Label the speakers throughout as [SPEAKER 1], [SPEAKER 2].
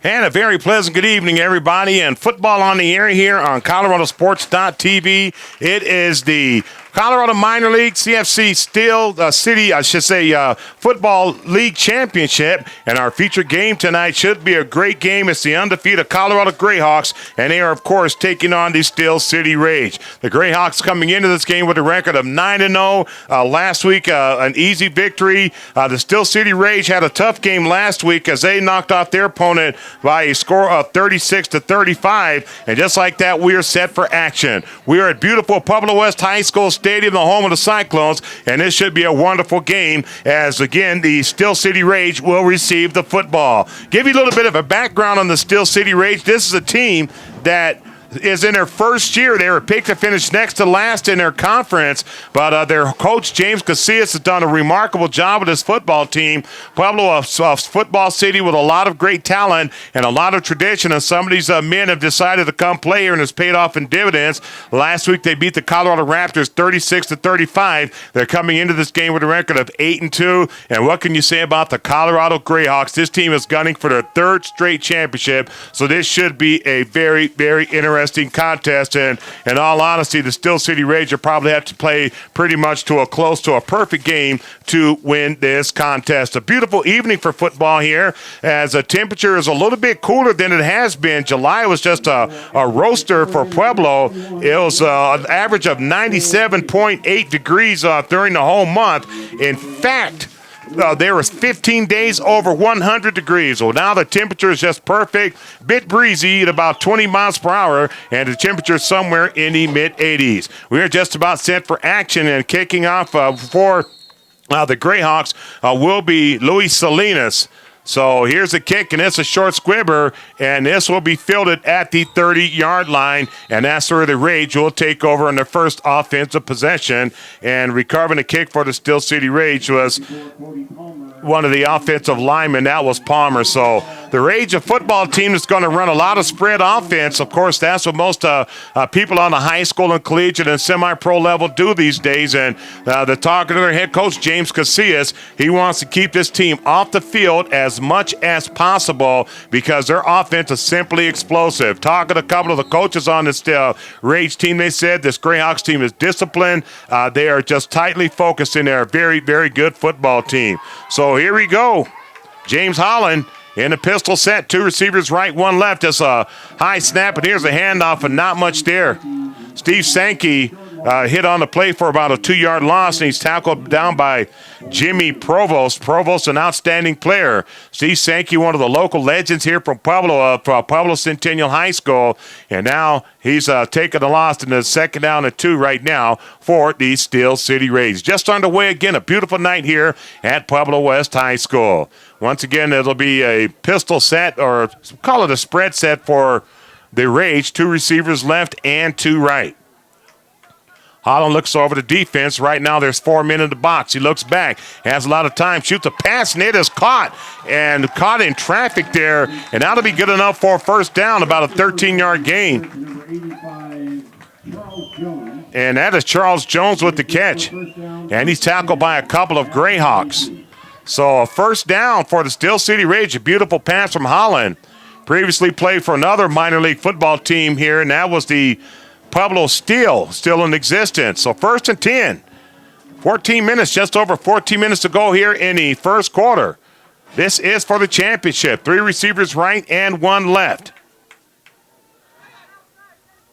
[SPEAKER 1] And a very pleasant good evening, everybody, and football on the air here on ColoradoSports.TV. It is the Colorado Minor League CFC Steel City, Football League Championship. And our featured game tonight should be a great game. It's the undefeated Colorado Greyhawks, and they are, of course, taking on the Steel City Rage. The Greyhawks coming into this game with a record of 9-0. Last week, an easy victory. The Steel City Rage had a tough game last week as they knocked off their opponent by a score of 36-35. And just like that, we are set for action. We are at beautiful Pueblo West High School Stadium, the home of the Cyclones, and this should be a wonderful game as, again, the Steel City Rage will receive the football. Give you a little bit of a background on the Steel City Rage. This is a team that is in their first year. They were picked to finish next to last in their conference, but their coach, James Casillas, has done a remarkable job with this football team. Pueblo, a football city with a lot of great talent and a lot of tradition, and some of these men have decided to come play here, and it's paid off in dividends. Last week, they beat the Colorado Raptors 36-35. They're coming into this game with a record of 8-2, and what can you say about the Colorado Greyhawks? This team is gunning for their third straight championship, so this should be a very, very interesting contest, and in all honesty, the Steel City Rage will probably have to play pretty much to a close to a perfect game to win this contest. A beautiful evening for football here as the temperature is a little bit cooler than it has been. July was just a roaster for Pueblo. It was an average of 97.8 degrees during the whole month. In fact, there was 15 days over 100 degrees. Well, now the temperature is just perfect. Bit breezy at about 20 miles per hour, and the temperature is somewhere in the mid-80s. We are just about set for action, and kicking off for the Greyhawks will be Luis Salinas. So here's the kick, and it's a short squibber, and this will be fielded at the 30-yard line, and that's where the Rage will take over on their first offensive possession. And recovering the kick for the Steel City Rage was one of the offensive linemen. That was Palmer. So the Rage, a football team that's going to run a lot of spread offense. Of course, that's what most people on the high school and collegiate and semi-pro level do these days. And the talking to their head coach, James Casillas, he wants to keep this team off the field as much as possible because their offense is simply explosive. Talking to a couple of the coaches on this Rage team, they said this Greyhawks team is disciplined. They are just tightly focused, and they're a very, very good football team. So here we go. James Holland in a pistol set. Two receivers right, one left. It's a high snap, and here's a handoff, and not much there. Steve Sankey hit on the play for about a 2-yard loss, and he's tackled down by Jimmy Provost. Provost, an outstanding player. Steve Sankey, one of the local legends here from Pueblo, Pueblo Centennial High School, and now he's taking a loss in the 2nd down and 2 right now for the Steel City Rage. Just underway again, a beautiful night here at Pueblo West High School. Once again, it'll be a pistol set, or call it a spread set for the Rage. 2 receivers left and 2 right. Holland looks over the defense. Right now there's 4 men in the box. He looks back, has a lot of time, shoots a pass, and it is caught in traffic there, and that'll be good enough for a first down, about a 13-yard gain. And that is Charles Jones with the catch, and he's tackled by a couple of Greyhawks. So a first down for the Steel City Rage. A beautiful pass from Holland. Previously played for another minor league football team here, and that was the Pueblo Steel, still in existence. So 1st and 10. 14 minutes, just over 14 minutes to go here in the first quarter. This is for the championship. 3 receivers right and 1 left.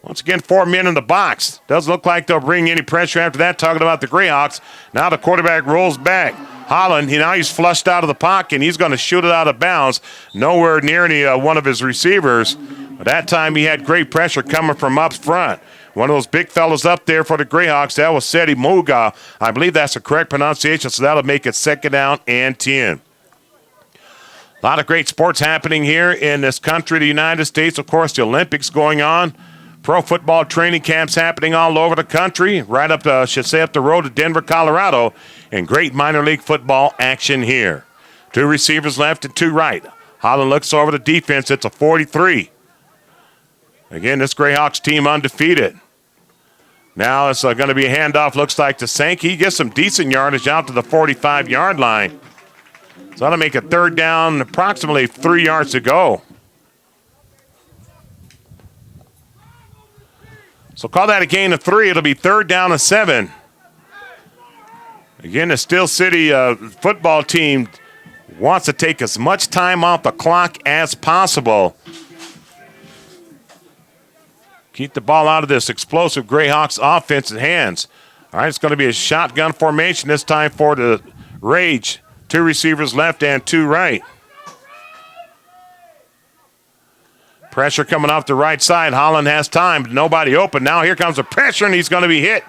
[SPEAKER 1] Once again, 4 men in the box. Doesn't look like they'll bring any pressure after that, talking about the Greyhawks. Now the quarterback rolls back. Holland, he's flushed out of the pocket, and he's going to shoot it out of bounds. Nowhere near any one of his receivers. But that time he had great pressure coming from up front. One of those big fellas up there for the Greyhawks, that was Seti Muga. I believe that's the correct pronunciation, so that'll make it 2nd down and 10. A lot of great sports happening here in this country, the United States. Of course, the Olympics going on. Pro football training camps happening all over the country, right up the road to Denver, Colorado, and great minor league football action here. 2 receivers left and 2 right. Holland looks over the defense. It's a 43. Again, this Greyhawks team undefeated. Now it's going to be a handoff, looks like, to Sankey. He gets some decent yardage out to the 45-yard line. So that'll make a 3rd down, approximately 3 yards to go. So call that a gain of 3. It'll be 3rd down and 7. Again, the Steel City football team wants to take as much time off the clock as possible. Keep the ball out of this explosive Greyhawks offensive hands. All right, it's going to be a shotgun formation this time for the Rage. 2 receivers left and 2 right. Pressure coming off the right side. Holland has time, but nobody open. Now here comes the pressure, and he's going to be hit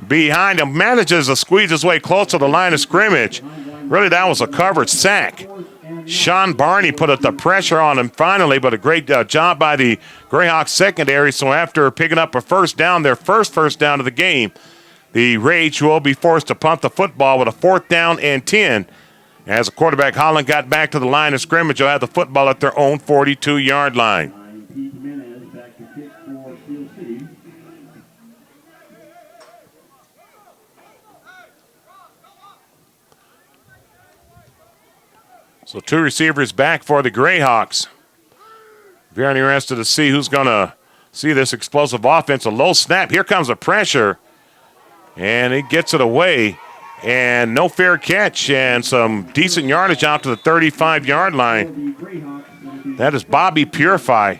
[SPEAKER 1] behind him. Manages to squeeze his way close to the line of scrimmage. Really, that was a covered sack. Sean Barney put up the pressure on him finally, but a great job by the Greyhawks secondary. So after picking up a first down, their first down of the game, the Rage will be forced to punt the football with a 4th down and 10. As the quarterback Holland got back to the line of scrimmage, they'll have the football at their own 42-yard line. So 2 receivers back for the Greyhawks. Very interested to see who's going to see this explosive offense. A low snap. Here comes the pressure. And he gets it away. And no fair catch. And some decent yardage out to the 35-yard line. That is Bobby Purify.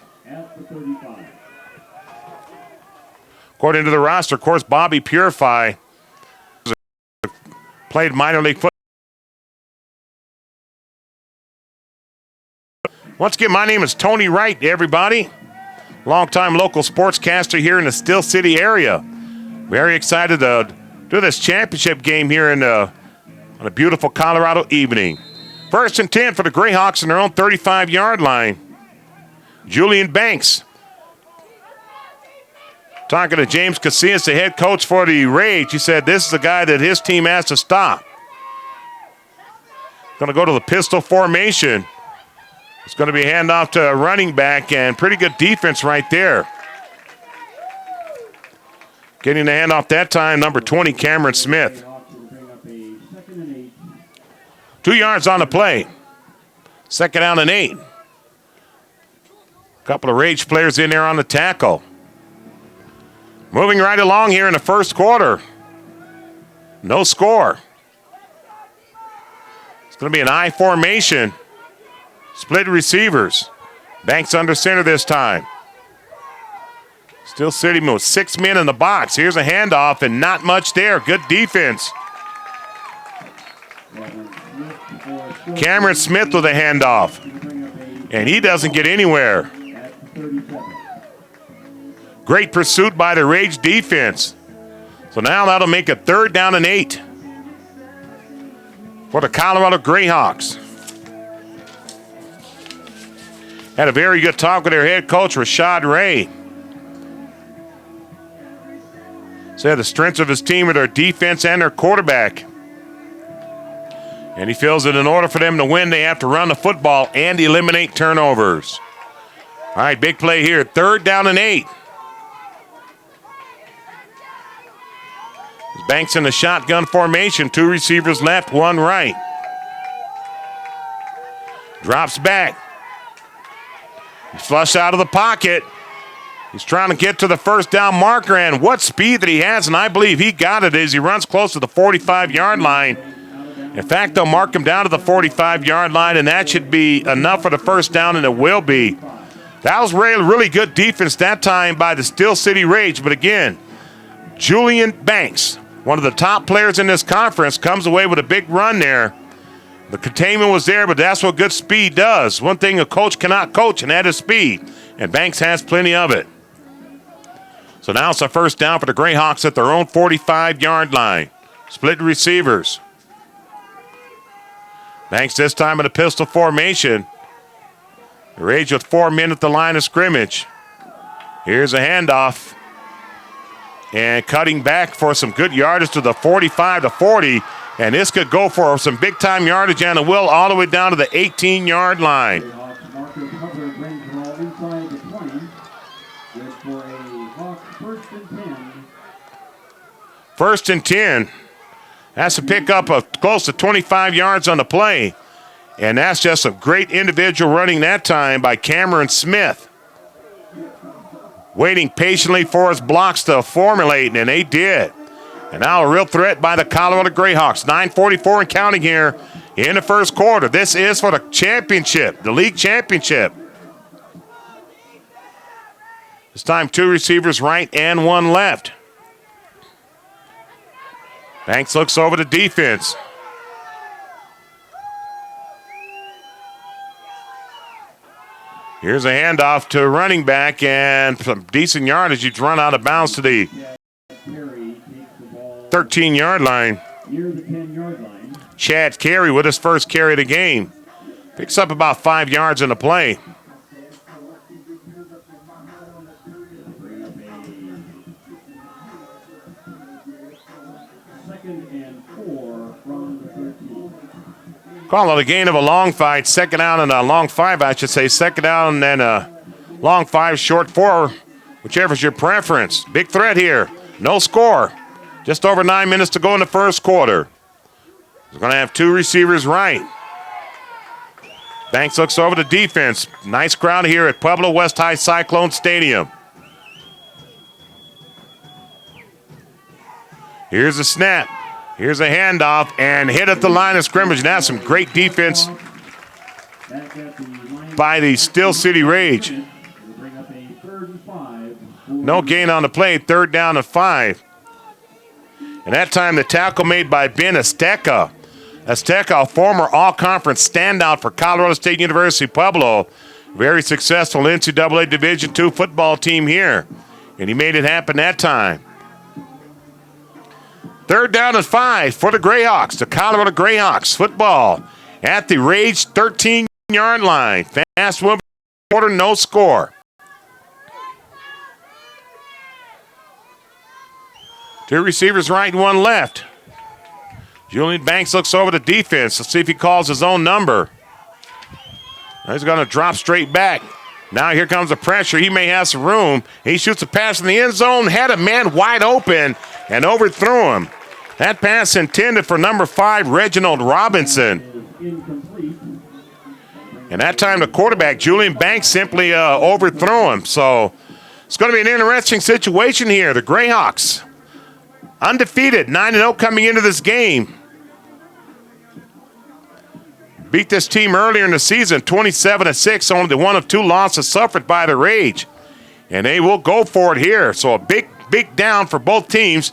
[SPEAKER 1] According to the roster, of course, Bobby Purify played minor league football. Once again, my name is Tony Wright, everybody. Longtime local sportscaster here in the Steel City area. Very excited to do this championship game here on a beautiful Colorado evening. 1st and 10 for the Greyhawks in their own 35-yard line. Julian Banks talking to James Casillas, the head coach for the Rage. He said this is the guy that his team has to stop. Going to go to the pistol formation. It's going to be a handoff to a running back, and pretty good defense right there. Getting the handoff that time, number 20, Cameron Smith. 2 yards on the play. 2nd down and 8. A couple of Rage players in there on the tackle. Moving right along here in the first quarter. No score. It's going to be an I formation. Split receivers. Banks under center this time. Steel City moves 6 men in the box. Here's a handoff and not much there. Good defense. Cameron Smith with a handoff. And he doesn't get anywhere. Great pursuit by the Rage defense. So now that'll make it 3rd down and 8 for the Colorado Greyhawks. Had a very good talk with their head coach, Rashad Ray. Said the strengths of his team are their defense and their quarterback. And he feels that in order for them to win, they have to run the football and eliminate turnovers. All right, big play here. 3rd down and 8. Banks in the shotgun formation. 2 receivers left, 1 right. Drops back. He's flushed out of the pocket. He's trying to get to the 1st down marker, and what speed that he has, and I believe he got it as he runs close to the 45-yard line. In fact, they'll mark him down to the 45-yard line, and that should be enough for the 1st down, and it will be. That was really good defense that time by the Steel City Rage, but again, Julian Banks, one of the top players in this conference, comes away with a big run there. The containment was there, but that's what good speed does. One thing a coach cannot coach, and that is speed. And Banks has plenty of it. So now it's a 1st down for the Greyhawks at their own 45-yard line. Split receivers. Banks this time in a pistol formation. The Rage with 4 men at the line of scrimmage. Here's a handoff. And cutting back for some good yardage to the 45 to 40. And this could go for some big-time yardage, and it will, all the way down to the 18-yard line. 1st and 10. That's to pick up close to 25 yards on the play. And that's just a great individual running that time by Cameron Smith. waiting patiently for his blocks to formulate, and they did. And now a real threat by the Colorado Greyhawks. 9:44 and counting here in the first quarter. This is for the championship, the league championship. This time 2 receivers right and 1 left. Banks looks over the defense. Here's a handoff to running back and some decent yardage. He's run out of bounds to the 13-yard line.
[SPEAKER 2] Near the 10-yard line.
[SPEAKER 1] Chad Carey with his first carry of the game. Picks up about 5 yards in the play.
[SPEAKER 2] Second and 4 from the 13.
[SPEAKER 1] Call it a gain of a long 5, second down and a long 5, I should say. Second down and then a long 5, short 4, whichever's your preference. Big threat here. No score. Just over 9 minutes to go in the first quarter. We're going to have 2 receivers right. Banks looks over the defense. Nice crowd here at Pueblo West High Cyclone Stadium. Here's a snap. Here's a handoff and hit at the line of scrimmage. Now some great defense by the Steel City Rage. No gain on the play, 3rd down and 5. And that time the tackle made by Ben Azteca. Azteca, a former all-conference standout for Colorado State University Pueblo. Very successful NCAA Division II football team here. And he made it happen that time. 3rd down and 5 for the Greyhawks. The Colorado Greyhawks football at the Rage 13-yard line. Fast moving quarter, no score. 2 receivers right and 1 left. Julian Banks looks over the defense. Let's see if he calls his own number. He's going to drop straight back. Now here comes the pressure. He may have some room. He shoots a pass in the end zone, had a man wide open, and overthrew him. That pass intended for number 5, Reginald Robinson. And that time the quarterback, Julian Banks, simply overthrew him. So it's going to be an interesting situation here. The Greyhawks, undefeated, 9-0 coming into this game. Beat this team earlier in the season, 27-6, only the one of 2 losses suffered by the Rage. And they will go for it here. So a big down for both teams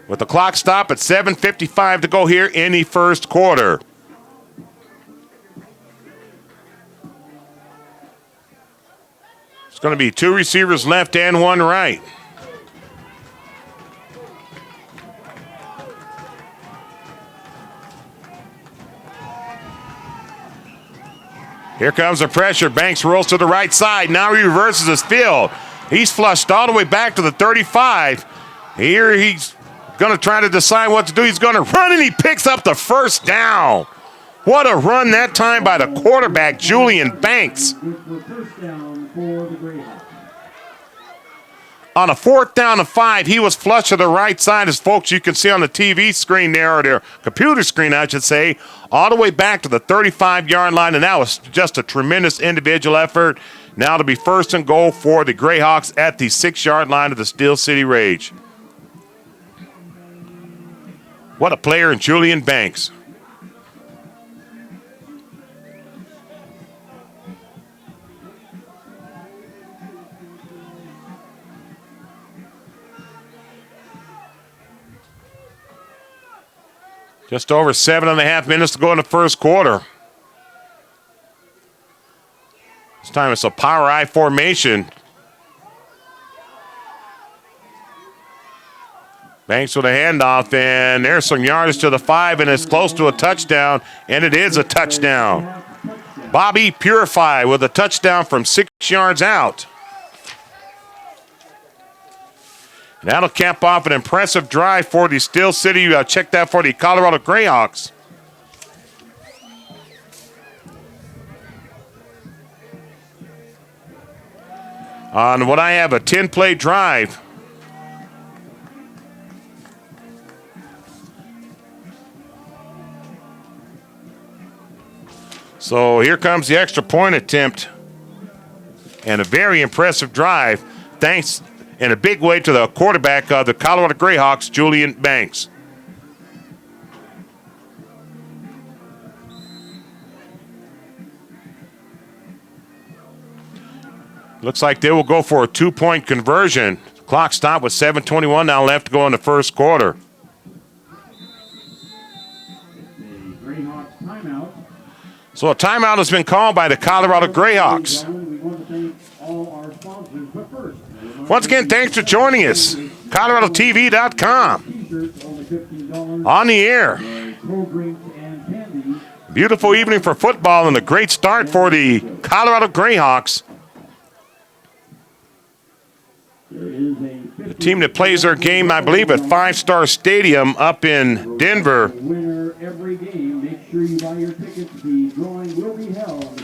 [SPEAKER 1] with the clock stop at 7:55 to go here in the first quarter. It's going to be 2 receivers left and 1 right. Here comes the pressure. Banks rolls to the right side. Now he reverses his field. He's flushed all the way back to the 35. Here he's going to try to decide what to do. He's going to run, and he picks up the first down. What a run that time by the quarterback, Julian Banks. On a 4th down and 5, he was flush to the right side, as folks you can see on the TV screen there, or their computer screen, I should say, all the way back to the 35-yard line, and that was just a tremendous individual effort. Now to be 1st and goal for the Greyhawks at the 6-yard line of the Steel City Rage. What a player in Julian Banks. Just over 7.5 minutes to go in the first quarter. This time it's a power I formation. Banks with a handoff, and there's some yardage to the 5, and it's close to a touchdown, and it is a touchdown. Bobby Purify with a touchdown from 6 yards out. And that'll cap off an impressive drive for the Steel City. Check that for the Colorado Greyhawks. On what I have, a 10-play drive. So here comes the extra point attempt. And a very impressive drive. Thanks in a big way to the quarterback of the Colorado Greyhawks, Julian Banks. Looks like they will go for a 2-point conversion. Clock stopped with 7:21 now left to go in the first quarter.
[SPEAKER 2] Greyhawks timeout.
[SPEAKER 1] So a timeout has been called by the Colorado Greyhawks.
[SPEAKER 2] We want to thank all our sponsors, but first,
[SPEAKER 1] Once again, thanks for joining us. ColoradoTV.com.
[SPEAKER 2] t-shirts only $15.
[SPEAKER 1] On the air.
[SPEAKER 2] Cold drinks and candy.
[SPEAKER 1] Beautiful evening for football and a great start for the Colorado Greyhawks. The team that plays their game, I believe, at 5 Star Stadium up in Denver.
[SPEAKER 2] Winner every game. Make sure you buy your tickets. The drawing will be held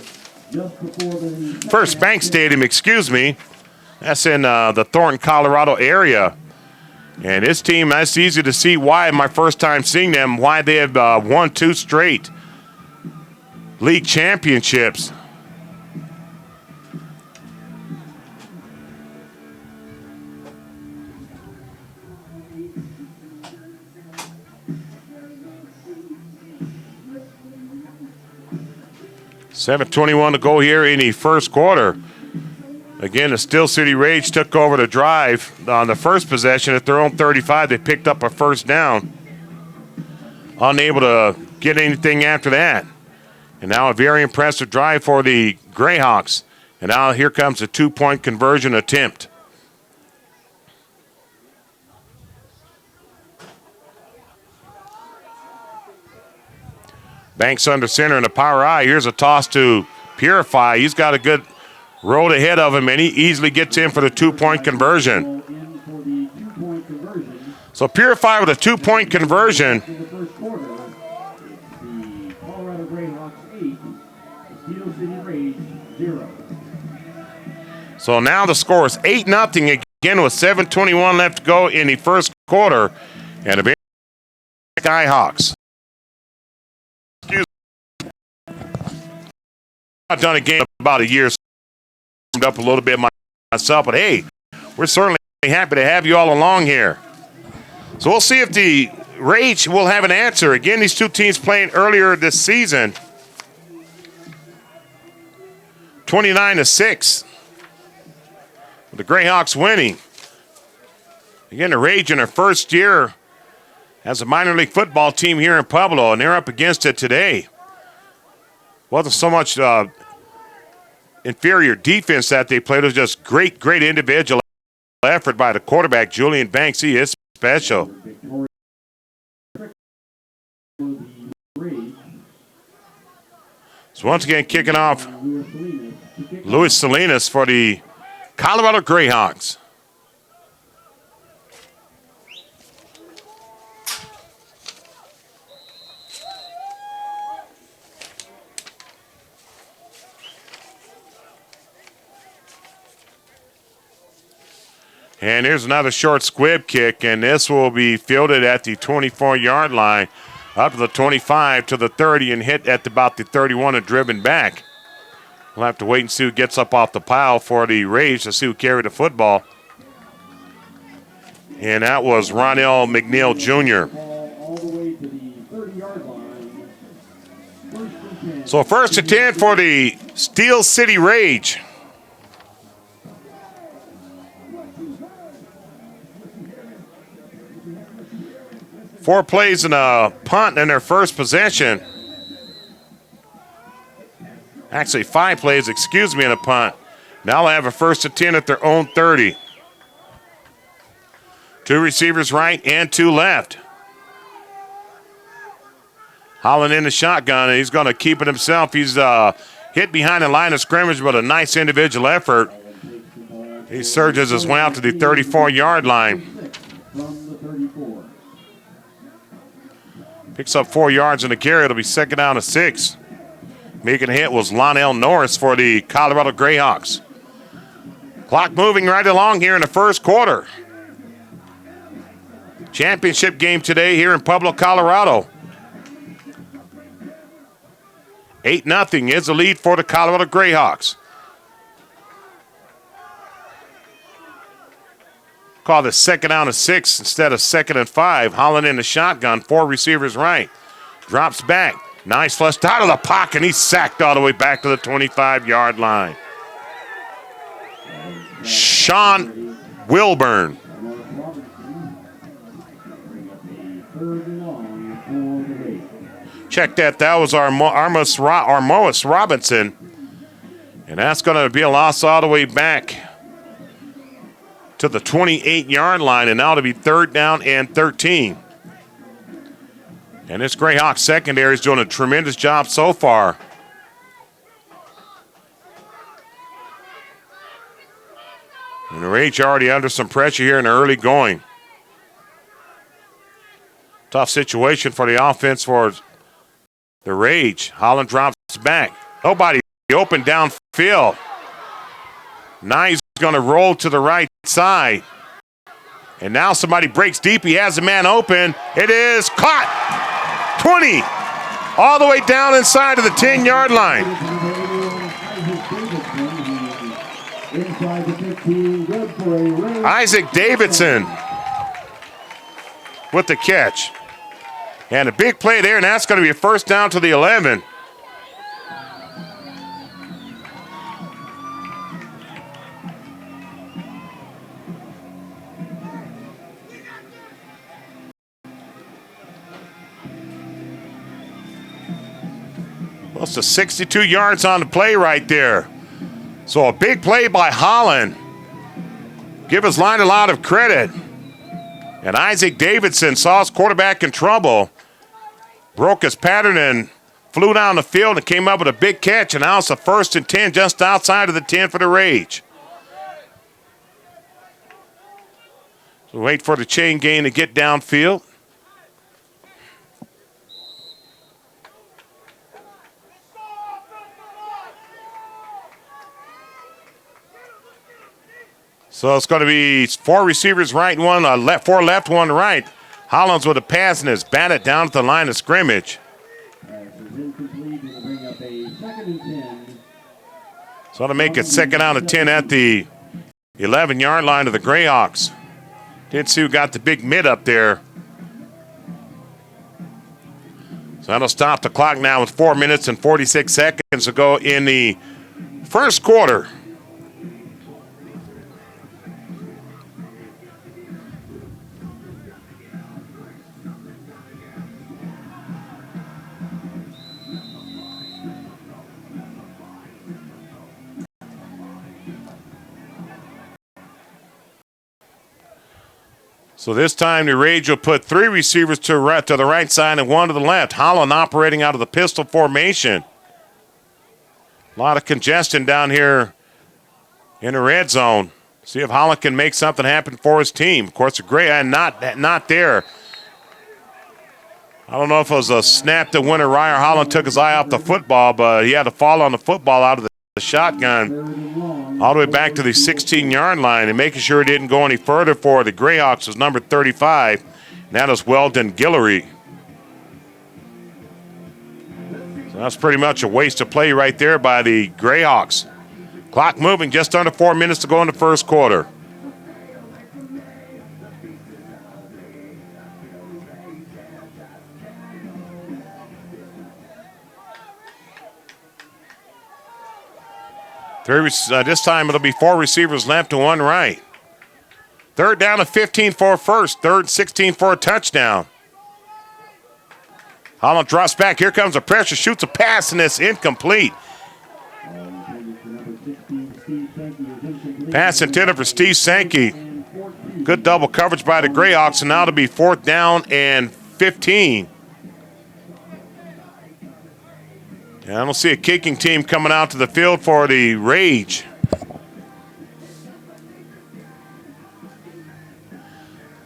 [SPEAKER 2] just before the
[SPEAKER 1] First Bank Stadium, excuse me. That's in the Thornton, Colorado area. And this team, that's easy to see why, my first time seeing them, why they have won 2 straight league championships. $7:21 to go here in the first quarter. Again, the Steel City Rage took over the drive on the first possession at their own 35. They picked up a first down. Unable to get anything after that. And now a very impressive drive for the Greyhawks. And now here comes a 2-point conversion attempt. Banks under center in the power I. Here's a toss to Purify. He's got a good road ahead of him, and he easily gets in for the 2-point conversion. So Purify with a 2-point conversion.
[SPEAKER 2] In the first quarter, the Colorado Greyhawks 8, the Steel City Rage 0.
[SPEAKER 1] So now the score is 8-0 again with 7:21 left to go in the first quarter. And a very Greyhawks. I've done a game in about a year, up a little bit myself, but hey, we're certainly happy to have you all along here. So we'll see if the Rage will have an answer. Again, these two teams playing earlier this season. 29-6. The Greyhawks winning. Again, the Rage in their first year as a minor league football team here in Pueblo, and they're up against it today. Wasn't so much inferior defense that they played. It was just great individual effort by the quarterback, Julian Banks. He is special. So once again, kicking off, Luis Salinas for the Colorado Greyhawks. And here's another short squib kick, and this will be fielded at the 24-yard line, up to the 25 to the 30, and hit at about the 31 and driven back. We'll have to wait and see who gets up off the pile for the Rage to see who carried the football. And that was Ronell McNeil Jr.
[SPEAKER 2] All the way to the 30-yard line. First and 10.
[SPEAKER 1] So first and 10 for the Steel City Rage. Four plays and a punt in their first possession. Actually, 5 plays, excuse me, in a punt. Now they have a first and 10 at their own 30. 2 receivers right and 2 left. Holland in the shotgun, and he's going to keep it himself. He's hit behind the line of scrimmage, but a nice individual effort. He surges his way out to the 34-yard line.
[SPEAKER 2] From the 34.
[SPEAKER 1] Picks up 4 yards in the carry. It'll be second down to 6. Making a hit was Lonell Norris for the Colorado Greyhawks. Clock moving right along here in the first quarter. Championship game today here in Pueblo, Colorado. 8-0 is the lead for the Colorado Greyhawks. Call this 2nd down and 6 instead of 2nd and 5. Holland in the shotgun, 4 receivers right. Drops back. Nice flush out of the pocket. And he's sacked all the way back to the 25-yard line. Sean Wilburn. Check that. That was Armois Robinson. And that's going to be a loss all the way back to the 28-yard line. And now to be 3rd down and 13. And this Grayhawks secondary is doing a tremendous job so far. And the Rage already under some pressure here in the early going. Tough situation for the offense for the Rage. Holland drops back. Nobody open downfield. Nye's going to roll to the right side. And now somebody breaks deep. He has a man open. It is caught. 20. All the way down inside of the 10-yard line. Isaac Davidson with the catch. And a big play there, and that's going to be a 1st down to the 11. Close to 62 yards on the play right there. So a big play by Holland. Give his line a lot of credit. And Isaac Davidson saw his quarterback in trouble. Broke his pattern and flew down the field and came up with a big catch. And now it's a 1st and 10 just outside of the 10 for the Rage. So wait for the chain gain to get downfield. So it's going to be 4 receivers right and 4 left, 1 right. Hollins with a pass and is batted down at the line of scrimmage. So to make it 2nd down and 10 at the 11-yard line of the Grayhawks. Didn't see who got the big mid up there. So that'll stop the clock now with 4 minutes and 46 seconds to go in the first quarter. So this time the Rage will put 3 receivers to the right side and 1 to the left. Holland operating out of the pistol formation. A lot of congestion down here in the red zone. See if Holland can make something happen for his team. Of course, the Gray not there. I don't know if it was a snap to Winter Ryer. Holland took his eye off the football, but he had to fall on the football out of the shotgun all the way back to the 16-yard line, and making sure it didn't go any further for the Grayhawks was number 35, and that is Weldon Guillory. So that's pretty much a waste of play right there by the Grayhawks. Clock moving, just under 4 minutes to go in the first quarter. This time it'll be 4 receivers left and 1 right. 3rd down and 15 for a first. 3rd and 16 for a touchdown. Holland drops back. Here comes the pressure. Shoots a pass, and it's incomplete. Pass intended for Steve Sankey. Good double coverage by the Grayhawks, and now it'll be 4th down and 15. And I don't see a kicking team coming out to the field for the Rage.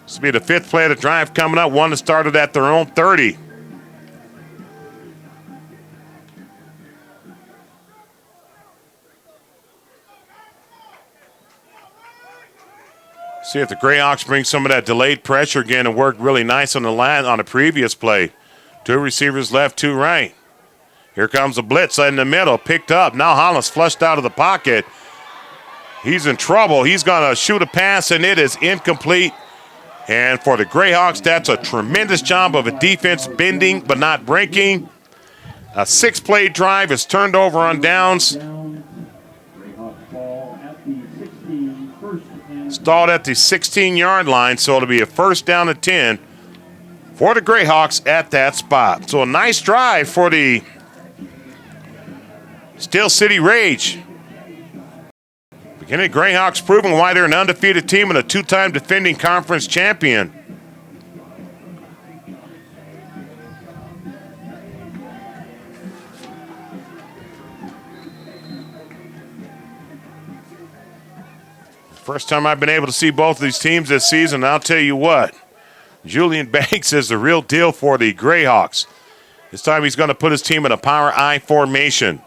[SPEAKER 1] This will be the 5th play of the drive coming up. One that started at their own 30. See if the Grayhawks bring some of that delayed pressure again and work really nice on the line on the previous play. 2 receivers left, 2 right. Here comes the blitz in the middle, picked up. Now Hollis flushed out of the pocket. He's in trouble. He's going to shoot a pass, and it is incomplete. And for the Grayhawks, that's a tremendous job of a defense bending but not breaking. A 6-play drive is turned over on downs. Stalled at the 16-yard line, so it'll be a first down and 10 for the Grayhawks at that spot. So a nice drive for the Steel City Rage. Beginning Grayhawks proving why they're an undefeated team and a 2-time defending conference champion. First time I've been able to see both of these teams this season, I'll tell you what. Julian Banks is the real deal for the Grayhawks. This time he's going to put his team in a power I formation.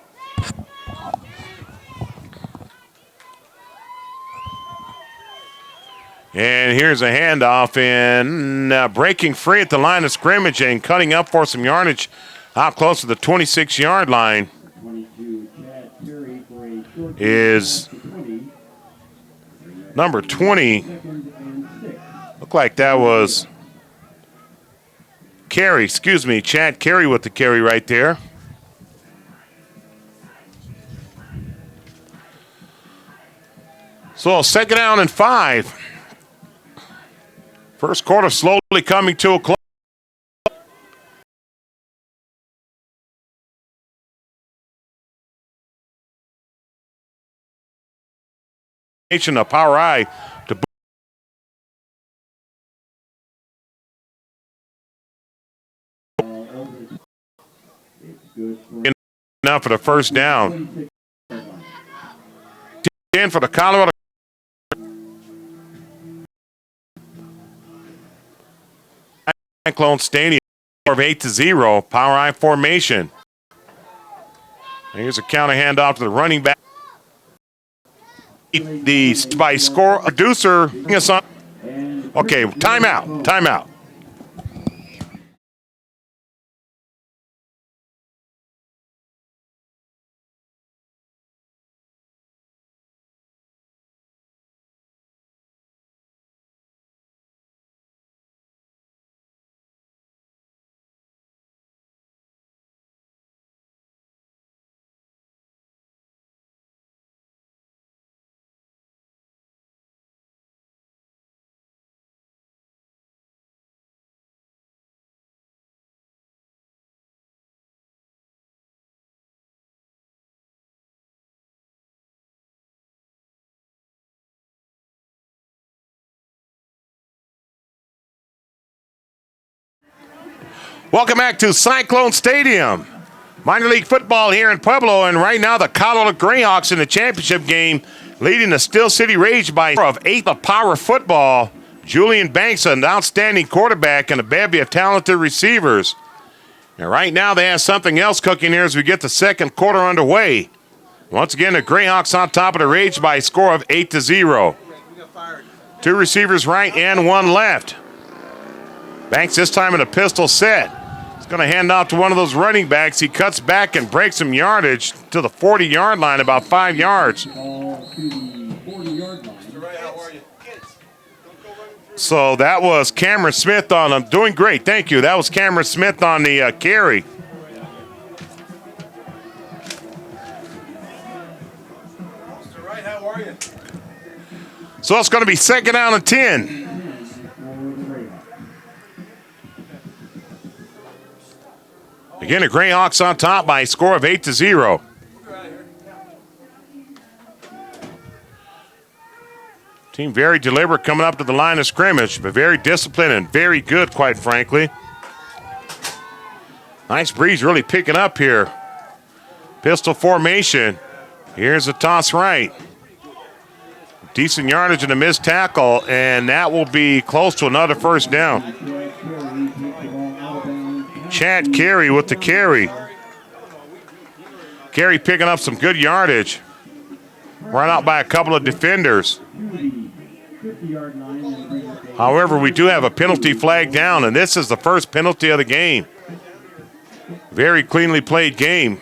[SPEAKER 1] And here's a handoff, and breaking free at the line of scrimmage and cutting up for some yardage out close to the 26-yard line is number 20. Looked like that was Carey, excuse me, Chad Carey with the carry right there. So 2nd down and 5. First quarter slowly coming to a close. A power I to enough for the first down. 10 for the Colorado. Cyclone Stadium of 8-0, power I formation. Here's a counter handoff to the running back. The by score producer. Okay, timeout. Welcome back to Cyclone Stadium. Minor league football here in Pueblo, and right now the Colorado Greyhawks in the championship game, leading the Steel City Rage by of 8 of power football. Julian Banks, an outstanding quarterback, and a bevy of talented receivers. And right now they have something else cooking here as we get the second quarter underway. Once again, the Greyhawks on top of the Rage by a score of 8-0. 2 receivers right and 1 left. Banks this time in a pistol set. He's going to hand off to one of those running backs. He cuts back and breaks some yardage to the 40-yard line, about 5 yards. So that was Cameron Smith on him. Doing great, thank you. That was Cameron Smith on the carry. So it's going to be 2nd down and 10. Again, the Greyhawks on top by a score of 8-0. Team very deliberate coming up to the line of scrimmage, but very disciplined and very good, quite frankly. Nice breeze really picking up here. Pistol formation. Here's a toss right. Decent yardage and a missed tackle, and that will be close to another first down. Chad Carey with the carry. Carey picking up some good yardage. Run out by a couple of defenders. However, we do have a penalty flag down, and this is the first penalty of the game. Very cleanly played game.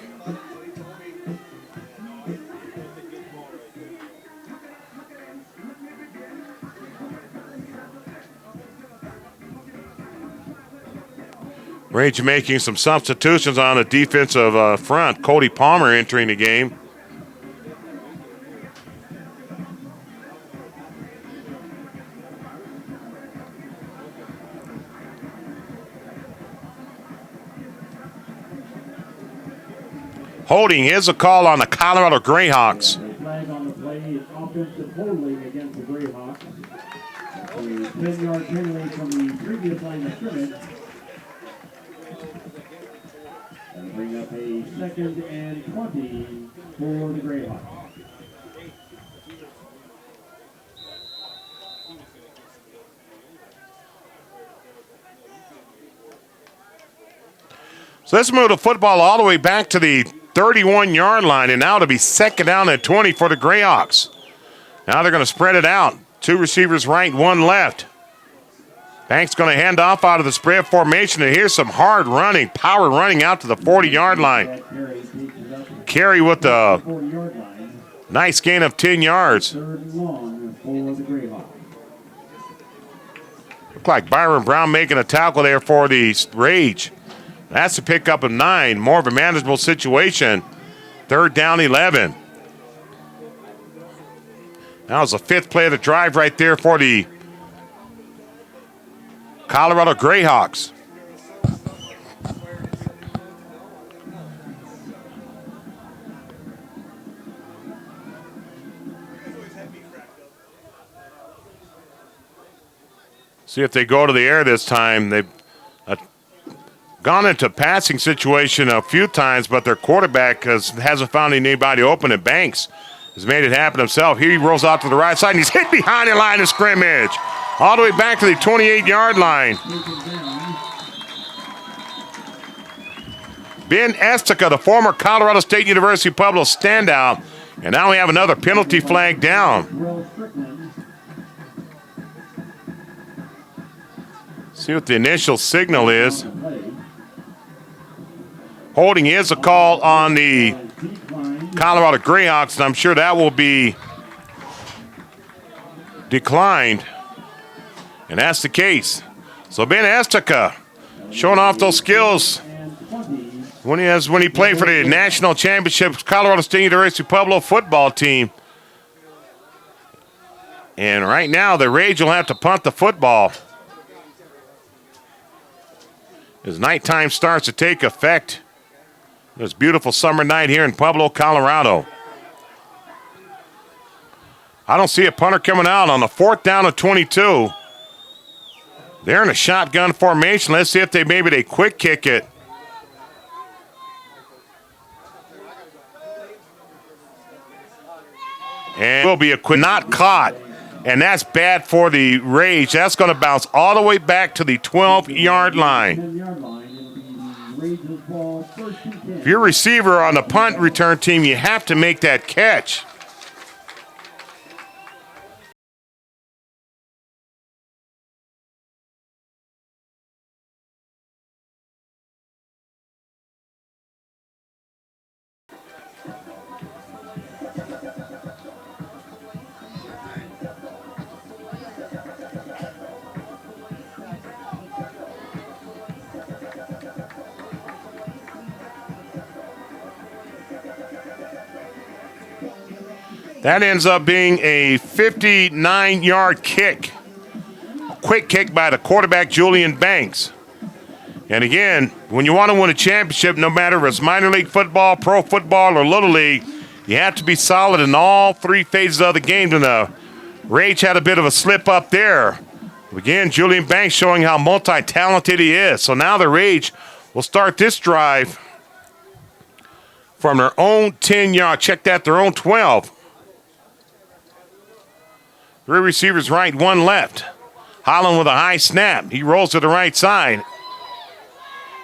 [SPEAKER 1] Rage making some substitutions on the defensive front. Cody Palmer entering the game. Holding is a call on the Colorado Greyhawks.
[SPEAKER 2] A flag on the play is offensive holding against the Greyhawks. A 10-yard penalty from the previous line of scrimmage. And bring up a 2nd and 20 for the Greyhawks.
[SPEAKER 1] So let's move the football all the way back to the 31-yard line, and now to be 2nd down and 20 for the Greyhawks. Now they're going to spread it out. 2 receivers right, 1 left. Banks going to hand off out of the spread formation, and here's some hard running, power running out to the 40-yard line. Carey with the nice gain of 10 yards.
[SPEAKER 2] 3rd and long for the Greyhawks.
[SPEAKER 1] Looked like Byron Brown making a tackle there for the Rage. That's a pickup of 9. More of a manageable situation. 3rd down, 11. That was the 5th play of the drive right there for the Colorado Greyhawks. See if they go to the air this time. They've gone into passing situation a few times, but their quarterback hasn't found anybody open, and Banks has made it happen himself. Here he rolls out to the right side, and he's hit behind the line of scrimmage. All the way back to the 28-yard line. Ben Estica, the former Colorado State University Pueblo standout, and now we have another penalty flag down. See what the initial signal is. Holding is a call on the Colorado Greyhawks, and I'm sure that will be declined. And that's the case. So Ben Estica showing off those skills when he played for the national championship Colorado State University Pueblo football team. And right now the Rage will have to punt the football as nighttime starts to take effect. This beautiful summer night here in Pueblo, Colorado. I don't see a punter coming out on the 4th down of 22. They're in a shotgun formation. Let's see if maybe they quick kick it. And it will be a quick, not caught. And that's bad for the Rage. That's going to bounce all the way back to the 12-yard line. If you're a receiver on the punt return team, you have to make that catch. That ends up being a 59-yard kick. A quick kick by the quarterback, Julian Banks. And again, when you want to win a championship, no matter if it's minor league football, pro football, or little league, you have to be solid in all 3 phases of the game. And the Rage had a bit of a slip up there. Again, Julian Banks showing how multi-talented he is. So now the Rage will start this drive from their own 10-yard. Check that, their own 12. 3 receivers right, 1 left. Holland with a high snap. He rolls to the right side.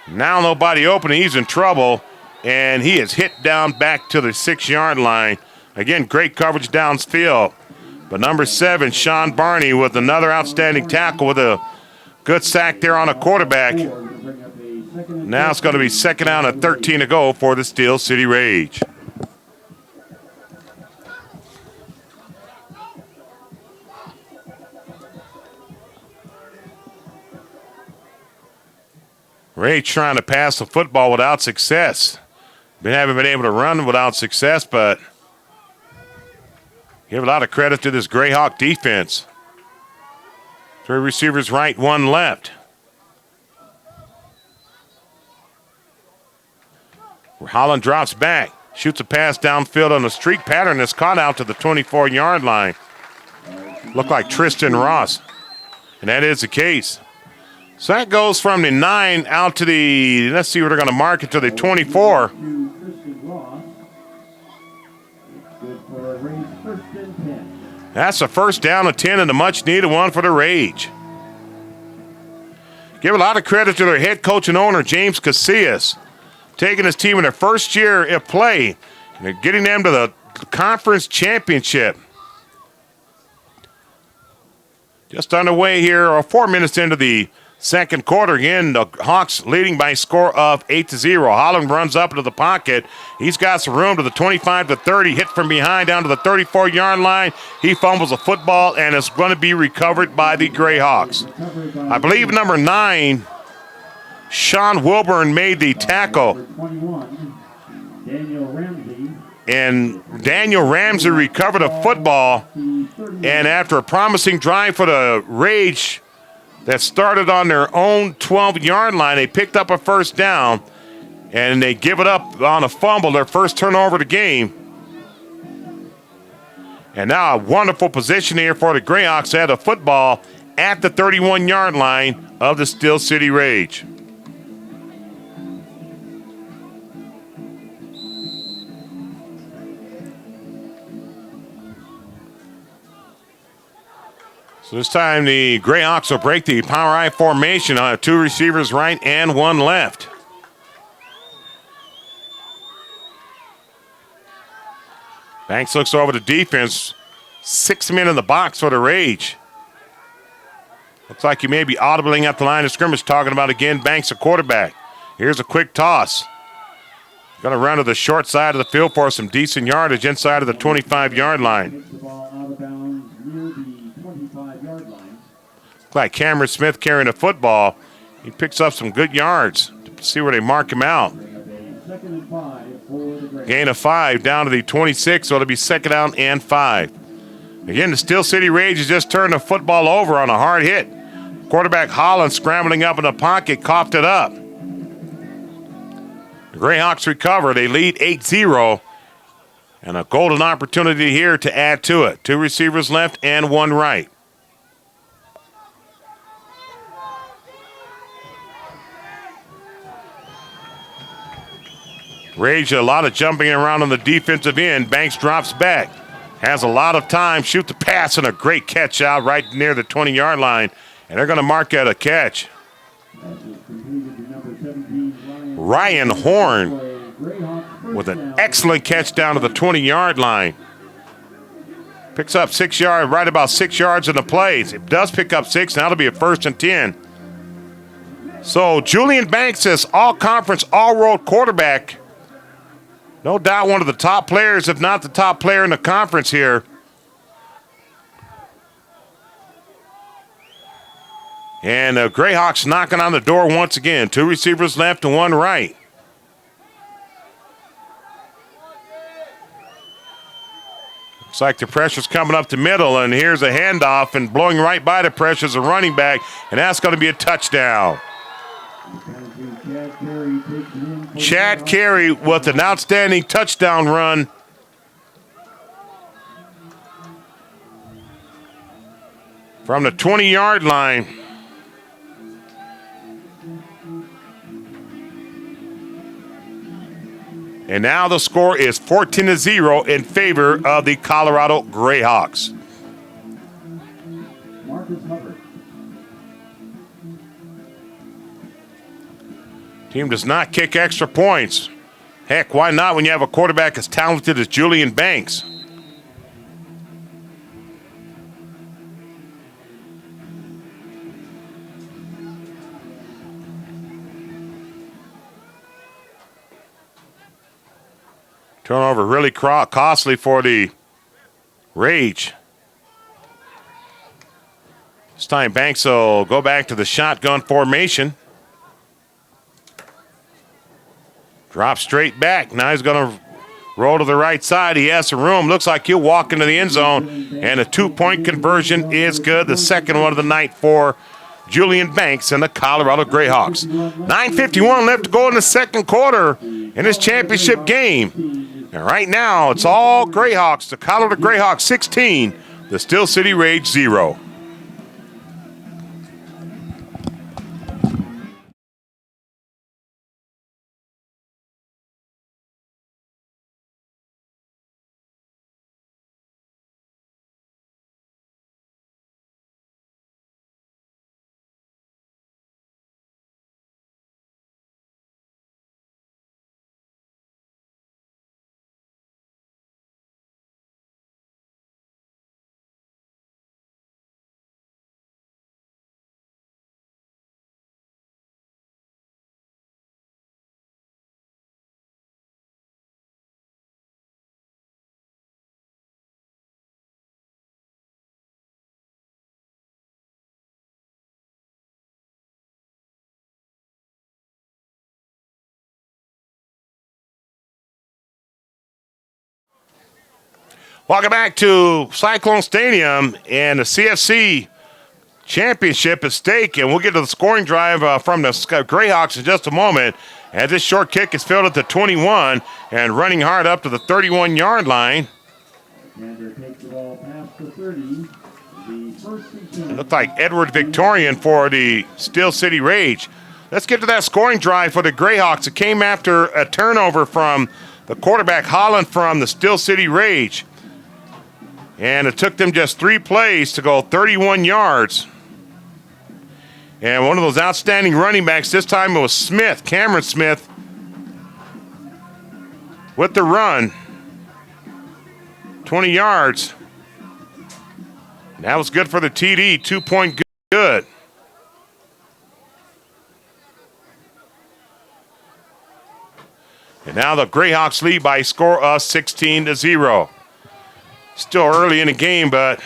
[SPEAKER 1] Now nobody open. He's in trouble. And he is hit down back to the 6-yard line. Again, great coverage downfield. But number 7, Sean Barney with another outstanding tackle with a good sack there on a quarterback. Now it's going to be 2nd down and 13 to go for the Steel City Rage. Rage trying to pass the football without success. Haven't been able to run without success, but give a lot of credit to this Grayhawk defense. 3 receivers right, 1 left. Holland drops back, shoots a pass downfield on the streak pattern that's caught out to the 24-yard line. Looked like Tristan Ross, and that is the case. So that goes from the 9 out to the, let's see what they're going to mark it to the 24. That's a first down of 10 and a much-needed one for the Rage. Give a lot of credit to their head coach and owner, James Casillas, taking his team in their first year of play and getting them to the conference championship. Just underway here, 4 minutes into the second quarter. Again, the Hawks leading by a score of 8-0. Holland runs up into the pocket. He's got some room to the 25-30. Hit from behind down to the 34-yard line. He fumbles the football, and it's going to be recovered by the Greyhawks. I believe number 9, Sean Wilburn, made the tackle. And Daniel Ramsey recovered a football. And after a promising drive for the Rage that started on their own 12-yard line, they picked up a first down, and they give it up on a fumble, their first turnover of the game. And now a wonderful position here for the Grayhawks at a football at the 31-yard line of the Steel City Rage. So this time the Grayhawks will break the power I formation on 2 receivers right and 1 left. Banks looks over the defense. 6 men in the box for the Rage. Looks like he may be audibling at the line of scrimmage, talking about again Banks, a quarterback. Here's a quick toss. Going to run to the short side of the field for some decent yardage inside of the 25-yard line. Looks like Cameron Smith carrying the football. He picks up some good yards. See where they mark him out. Gain of 5 down to the 26, so it'll be 2nd down and 5. Again, the Steel City Rage has just turned the football over on a hard hit. Quarterback Holland scrambling up in the pocket, coughed it up. The Grayhawks recover. They lead 8-0. And a golden opportunity here to add to it. 2 receivers left and 1 right. Rage, a lot of jumping around on the defensive end. Banks drops back. Has a lot of time. Shoot the pass and a great catch out right near the 20-yard line. And they're going to mark that a catch. Ryan Horn with an excellent catch down to the 20-yard line. Picks up 6 yards, right about 6 yards in the plays. It does pick up 6. Now it'll be a 1st and 10. So Julian Banks is all-conference, all-world quarterback. No doubt one of the top players, if not the top player in the conference here. And the Grayhawks knocking on the door once again. 2 receivers left and 1 right. Looks like the pressure's coming up the middle, and here's a handoff, and blowing right by the pressure is a running back, and that's going to be a touchdown. Chad Carey with an outstanding touchdown run. From the 20-yard line. And now the score is 14-0 in favor of the Colorado Grayhawks. Team does not kick extra points. Heck, why not when you have a quarterback as talented as Julian Banks? Turnover really costly for the Rage. This time Banks will go back to the shotgun formation. Drop straight back. Now he's going to roll to the right side. He has some room. Looks like he'll walk into the end zone. And a 2-point conversion is good. The second one of the night for Julian Banks and the Colorado Greyhawks. 9:51 left to go in the second quarter in this championship game. And right now, it's all Greyhawks. The Colorado Greyhawks 16, the Steel City Rage 0. Welcome back to Cyclone Stadium, and the CFC championship is stake, and we'll get to the scoring drive from the Greyhawks in just a moment. As this short kick is filled at the 21 and running hard up to the 31-yard line.
[SPEAKER 2] Kander takes the ball past the 30. The first and 10.
[SPEAKER 1] It looked like Edward Victorian for the Steel City Rage. Let's get to that scoring drive for the Greyhawks. It came after a turnover from the quarterback Holland from the Steel City Rage. And it took them just 3 plays to go 31 yards. And one of those outstanding running backs, this time it was Smith, Cameron Smith, with the run. 20 yards. And that was good for the TD, 2-point good. And now the Greyhawks lead by a score of 16-0. Still early in the game, but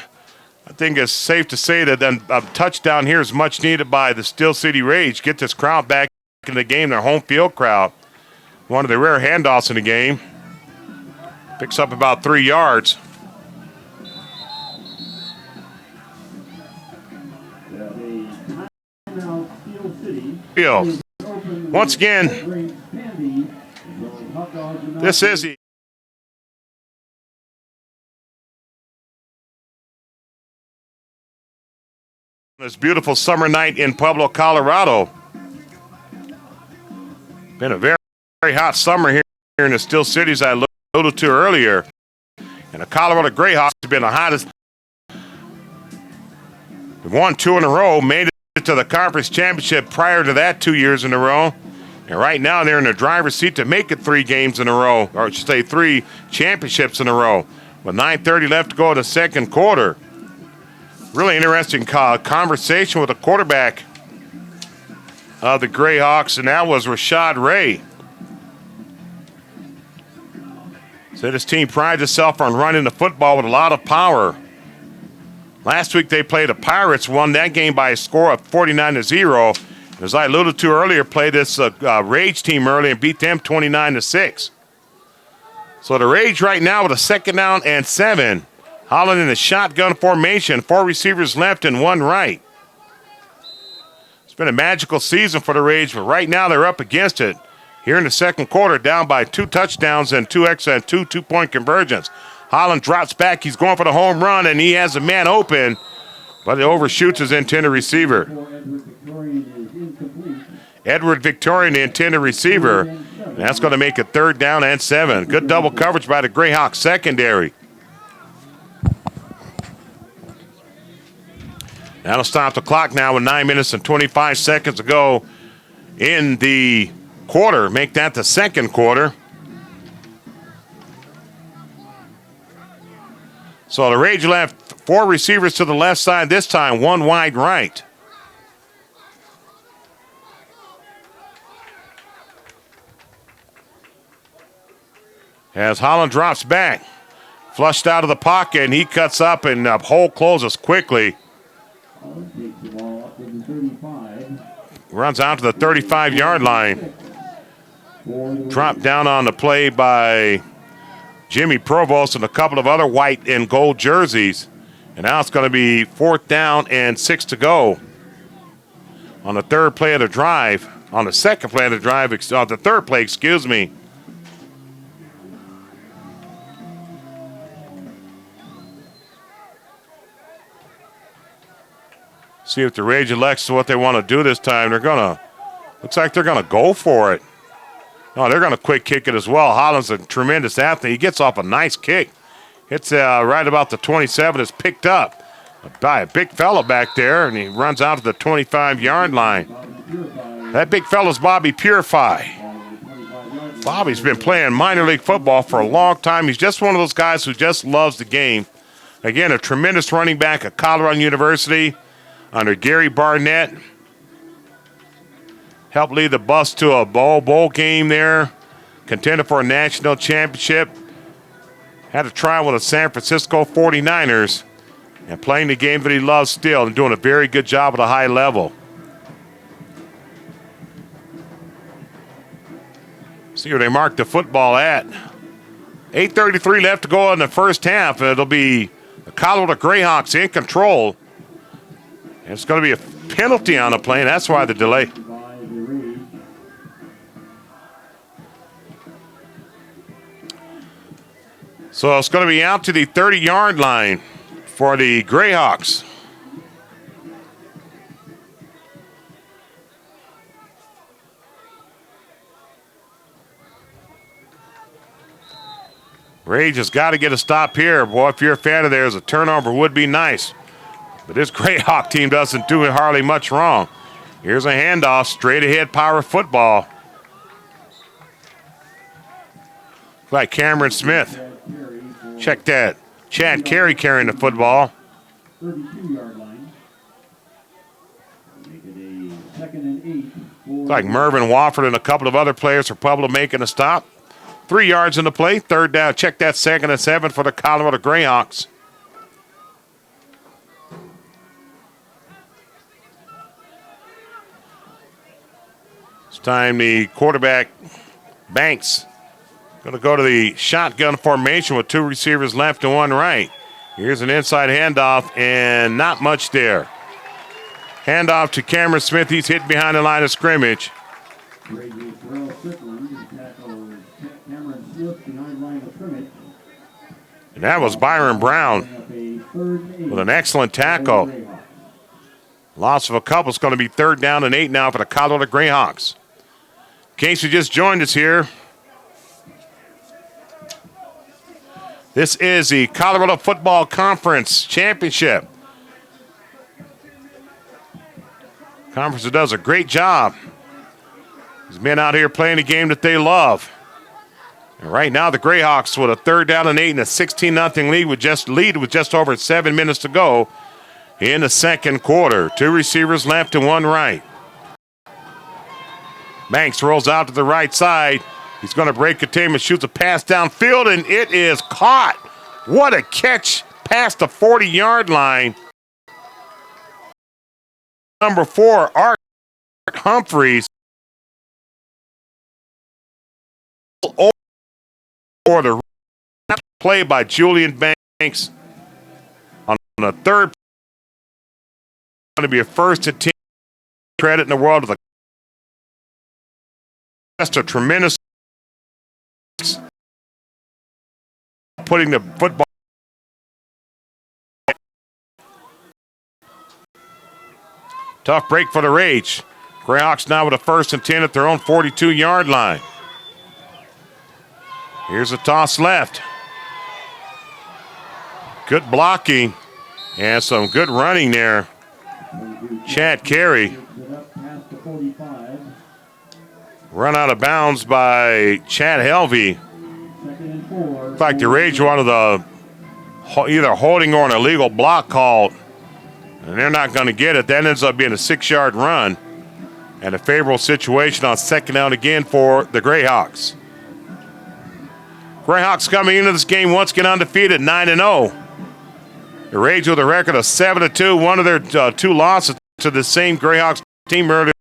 [SPEAKER 1] I think it's safe to say that a touchdown here is much needed by the Steel City Rage. Get this crowd back in the game, their home field crowd. One of the rare handoffs in the game. Picks up about 3 yards. Field. Once again, this is the this beautiful summer night in Pueblo, Colorado. Been a very, very hot summer here in the Steel City, as I alluded to earlier. And the Colorado Greyhawks have been the hottest. They've won 2 in a row, made it to the conference championship prior to that 2 years in a row. And right now they're in the driver's seat to make it 3 games in a row, or I should say 3 championships in a row. With 9:30 left to go in the second quarter. Really interesting conversation with the quarterback of the Greyhawks, and that was Rashad Ray. Said his team prides itself on running the football with a lot of power. Last week they played the Pirates, won that game by a score of 49-0. As I alluded to earlier, played this Rage team early and beat them 29-6. So the Rage right now with a 2nd down and 7. Holland in a shotgun formation, 4 receivers left and 1 right. It's been a magical season for the Rage, but right now they're up against it. Here in the second quarter, down by 2 touchdowns and 2 extra and 2 2-point conversions. Holland drops back, he's going for the home run, and he has a man open, but he overshoots his intended receiver. Edward Victorian, the intended receiver. And that's going to make it 3rd down and 7. Good double coverage by the Greyhawks secondary. That'll stop the clock now with 9 minutes and 25 seconds to go in the quarter. Make that the second quarter. So the Rage left 4 receivers to the left side this time, 1 wide right. As Holland drops back, flushed out of the pocket, and he cuts up, and the hole closes quickly.
[SPEAKER 2] Runs
[SPEAKER 1] Runs out to the 35-yard line. Dropped down on the play by Jimmy Provost and a couple of other white and gold jerseys. And now it's going to be 4th down and 6 to go on the third play of the drive. On the second play of the drive, the third play, excuse me. See if the Rage elects what they want to do this time. Looks like they're going to go for it. No, they're going to quick kick it as well. Holland's a tremendous athlete. He gets off a nice kick. Hits right about the 27. It's picked up by a big fella back there, and he runs out to the 25-yard line. That big fella's Bobby Purify. Bobby's been playing minor league football for a long time. He's just one of those guys who just loves the game. Again, a tremendous running back at Colorado University under Gary Barnett. Helped lead the Buffs to a bowl game there. Contended for a national championship. Had a trial with the San Francisco 49ers. And playing the game that he loves still and doing a very good job at a high level. See where they mark the football at. 8:33 left to go in the first half. It'll be the Colorado Greyhawks in control. And it's going to be a penalty on the play, and that's why the delay. So it's going to be out to the 30-yard line for the Greyhawks. Rage has got to get a stop here. Boy, if you're a fan of theirs, a turnover would be nice. But this Greyhawk team doesn't do hardly much wrong. Here's a handoff, straight ahead power football. Like Cameron Smith. Check that. Chad Carey carrying the football.
[SPEAKER 2] 32-yard line. Make it a 2nd and 8.
[SPEAKER 1] Like Mervyn Wofford and a couple of other players are probably making a stop. 3 yards in the play. 3rd down. Check that, 2nd and 7 for the Colorado Greyhawks. It's time the quarterback, Banks, going to go to the shotgun formation with 2 receivers left and 1 right. Here's an inside handoff, and not much there. Handoff to Cameron Smith. He's hit behind the line of scrimmage. And that was Byron Brown with an excellent tackle. Loss of a couple. It's going to be 3rd down and 8 now for the Colorado Greyhawks. In case you just joined us here, this is the Colorado Football Conference Championship. Conference that does a great job. These men out here playing a game that they love. And right now the Greyhawks with a 3rd down and 8 and a 16-0 lead with just over 7 minutes to go in the second quarter. 2 receivers left and 1 right. Banks rolls out to the right side. He's going to break containment, shoots a pass downfield, and it is caught. What a catch past the 40-yard line. Number 4, Art Humphreys. Or the play by Julian Banks on the 3rd. Going to be a 1st and 10 credit in the world of the just a tremendous putting the football. Tough break for the Rage. Greyhawks now with a 1st and 10 at their own 42-yard line. Here's a toss left. Good blocking and some good running there. Chad Carey. Run out of bounds by Chad Helvey. Looks like the Rage wanted the either holding or an illegal block called. And they're not going to get it. That ends up being a 6-yard run. And a favorable situation on 2nd down again for the Greyhawks. Greyhawks coming into this game once again undefeated, 9-0. The Rage with a record of 7-2. One of their 2 losses to the same Greyhawks team earlier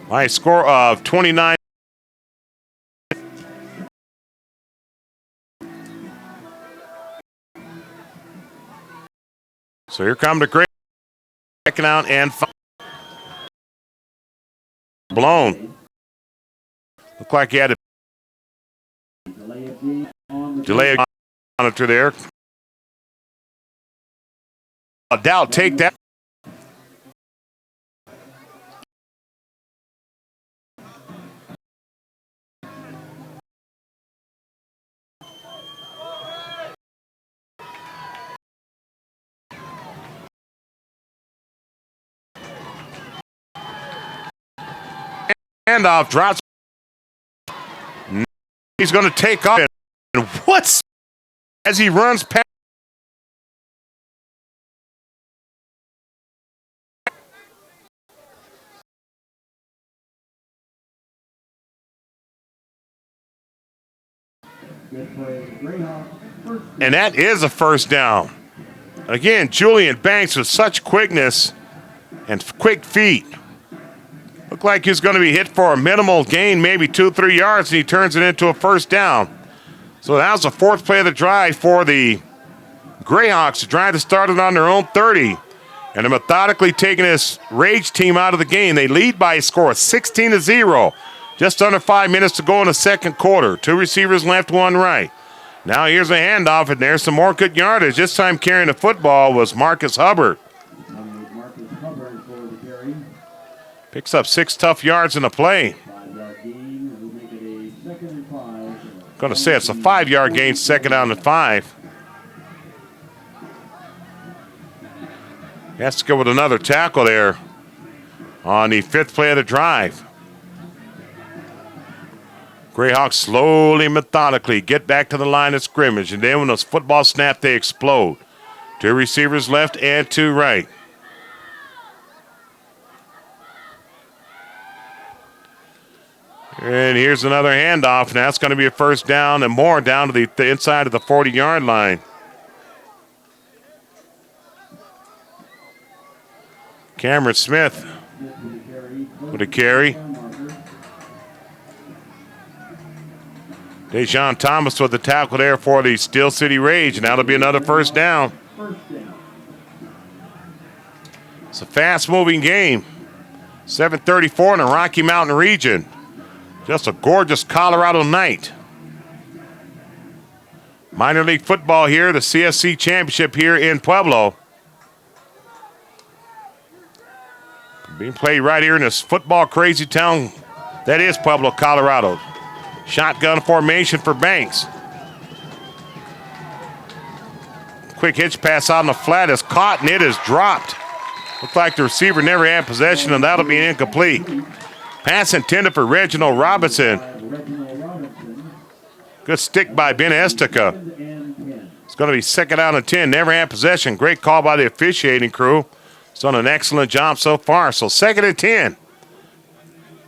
[SPEAKER 1] by a score of 29 So here come the Greyhawks. Second out and 5. Blown. Looked like he had a delay monitor there. Doubt, take that. Handoff drops. He's going to take off. And what's as he runs past. And that is a first down. Again, Julian Banks with such quickness and quick feet. Looked like he's going to be hit for a minimal gain, maybe 2-3 yards, and he turns it into a first down. So that was the fourth play of the drive for the Greyhawks. The drive that started on their own 30. And they're methodically taking this Rage team out of the game. They lead by a score of 16-0. Just under 5 minutes to go in the second quarter. 2 receivers left, 1 right. Now here's a handoff, and there's some more good yardage. This time carrying the football was Marcus Hubbard. Picks up 6 tough yards in the play. Going to say it's a 5-yard gain, second down and 5. He has to go with another tackle there on the 5th play of the drive. Greyhawks slowly, methodically get back to the line of scrimmage, and then when those football snap, they explode. 2 receivers left and 2 right. And here's another handoff, and that's going to be a first down and more down to the inside of the 40-yard line. Cameron Smith with a carry. Dejon Thomas with the tackle there for the Steel City Rage, and that'll be another first down. It's a fast-moving game. 7:34 in the Rocky Mountain region. Just a gorgeous Colorado night. Minor league football here, the CFC championship here in Pueblo. Being played right here in this football crazy town that is Pueblo, Colorado. Shotgun formation for Banks. Quick hitch pass out on the flat is caught and it is dropped. Looks like the receiver never had possession, and that'll be incomplete. Pass intended for Reginald Robinson. Good stick by Ben Estica. It's going to be second down and 10. Never had possession. Great call by the officiating crew. It's done an excellent job so far. So second and 10.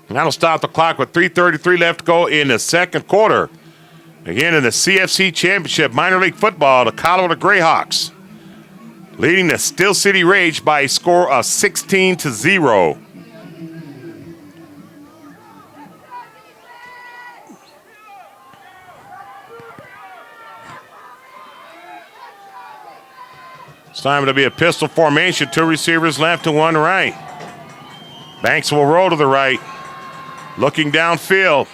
[SPEAKER 1] And that'll stop the clock with 3:33 left to go in the second quarter. Again, in the CFC Championship Minor League Football, the Colorado Greyhawks leading the Steel City Rage by a score of 16-0. It's time to be a pistol formation. 2 receivers left and 1 right. Banks will roll to the right. Looking downfield.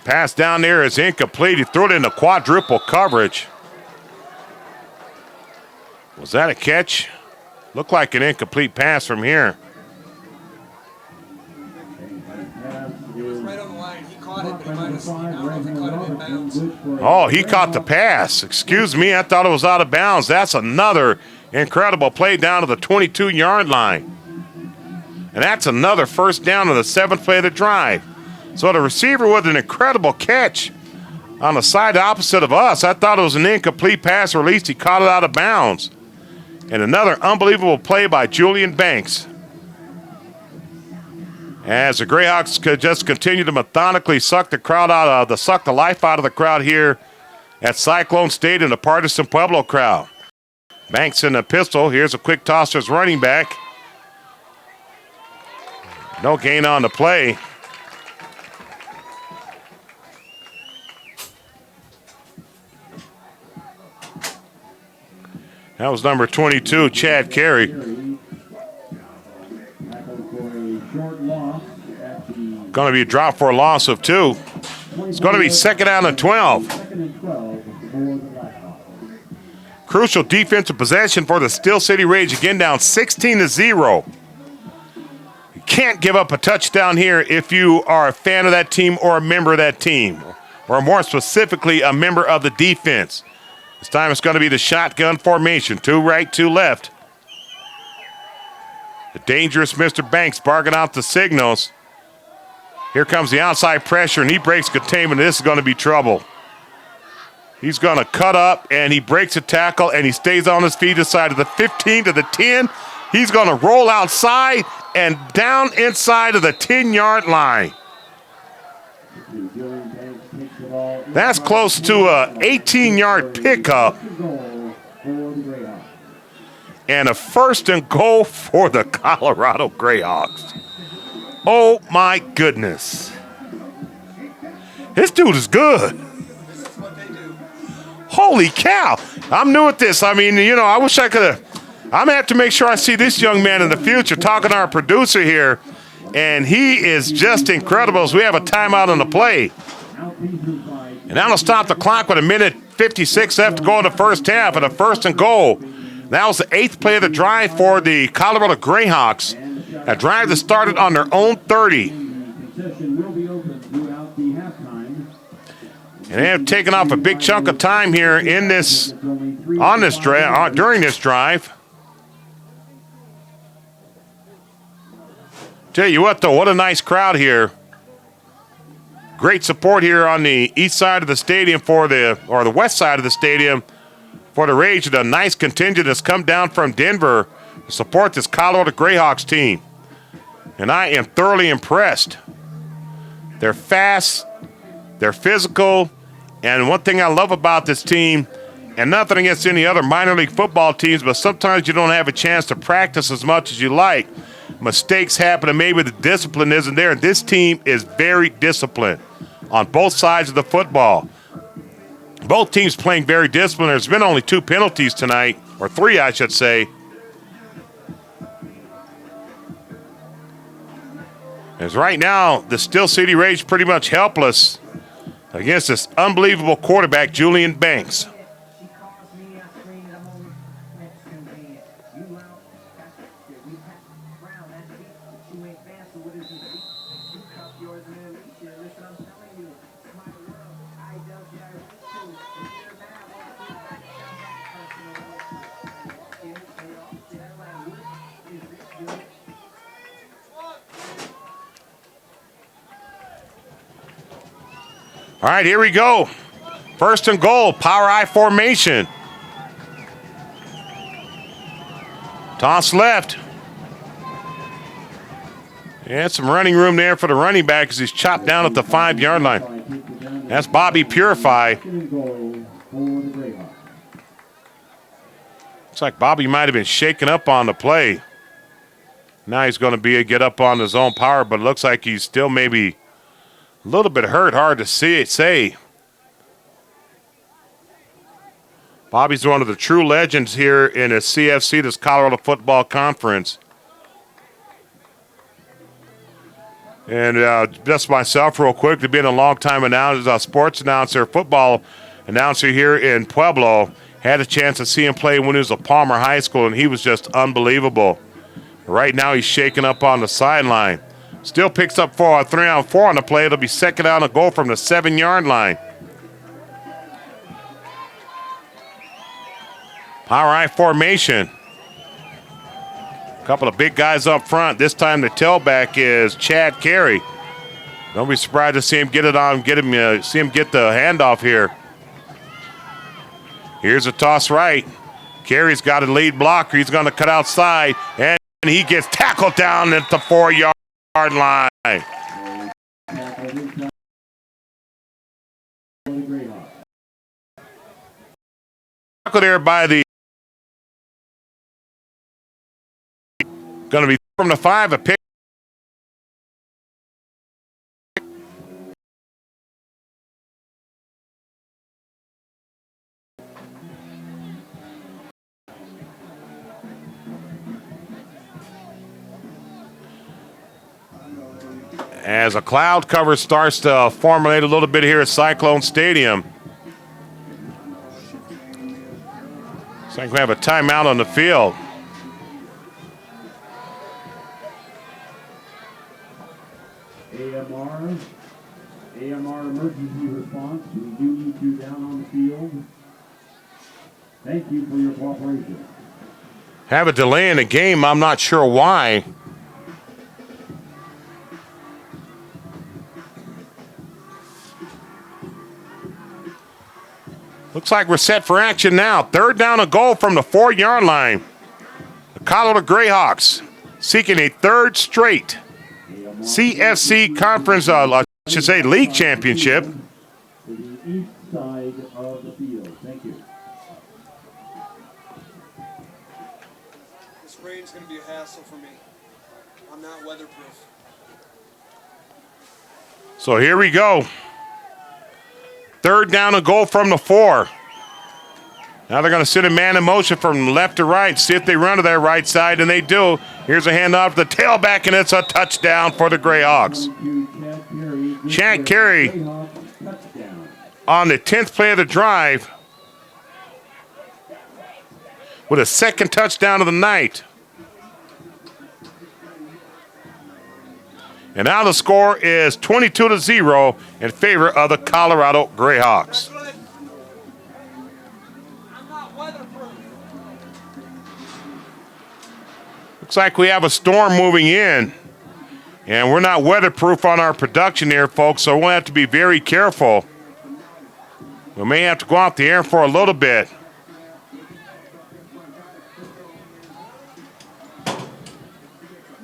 [SPEAKER 1] Pass down there is incomplete. He threw it into quadruple coverage. Was that a catch? Looked like an incomplete pass from here. Oh, he caught the pass. Excuse me, I thought it was out of bounds. That's another incredible play down to the 22-yard line. And that's another first down on the 7th play of the drive. So the receiver with an incredible catch on the side opposite of us. I thought it was an incomplete pass, or at least he caught it out of bounds. And another unbelievable play by Julian Banks. As the Greyhawks could just continue to methodically suck the life out of the crowd here at Cyclone Stadium, the partisan Pueblo crowd. Banks in the pistol. Here's a quick toss to his running back. No gain on the play. That was number 22, Chad Carey.
[SPEAKER 2] Tackled for a short loss at the
[SPEAKER 1] Going to be a drop for a loss of 2. It's going to be second down and 12.
[SPEAKER 2] second and 12 for the Blackhawks.
[SPEAKER 1] Crucial defensive possession for the Steel City Rage. Again, down 16-0. You can't give up a touchdown here if you are a fan of that team or a member of that team, or more specifically, a member of the defense. This time it's going to be the shotgun formation. 2 right, 2 left. The dangerous Mr. Banks barking out the signals. Here comes the outside pressure, and he breaks containment. This is going to be trouble. He's going to cut up, and he breaks a tackle, and he stays on his feet inside of the 15 to the 10. He's going to roll outside and down inside of the 10-yard line. That's close to an 18-yard pickup. And a first and goal for the Colorado Greyhawks. Oh, my goodness. This dude is good. Holy cow. I'm new at this. I mean, you know, I wish I could have. I'm going to have to make sure I see this young man in the future. Talking to our producer here, and he is just incredible as we have a timeout on the play. And that'll stop the clock with 1:56 left to go in the first half and a first and goal. That was the 8th play of the drive for the Colorado Greyhawks. A drive that started on their own 30. And they have taken off a big chunk of time here in this, on this drive, during this drive. Tell you what, though, what a nice crowd here. Great support here on the east side of the stadium or the west side of the stadium for the Rage. A nice contingent has come down from Denver to support this Colorado Greyhawks team. And I am thoroughly impressed. They're fast, they're physical, and one thing I love about this team, and nothing against any other minor league football teams, but sometimes you don't have a chance to practice as much as you like. Mistakes happen, and maybe the discipline isn't there. This team is very disciplined on both sides of the football. Both teams playing very disciplined. There's been only 2 penalties tonight, or 3, I should say. As right now, the Steel City Rage pretty much helpless against this unbelievable quarterback, Julian Banks. All right, here we go. First and goal, power I formation. Toss left. And some running room there for the running back as he's chopped down at the 5-yard line. That's Bobby Purify. Looks like Bobby might have been shaken up on the play. Now he's going to get up on his own power, but it looks like he's still maybe a little bit hurt, hard to say. Bobby's one of the true legends here in the CFC, this Colorado Football Conference. And just myself real quick, to being a long-time sports announcer, football announcer here in Pueblo, had a chance to see him play when he was at Palmer High School, and he was just unbelievable. Right now he's shaking up on the sideline. Still picks up 3 on 4 on the play. It'll be second down and goal from the 7-yard line. Power I formation. A couple of big guys up front. This time the tailback is Chad Carey. Don't be surprised to see him see him get the handoff here. Here's a toss right. Carey's got a lead blocker. He's going to cut outside, and he gets tackled down at the 4-yard line. Tackle there by the. Going to be from the 5, a pick. as a cloud cover starts to formulate a little bit here at Cyclone Stadium. Looks like we have a timeout on the field.
[SPEAKER 2] AMR emergency response. We do need you down on the field. Thank you for your cooperation.
[SPEAKER 1] Have a delay in the game. I'm not sure why. Looks like we're set for action now. Third down and goal from the 4-yard line. The Colorado Greyhawks seeking a third straight CFC conference, league championship.
[SPEAKER 2] To the east side of the field. Thank you.
[SPEAKER 3] This rain's going to be a hassle for me. I'm not weatherproof.
[SPEAKER 1] So here we go. Third down and goal from the 4. Now they're going to sit a man in motion from left to right, see if they run to their right side, and they do. Here's a handoff to the tailback, and it's a touchdown for the Greyhawks. Chad Carey on the 10th play of the drive with a second touchdown of the night. And now the score is 22-0 in favor of the Colorado Greyhawks. Looks like we have a storm moving in, and we're not weatherproof on our production here, folks, so we'll have to be very careful. We may have to go out the air for a little bit.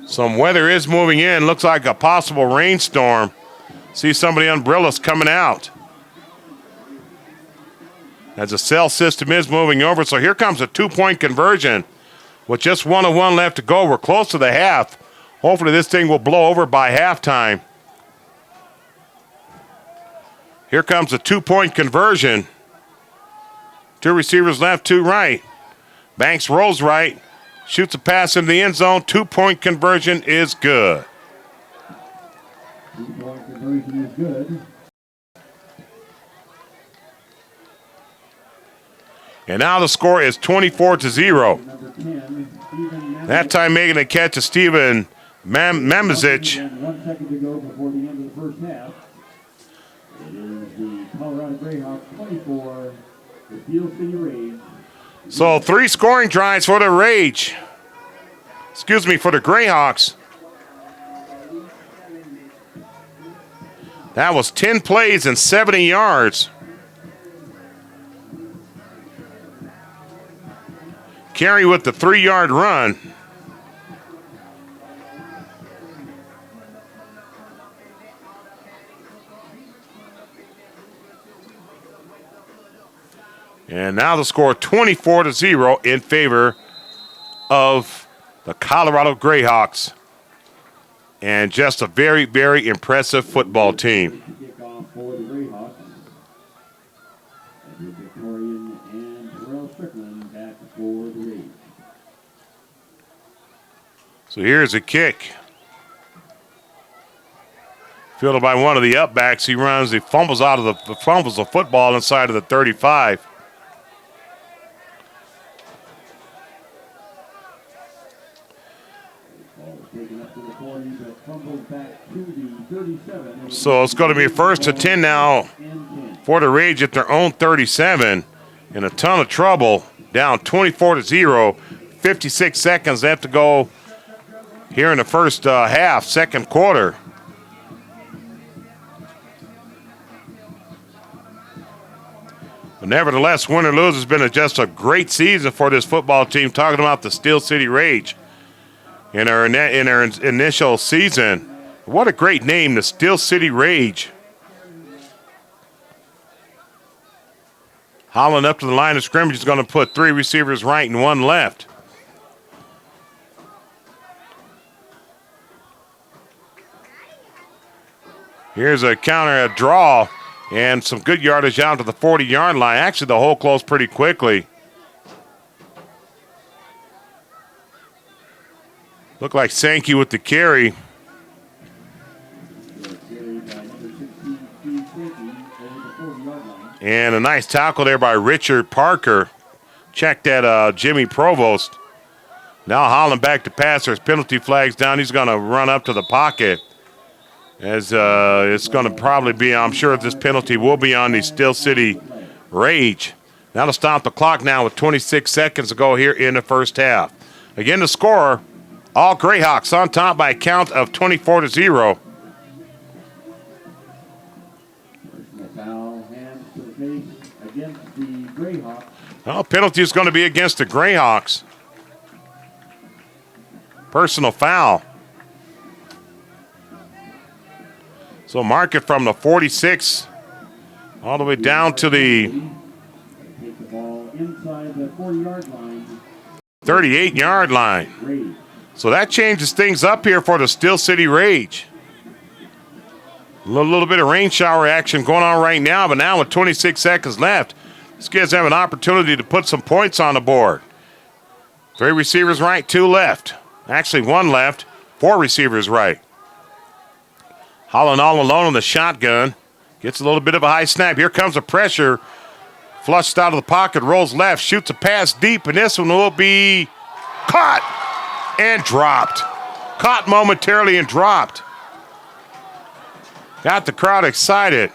[SPEAKER 1] Some weather is moving in. Looks like a possible rainstorm. See some of the umbrellas coming out as the cell system is moving over. So here comes a 2-point conversion. With just 1:01 left to go, we're close to the half. Hopefully this thing will blow over by halftime. Here comes a 2-point conversion. 2 receivers left, 2 right. Banks rolls right, shoots a pass into the end zone. 2-point conversion is good.
[SPEAKER 2] 2-point conversion is good.
[SPEAKER 1] And now the score is 24-0. That time making a catch to Steven Mamizic.
[SPEAKER 2] 1 second to go before the end of the first half. It is the Colorado Greyhawks 24, the Steel City Rage.
[SPEAKER 1] So 3 scoring drives for the Rage. For the Greyhawks. That was 10 plays and 70 yards. Carey with the 3-yard run. And now the score 24-0 in favor of the Colorado Greyhawks. And just a very, very impressive football team.
[SPEAKER 2] Kickoff for the Greyhawks. Edward Victorian and Terrell Strickland back for the Rage.
[SPEAKER 1] So here's a kick. Fielded by one of the upbacks. He runs, he fumbles the football inside of the 35. So it's going to be first to 10 now for the Rage at their own 37. In a ton of trouble, down 24-0. 56 seconds left to go here in the first half, second quarter. But nevertheless, win or lose, has been just a great season for this football team. Talking about the Steel City Rage in our initial season. What a great name, the Steel City Rage. Holland up to the line of scrimmage is going to put 3 receivers right and 1 left. Here's a counter, a draw, and some good yardage out to the 40-yard line. Actually, the hole closed pretty quickly. Looked like Sankey with the carry. And a nice tackle there by Richard Parker. Check that Jimmy Provost. Now Holland back to pass. There's penalty flags down. He's going to run up to the pocket. As it's going to probably be, I'm sure this penalty will be on the Steel City Rage. That'll stop the clock now with 26 seconds to go here in the first half. Again, the score, all Greyhawks on top by a count of 24-0.
[SPEAKER 2] Personal foul, hands to the face against the Greyhawks.
[SPEAKER 1] Well, penalty is going to be against the Greyhawks. Personal foul. So mark it from the 46 all the way down to the
[SPEAKER 2] Take the ball inside the 40-yard line.
[SPEAKER 1] 38-yard line.
[SPEAKER 2] Rage.
[SPEAKER 1] So that changes things up here for the Steel City Rage. A little bit of rain shower action going on right now, but now with 26 seconds left, these kids have an opportunity to put some points on the board. 3 receivers right, 2 left. Actually, 1 left, 4 receivers right. Holland all alone on the shotgun. Gets a little bit of a high snap. Here comes the pressure. Flushed out of the pocket, rolls left, shoots a pass deep, and this one will be caught and dropped. Caught momentarily and dropped. Got the crowd excited.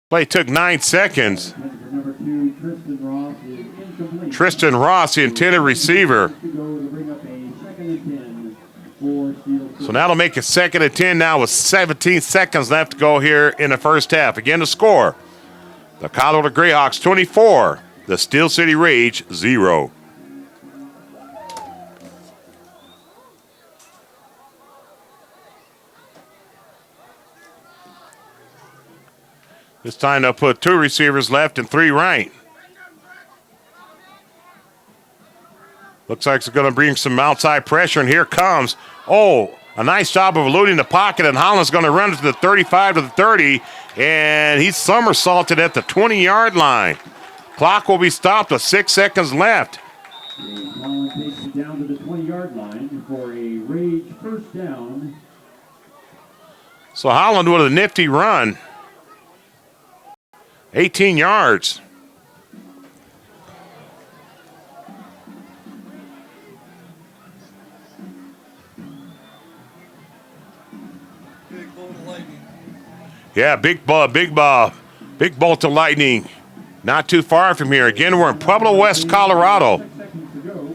[SPEAKER 1] Play took 9 seconds.
[SPEAKER 2] Number 2, Tristan Ross is incomplete.
[SPEAKER 1] Tristan Ross, the intended receiver.
[SPEAKER 2] To go to bring up a 2nd and 10 for Steel City.
[SPEAKER 1] So that'll make it 2nd and 10 now with 17 seconds left to go here in the first half. Again, the score. The Colorado Greyhawks 24, the Steel City Rage 0. This time they'll put 2 receivers left and 3 right. Looks like it's going to bring some outside pressure, and here comes. Oh, a nice job of eluding the pocket, and Holland's going to run it to the 35 to the 30, and he's somersaulted at the 20-yard line. Clock will be stopped with 6 seconds left.
[SPEAKER 2] Holland takes it down to the 20-yard line for a Rage first down.
[SPEAKER 1] So Holland with a nifty run. 18 yards.
[SPEAKER 3] Big bolt of lightning.
[SPEAKER 1] Yeah, big bolt of lightning. Not too far from here. Again, we're in Pueblo, West Colorado.
[SPEAKER 2] 6 seconds to go.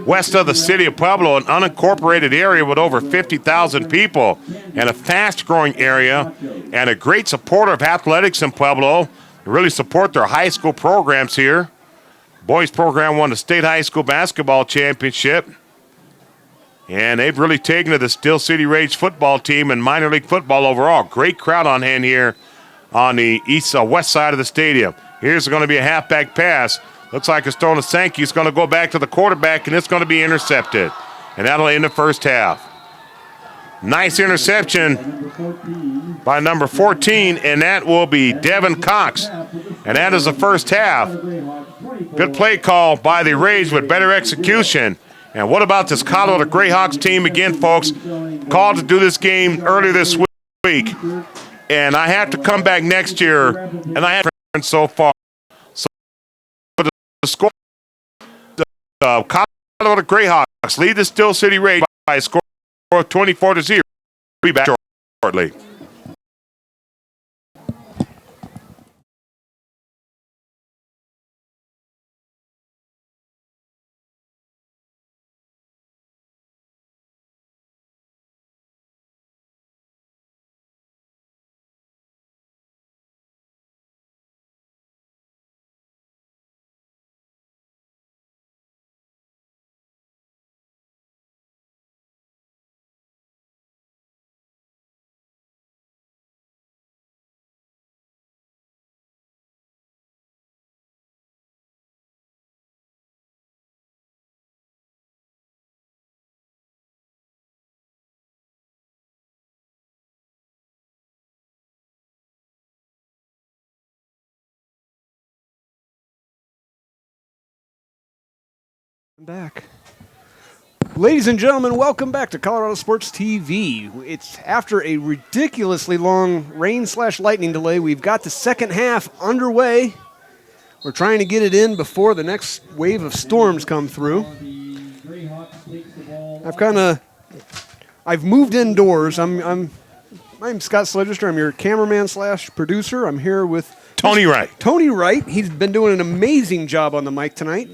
[SPEAKER 1] West of the city of Pueblo, an unincorporated area with over 50,000 people and a fast-growing area and a great supporter of athletics in Pueblo. They really support their high school programs here. Boys program won the state high school basketball championship. And they've really taken to the Steel City Rage football team and minor league football overall. Great crowd on hand here on the west side of the stadium. Here's going to be a halfback pass. Looks like it's thrown to Sankey. It's going to go back to the quarterback, and it's going to be intercepted. And that'll end the first half. Nice interception by number 14, and that will be Devin Cox. And that is the first half. Good play call by the Rays with better execution. And what about this Colorado Greyhawks team again, folks? Called to do this game earlier this week. And I have to come back next year, and I haven't so far. So the score, the Colorado Greyhawks lead the Steel City Rage by a score of 24-0. We'll be back shortly.
[SPEAKER 4] Back. Ladies and gentlemen, welcome back to Colorado Sports TV. It's after a ridiculously long rain/lightning delay. We've got the second half underway. We're trying to get it in before the next wave of storms come through. I've moved indoors. I'm Scott Sledgester. I'm your cameraman/producer. I'm here with
[SPEAKER 1] Tony Wright.
[SPEAKER 4] Tony Wright. He's been doing an amazing job on the mic tonight.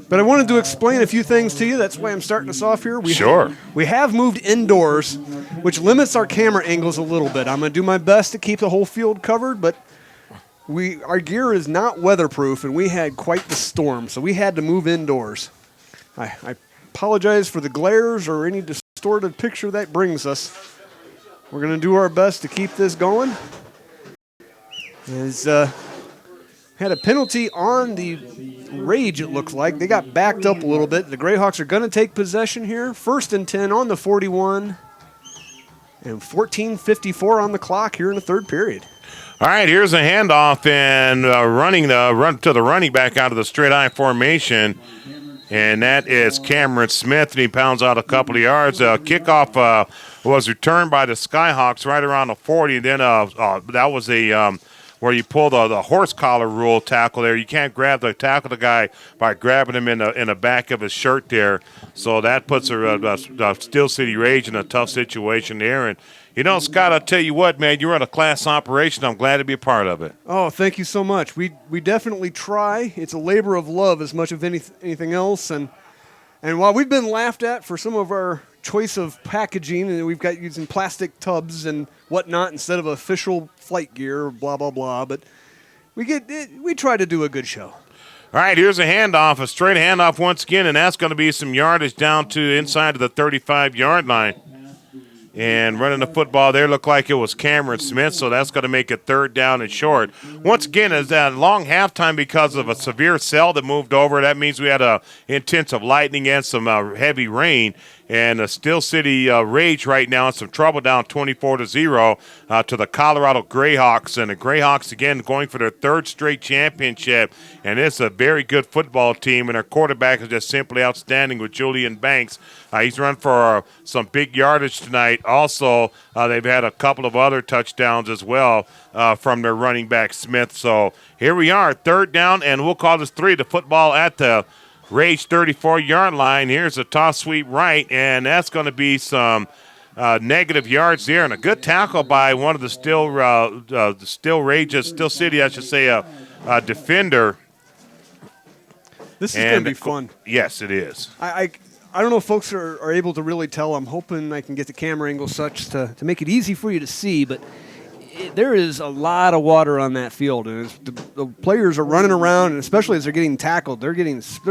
[SPEAKER 4] But I wanted to explain a few things to you. That's why I'm starting us off here. We have moved indoors, which limits our camera angles a little bit. I'm going to do my best to keep the whole field covered, but our gear is not weatherproof, and we had quite the storm, so we had to move indoors. I apologize for the glares or any distorted picture that brings us. We're going to do our best to keep this going. Had a penalty on the Rage, it looks like. They got backed up a little bit. The Greyhawks are going to take possession here. 1st and 10 on the 41. And 14:54 on the clock here in the third period.
[SPEAKER 1] All right, here's a handoff and run to the running back out of the straight I formation. And that is Cameron Smith, and he pounds out a couple of yards. Kickoff was returned by the Skyhawks right around the 40. And then that was where you pull the horse collar rule tackle there. You can't tackle the guy by grabbing him in the back of his shirt there. So that puts the Steel City Rage in a tough situation there. And, Scott, I'll tell you what, man, you're on a class operation. I'm glad to be a part of it.
[SPEAKER 4] Oh, thank you so much. We definitely try. It's a labor of love as much as anything else. And while we've been laughed at for some of our choice of packaging, and we've got using plastic tubs and whatnot instead of official flight gear, blah, blah, blah. But we try to do a good show.
[SPEAKER 1] All right, here's a straight handoff once again, and that's going to be some yardage down to inside of the 35-yard line. And running the football there looked like it was Cameron Smith, so that's going to make it 3rd down and short. Once again, it's that long halftime because of a severe cell that moved over. That means we had a intensive lightning and some heavy rain. And the Steel City Rage right now in some trouble, down 24-0 to the Colorado Greyhawks. And the Greyhawks, again, going for their 3rd straight championship. And it's a very good football team, and their quarterback is just simply outstanding with Julian Banks. He's run for some big yardage tonight. Also, they've had a couple of other touchdowns as well from their running back, Smith. So here we are, 3rd down, and we'll call this 3. The football at the Rage 34-yard line. Here's a toss sweep right, and that's going to be some negative yards there, and a good tackle by one of the Steel City, I should say, a defender.
[SPEAKER 4] This is going to be fun.
[SPEAKER 1] Yes, it is.
[SPEAKER 4] I don't know if folks are able to really tell. I'm hoping I can get the camera angle such to make it easy for you to see, but there is a lot of water on that field, and the players are running around, and especially as they're getting tackled, they're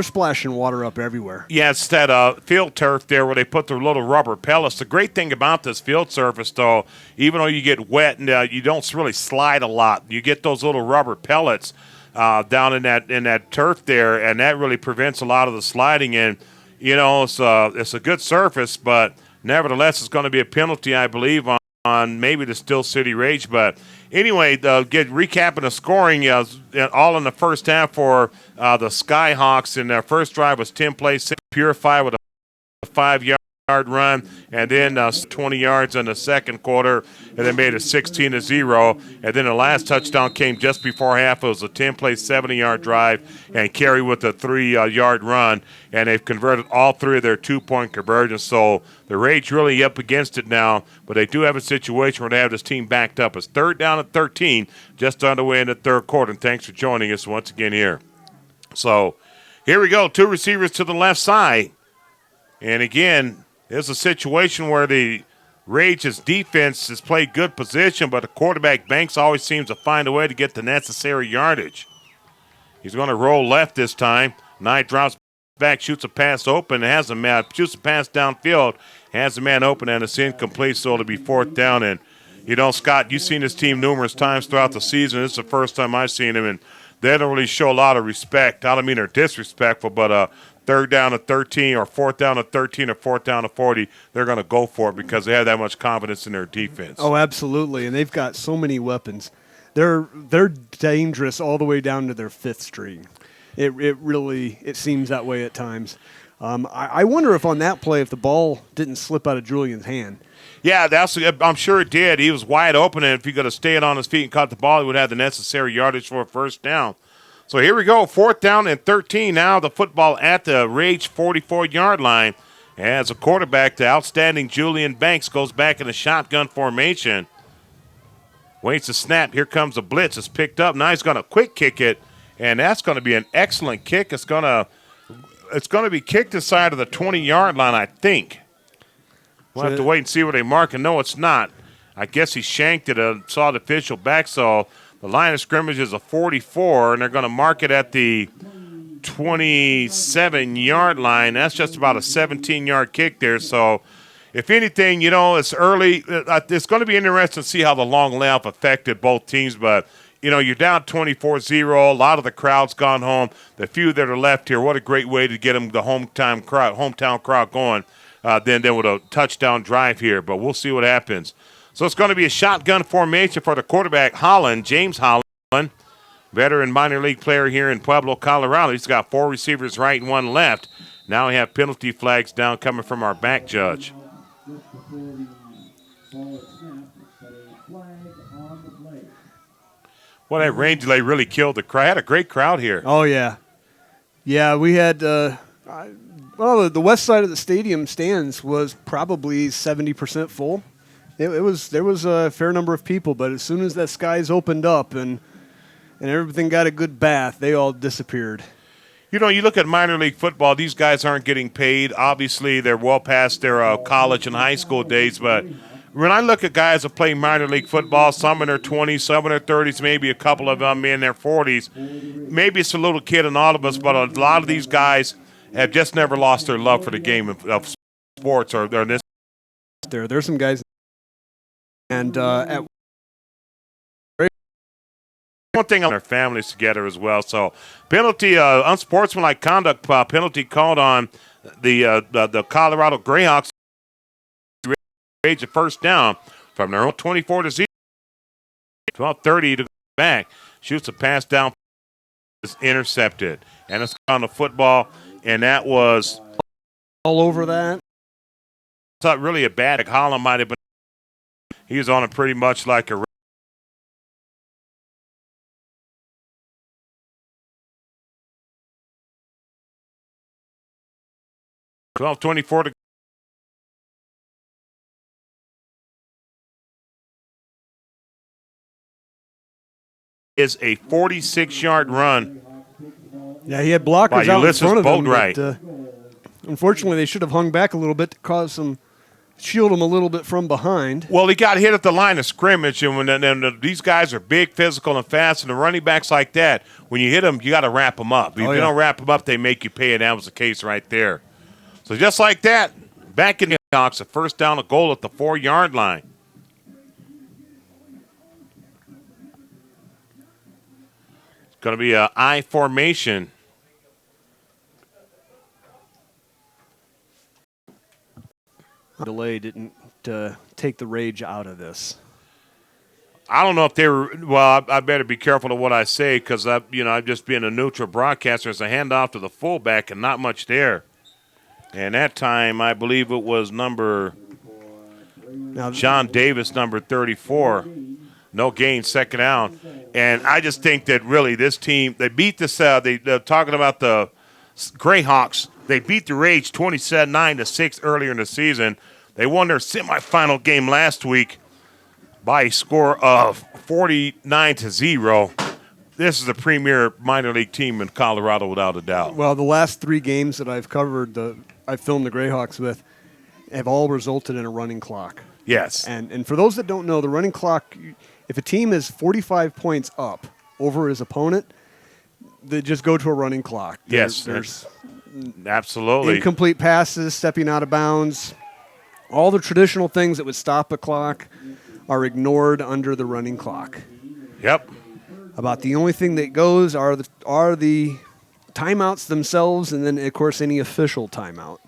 [SPEAKER 4] splashing water up everywhere. Yeah,
[SPEAKER 1] it's that field turf there where they put their little rubber pellets. The great thing about this field surface, though, even though you get wet and you don't really slide a lot, you get those little rubber pellets down in that turf there, and that really prevents a lot of the sliding. And it's a good surface, but nevertheless, it's going to be a penalty, I believe, on maybe the Steel City Rage. But anyway, recapping the scoring, all in the first half for the Skyhawks. And their first drive was 10 plays, Purify with a 5-yard run, and then 20 yards in the second quarter, and they made it 16-0. And then the last touchdown came just before half. It was a 10-play, 70-yard drive, and Carey with a 3-yard run, and they've converted all 3 of their 2-point conversions. So the Rage really up against it now, but they do have a situation where they have this team backed up. It's 3rd down and 13, just underway in the third quarter, and thanks for joining us once again here. So here we go, 2 receivers to the left side, and again, there's a situation where the Rage's defense has played good position, but the quarterback Banks always seems to find a way to get the necessary yardage. He's going to roll left this time. Knight drops back, shoots a pass open, shoots a pass downfield, has a man open, and it's incomplete, so it'll be 4th down. And, Scott, you've seen this team numerous times throughout the season. This is the first time I've seen them, and they don't really show a lot of respect. I don't mean they're disrespectful, but 3rd down to 13 or 4th down to 13 or 4th down to 40, they're going to go for it because they have that much confidence in their defense.
[SPEAKER 4] Oh, absolutely, and they've got so many weapons. They're dangerous all the way down to their 5th string. It really seems that way at times. I wonder if on that play, if the ball didn't slip out of Julian's hand.
[SPEAKER 1] Yeah, I'm sure it did. He was wide open, and if he could have stayed on his feet and caught the ball, he would have the necessary yardage for a first down. So here we go, 4th down and 13. Now the football at the Rage 44-yard line. As a quarterback, the outstanding Julian Banks goes back in a shotgun formation. Waits to snap. Here comes a blitz. It's picked up. Now he's going to quick kick it, and that's going to be an excellent kick. It's going to be kicked inside of the 20-yard line, I think. We'll have to wait and see where they mark it. No, it's not. I guess he shanked it. Saw the official back, so the line of scrimmage is a 44, and they're going to mark it at the 27-yard line. That's just about a 17-yard kick there. So, if anything, it's early. It's going to be interesting to see how the long layoff affected both teams. But, you're down 24-0. A lot of the crowd's gone home. The few that are left here, what a great way to get them the hometown crowd going. Then with a touchdown drive here. But we'll see what happens. So it's going to be a shotgun formation for the quarterback, James Holland. Veteran minor league player here in Pueblo, Colorado. He's got 4 receivers right and 1 left. Now we have penalty flags down coming from our back judge. Well, that rain delay really killed the crowd. I had a great crowd here.
[SPEAKER 4] Oh, yeah. Yeah, we had the west side of the stadium stands was probably 70% full. There was a fair number of people, but as soon as that skies opened up and everything got a good bath, they all disappeared.
[SPEAKER 1] You look at minor league football, these guys aren't getting paid. Obviously, they're well past their college and high school days, but when I look at guys that play minor league football, some in their 20s, some in their 30s, maybe a couple of them in their 40s, maybe it's a little kid in all of us, but a lot of these guys have just never lost their love for the game of sports or this.
[SPEAKER 4] There's some guys, and at
[SPEAKER 1] one thing on their families together as well. So penalty, unsportsmanlike conduct penalty called on the Colorado Greyhawks. Rage a first down from their own 24 to 0. 12:30 to go back. Shoots a pass down. Is intercepted, and it's on the football, and that was
[SPEAKER 4] all over that.
[SPEAKER 1] It's not really a bad. Holland might have been. He was on it pretty much like a. 12:24 to is a 46-yard run.
[SPEAKER 4] Yeah, he had blockers out in front of him.
[SPEAKER 1] Right.
[SPEAKER 4] Unfortunately, they should have hung back a little bit to shield him a little bit from behind.
[SPEAKER 1] Well, he got hit at the line of scrimmage, and when these guys are big, physical, and fast, and the running backs like that, when you hit them, you got to wrap them up. If you don't wrap them up, they make you pay, and that was the case right there. So just like that, back in the Hawks, a first down, a goal at the 4-yard line. It's going to be an I formation.
[SPEAKER 4] Delay didn't take the rage out of this.
[SPEAKER 1] I don't know if they were. Well, I better be careful of what I say because I'm just being a neutral broadcaster. It's a handoff to the fullback and not much there. And that time, I believe it was John Davis, number 34. No gain, second down. And I just think that really this team, they beat this. They're talking about the Greyhawks. They beat the Rage 27-9-6 earlier in the season. They won their semifinal game last week by a score of 49-0. This is a premier minor league team in Colorado without a doubt.
[SPEAKER 4] Well, the last 3 games that I've covered, I've filmed the Greyhawks with, have all resulted in a running clock.
[SPEAKER 1] Yes.
[SPEAKER 4] And for those that don't know, the running clock, if a team is 45 points up over his opponent, they just go to a running clock.
[SPEAKER 1] There's absolutely
[SPEAKER 4] incomplete passes, stepping out of bounds. All the traditional things that would stop a clock are ignored under the running clock.
[SPEAKER 1] Yep.
[SPEAKER 4] About the only thing that goes are the timeouts themselves, and then of course any official timeout.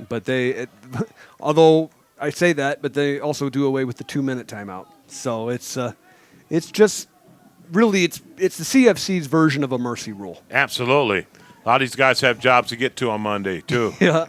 [SPEAKER 4] But although I say that, but they also do away with the 2-minute timeout. So it's just really it's the CFC's version of a mercy rule.
[SPEAKER 1] Absolutely. A lot of these guys have jobs to get to on Monday, too.
[SPEAKER 4] Yeah.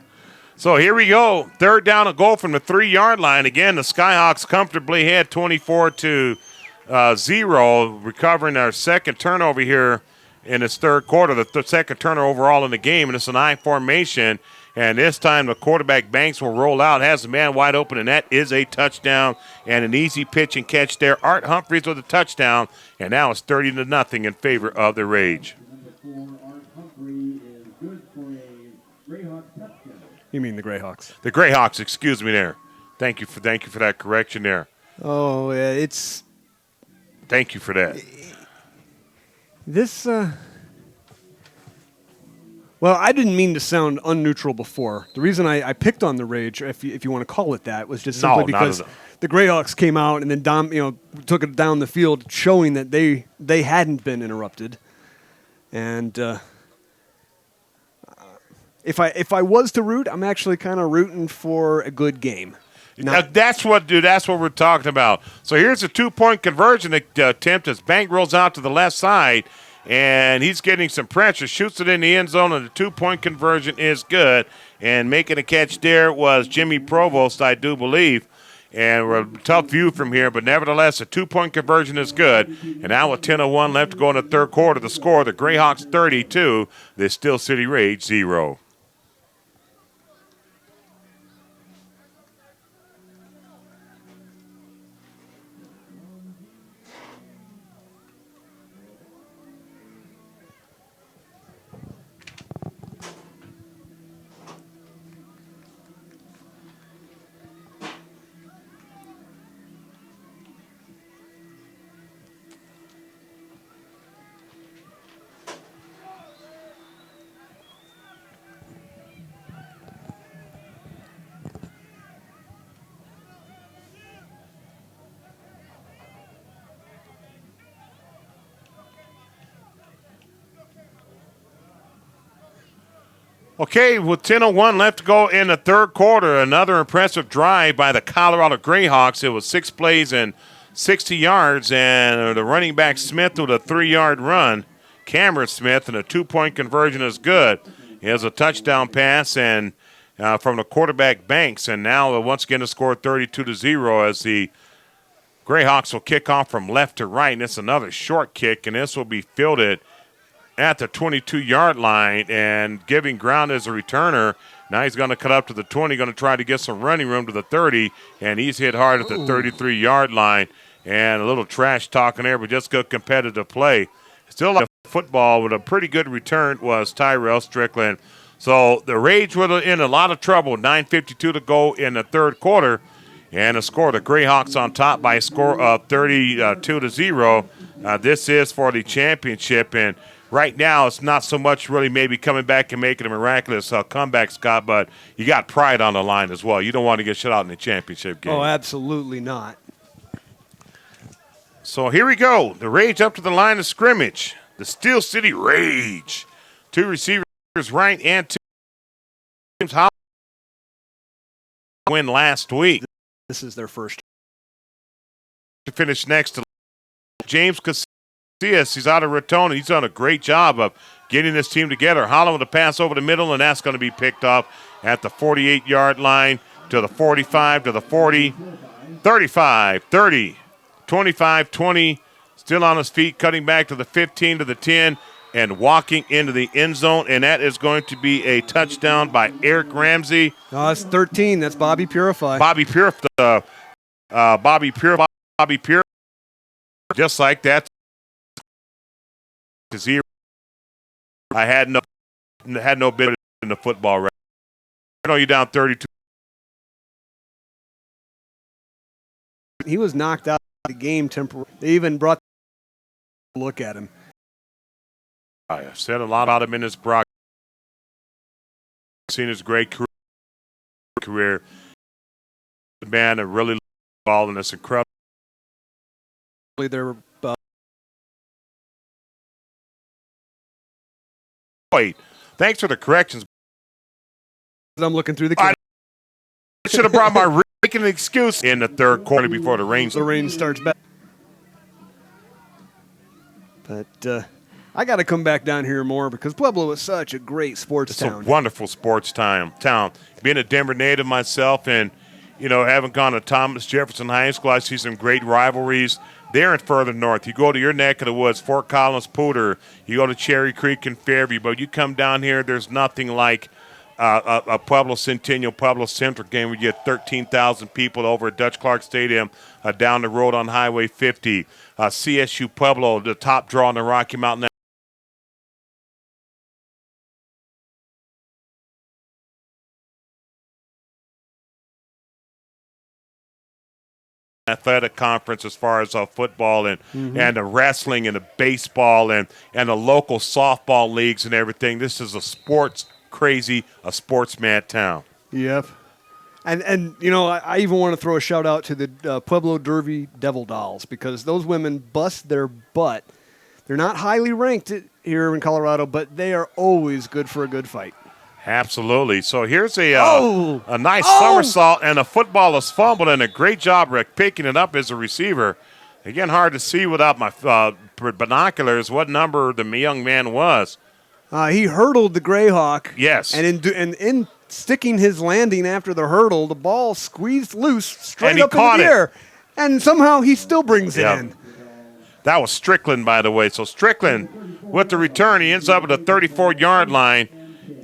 [SPEAKER 1] So here we go. Third down and goal from the 3-yard line. Again, the Skyhawks comfortably ahead 24-0, recovering our second turnover here in this third quarter, the second turnover overall in the game. And it's an I formation. And this time the quarterback Banks will roll out, has the man wide open, and that is a touchdown and an easy pitch and catch there. Art Humphries with a touchdown, and now it's 30-0 in favor of the Rage.
[SPEAKER 2] Number 4, Art Humphrey is good for a Greyhawks touchdown.
[SPEAKER 4] You mean the Greyhawks?
[SPEAKER 1] The Greyhawks, excuse me there. Thank you for that correction there.
[SPEAKER 4] Oh, it's
[SPEAKER 1] Thank you for that.
[SPEAKER 4] this. Well, I didn't mean to sound unneutral before. The reason I picked on the Rage, if you want to call it that, was just simply because the Greyhawks came out and then took it down the field, showing that they hadn't been interrupted. And if I was to root, I'm actually kind of rooting for a good game.
[SPEAKER 1] That's what we're talking about. So here's a 2-point conversion attempt as Bank rolls out to the left side. And he's getting some pressure, shoots it in the end zone, and the 2-point conversion is good. And making a catch there was Jimmy Provost, I do believe. And we're a tough view from here, but nevertheless, a 2-point conversion is good. And now with 10:01 left to go in the third quarter, the score, the Grayhawks 32, the Steel City Rage 0. Okay, with 10:01 left to go in the third quarter, another impressive drive by the Colorado Greyhawks. It was 6 plays and 60 yards, and the running back Smith with a 3-yard run. Cameron Smith, and a 2-point conversion is good. He has a touchdown pass and from the quarterback Banks, and now once again the score 32-0 as the Greyhawks will kick off from left to right, and it's another short kick, and this will be fielded at the 22-yard line and giving ground as a returner. Now he's going to cut up to the 20, going to try to get some running room to the 30, and he's hit hard at the 33-yard line. And a little trash talking there, but just good competitive play. Still like football with a pretty good return was Tyrell Strickland. So the Rage were in a lot of trouble. 9:52 to go in the third quarter. And a score, the Greyhawks on top by a score of 32-0. This is for the championship, and right now it's not so much really maybe coming back and making a miraculous comeback, Scott, but you got pride on the line as well. You don't want to get shut out in the championship game.
[SPEAKER 4] Oh, absolutely not.
[SPEAKER 1] So here we go. The Rage up to the line of scrimmage. The Steel City Rage. 2 receivers right and 2 teams. How win last week.
[SPEAKER 4] This is their first.
[SPEAKER 1] To finish next to James Casillas. He's out of Raton. He's done a great job of getting this team together. Holland with a pass over the middle, and that's going to be picked up at the 48-yard line to the 45, to the 40, 35, 30, 25, 20. Still on his feet, cutting back to the 15, to the 10, and walking into the end zone. And that is going to be a touchdown by Eric Ramsey.
[SPEAKER 4] No, it's 13. That's Bobby Purify.
[SPEAKER 1] Bobby Purify. Just like that. I had no bit in the football. Right? I know you're down 32.
[SPEAKER 4] He was knocked out of the game temporarily. They even brought a look at him.
[SPEAKER 1] I said a lot about him in his broadcast. Seen his great career. The man that really ball in this incredible.
[SPEAKER 4] They're
[SPEAKER 1] Wait, thanks for the corrections.
[SPEAKER 4] I'm looking through the.
[SPEAKER 1] I should have brought my making an excuse in the third quarter before the rain.
[SPEAKER 4] The rain starts back. But I got to come back down here more because Pueblo is such a great sports
[SPEAKER 1] It's
[SPEAKER 4] town.
[SPEAKER 1] a wonderful sports town. Being a Denver native myself and, having gone to Thomas Jefferson High School, I see some great rivalries there and further north. You go to your neck of the woods, Fort Collins, Poudre. You go to Cherry Creek and Fairview. But you come down here, there's nothing like a Pueblo Centennial, Pueblo Central game where you get 13,000 people over at Dutch Clark Stadium down the road on Highway 50. CSU Pueblo, the top draw in the Rocky Mountain Athletic Conference as far as football and the wrestling and the baseball and the local softball leagues and everything. This is a sports mad town.
[SPEAKER 4] Yep. And I even want to throw a shout out to the Pueblo Derby Devil Dolls because those women bust their butt. They're not highly ranked here in Colorado, but they are always good for a good fight.
[SPEAKER 1] Absolutely. So here's a nice somersault, and the football is fumbled, and a great job Rick picking it up as a receiver. Again, hard to see without my binoculars what number the young man was.
[SPEAKER 4] He hurdled the Greyhawk.
[SPEAKER 1] Yes.
[SPEAKER 4] And in sticking his landing after the hurdle, the ball squeezed loose straight up in the air. And somehow he still brings it in.
[SPEAKER 1] That was Strickland, by the way. So Strickland, with the return, he ends up at the 34-yard line.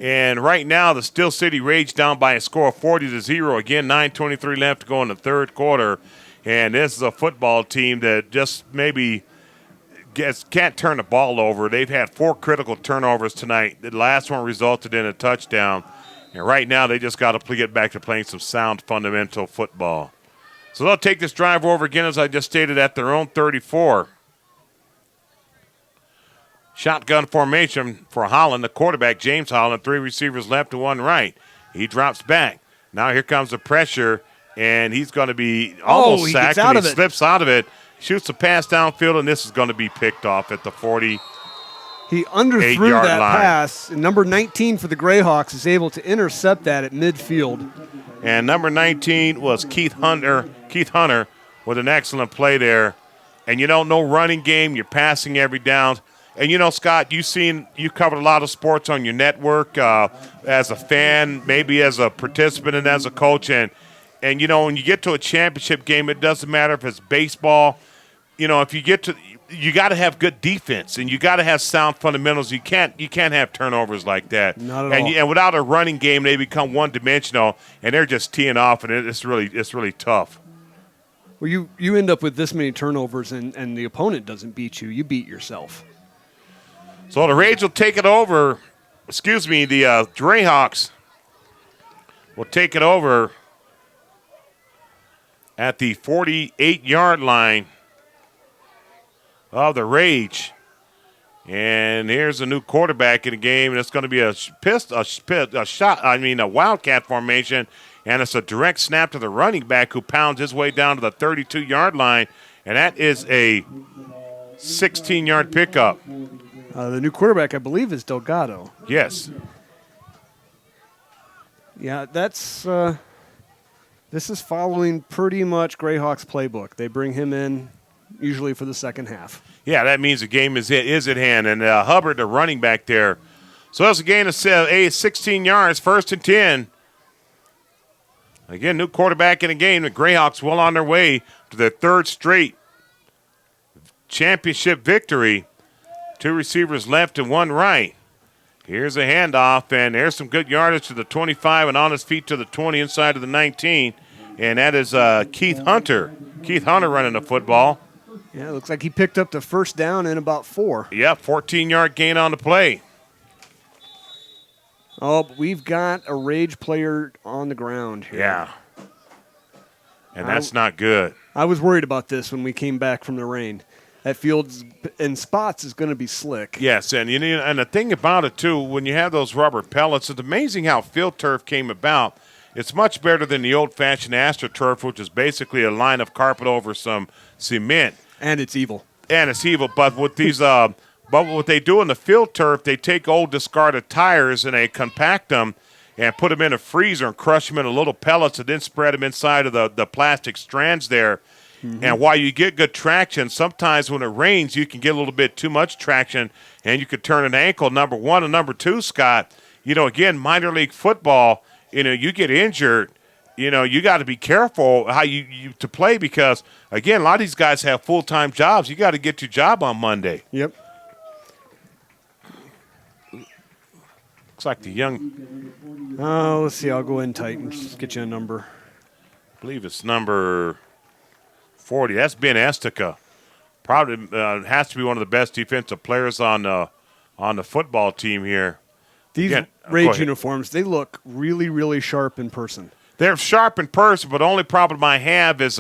[SPEAKER 1] And right now, the Steel City Rage down by a score of 40-0. Again, 9:23 left to go in the third quarter. And this is a football team that just maybe can't turn the ball over. They've had 4 critical turnovers tonight. The last one resulted in a touchdown. And right now, they just got to get back to playing some sound, fundamental football. So they'll take this drive over again, as I just stated, at their own 34. Shotgun formation for Holland, the quarterback, James Holland, 3 receivers left to 1 right. He drops back. Now here comes the pressure, and he's going to be almost sacked, and he slips out of it, shoots a pass downfield, and this is going to be picked off at the 40.
[SPEAKER 4] He underthrew that pass, and number 19 for the Grayhawks is able to intercept that at midfield.
[SPEAKER 1] And number 19 was Keith Hunter with an excellent play there. And no running game, you're passing every down. And, Scott, you covered a lot of sports on your network as a fan, maybe as a participant and as a coach. And when you get to a championship game, it doesn't matter if it's baseball. If you got to have good defense and you got to have sound fundamentals. You can't have turnovers like that.
[SPEAKER 4] Not at all.
[SPEAKER 1] And without a running game, they become one-dimensional, and they're just teeing off, and it's really tough.
[SPEAKER 4] Well, you end up with this many turnovers, and the opponent doesn't beat you. You beat yourself.
[SPEAKER 1] So the Rage will take it over. The Greyhawks will take it over at the 48-yard line of the Rage. And here's a new quarterback in the game, and it's going to be a wildcat formation, and it's a direct snap to the running back who pounds his way down to the 32-yard line, and that is a 16-yard pickup.
[SPEAKER 4] The new quarterback, I believe, is Delgado.
[SPEAKER 1] Yes.
[SPEAKER 4] Yeah, that's this is following pretty much Grayhawks' playbook. They bring him in usually for the second half.
[SPEAKER 1] Yeah, that means the game is at hand. And Hubbard, the running back there. So that's a gain of 16 yards, 1st and 10. Again, new quarterback in the game. The Grayhawks well on their way to their 3rd straight championship victory. 2 receivers left and 1 right. Here's a handoff, and there's some good yardage to the 25 and on his feet to the 20 inside of the 19. And that is Keith Hunter. Keith Hunter running the football.
[SPEAKER 4] Yeah, it looks like he picked up the first down in about 4.
[SPEAKER 1] Yep, 14-yard gain on the play.
[SPEAKER 4] Oh, but we've got a Rage player on the ground here.
[SPEAKER 1] Yeah. And that's not good.
[SPEAKER 4] I was worried about this when we came back from the rain. That field in spots is going to be slick.
[SPEAKER 1] Yes, and the thing about it, too, when you have those rubber pellets, it's amazing how field turf came about. It's much better than the old-fashioned AstroTurf, which is basically a line of carpet over some cement.
[SPEAKER 4] And it's evil.
[SPEAKER 1] But with these but what they do in the field turf, they take old discarded tires and they compact them and put them in a freezer and crush them into little pellets and then spread them inside of the plastic strands there. And while you get good traction, sometimes when it rains, you can get a little bit too much traction, and you could turn an ankle, number one. And number two, Scott, again, minor league football, you get injured, you got to be careful how you to play because, again, a lot of these guys have full-time jobs. You got to get your job on Monday.
[SPEAKER 4] Yep.
[SPEAKER 1] Looks like the young.
[SPEAKER 4] Oh, let's see. I'll go in tight and just get you a number.
[SPEAKER 1] I believe it's number 40. That's Ben Estica. Probably has to be one of the best defensive players on the football team here.
[SPEAKER 4] These Rage uniforms, they look really, really sharp in person.
[SPEAKER 1] They're sharp in person, but the only problem I have is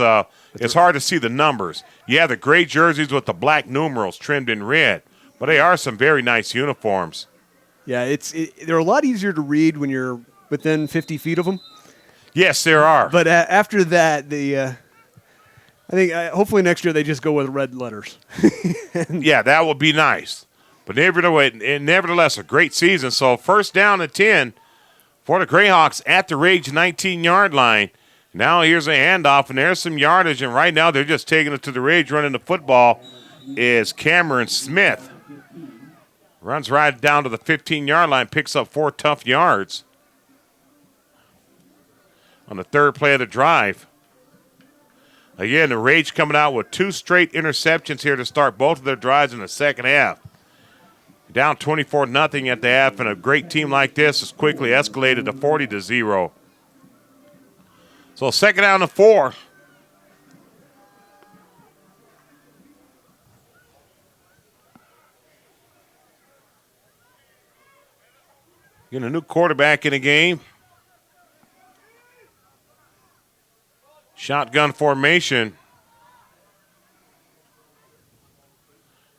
[SPEAKER 1] it's hard to see the numbers. You have the gray jerseys with the black numerals trimmed in red, but they are some very nice uniforms.
[SPEAKER 4] Yeah, they're a lot easier to read when you're within 50 feet of them.
[SPEAKER 1] Yes, there are.
[SPEAKER 4] But after that, I think hopefully next year they just go with red letters.
[SPEAKER 1] Yeah, that would be nice. But nevertheless, a great season. So first down and 10 for the Greyhawks at the Rage 19-yard line. Now here's a handoff, and there's some yardage. And right now they're just taking it to the Rage. Running the football is Cameron Smith. Runs right down to the 15-yard line, picks up 4 tough yards on the third play of the drive. Again, the Rage coming out with 2 straight interceptions here to start both of their drives in the second half. Down 24-0 at the half, and a great team like this has quickly escalated to 40-0. So second down and 4. Getting a new quarterback in the game. Shotgun formation.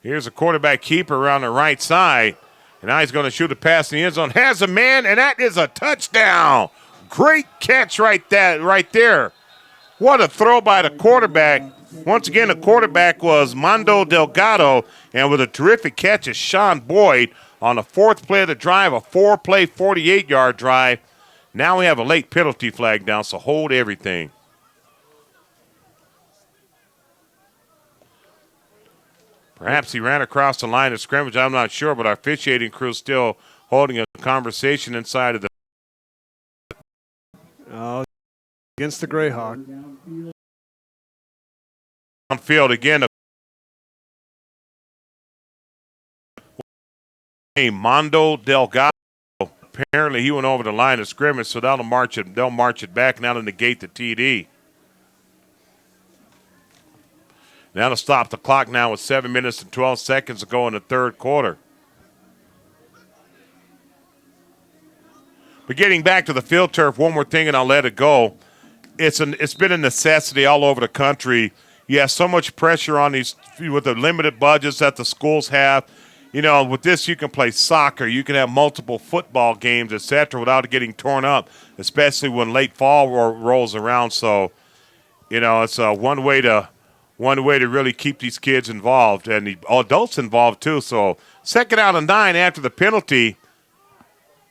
[SPEAKER 1] Here's a quarterback keeper around the right side. And now he's going to shoot a pass in the end zone. Has a man, and that is a touchdown. Great catch right there. What a throw by the quarterback. Once again, the quarterback was Mondo Delgado, and with a terrific catch is Sean Boyd on the fourth play of the drive, a 4-play, 48-yard drive. Now we have a late penalty flag down, so hold everything. Perhaps he ran across the line of scrimmage. I'm not sure, but our officiating crew is still holding a conversation inside of the
[SPEAKER 4] against the Greyhawk.
[SPEAKER 1] Field again. Mondo Delgado. Apparently, he went over the line of scrimmage, so they'll march it back now to negate the TD. Now to stop the clock now with 7 minutes and 12 seconds to go in the third quarter. But getting back to the field turf, one more thing and I'll let it go. It's been a necessity all over the country. You have so much pressure on these with the limited budgets that the schools have. With this you can play soccer, you can have multiple football games, etc., without it getting torn up, especially when late fall rolls around. So, it's one way to really keep these kids involved and the adults involved too. So second out and 9 after the penalty.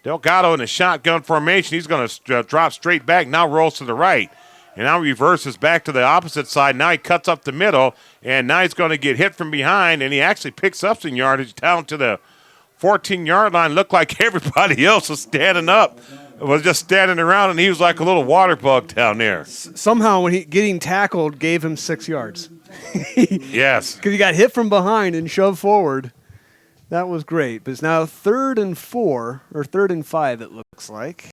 [SPEAKER 1] Delgado in a shotgun formation. He's going to drop straight back, now rolls to the right. And now reverses back to the opposite side. Now he cuts up the middle, and now he's going to get hit from behind, and he actually picks up some yardage down to the 14-yard line. Looked like everybody else was standing up. Was just standing around, and he was like a little water bug down there.
[SPEAKER 4] Somehow when getting tackled gave him 6 yards.
[SPEAKER 1] Yes.
[SPEAKER 4] Because he got hit from behind and shoved forward. That was great. But it's now 3rd and 4, or 3rd and 5 it looks like.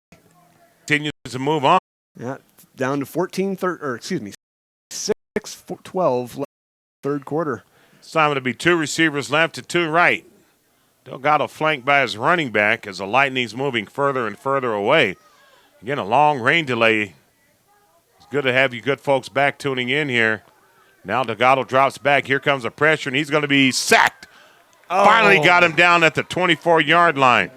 [SPEAKER 1] Continues to move on.
[SPEAKER 4] Yeah, down to 6-12 third quarter.
[SPEAKER 1] It's time to be 2 receivers left and 2 right. Delgado flanked by his running back as the Lightning's moving further and further away. Again, a long rain delay. It's good to have you good folks back tuning in here. Now Delgado drops back. Here comes the pressure, and he's going to be sacked. Oh. Finally got him down at the 24-yard line.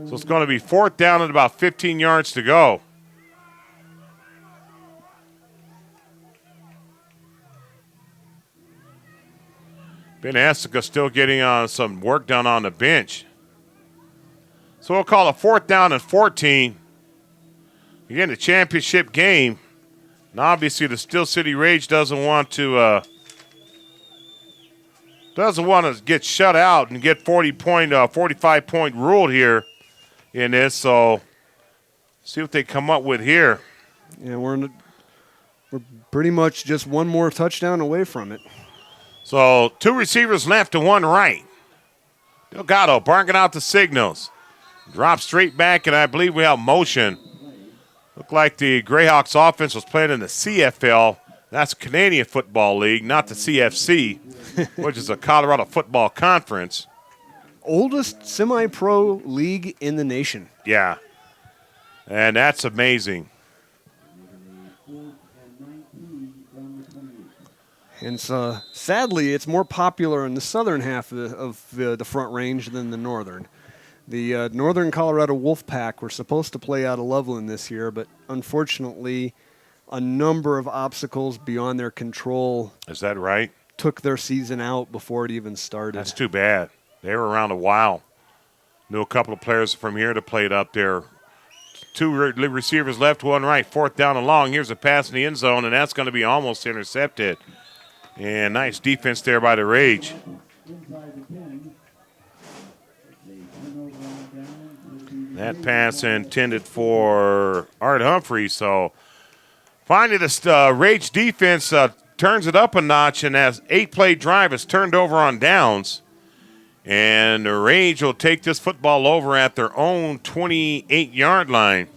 [SPEAKER 1] So it's going to be 4th down and about 15 yards to go. Ben Essica still getting some work done on the bench. So we'll call it 4th down and 14. Again, the championship game. And obviously the Steel City Rage doesn't want to get shut out and get 45-point rule here in this. So see what they come up with here.
[SPEAKER 4] Yeah, we're pretty much just one more touchdown away from it.
[SPEAKER 1] So 2 receivers left and 1 right. Delgado barking out the signals. Drop straight back, and I believe we have motion. Looked like the Greyhawks offense was playing in the CFL. That's a Canadian Football League, not the CFC, which is a Colorado Football Conference.
[SPEAKER 4] Oldest semi-pro league in the nation.
[SPEAKER 1] Yeah, and that's amazing.
[SPEAKER 4] And so, sadly, it's more popular in the southern half of the Front Range than the northern. The Northern Colorado Wolfpack were supposed to play out of Loveland this year, but unfortunately, a number of obstacles beyond their control.
[SPEAKER 1] Is that right?
[SPEAKER 4] Took their season out before it even started.
[SPEAKER 1] That's too bad. They were around a while. Knew a couple of players from here that played up there. 2 receivers left, 1 right. 4th down and long. Here's a pass in the end zone, and that's going to be almost intercepted. And nice defense there by the Rage. That pass intended for Art Humphrey. So finally the Rage defense turns it up a notch, and as 8-play drive is turned over on downs. And the Rage will take this football over at their own 28-yard line.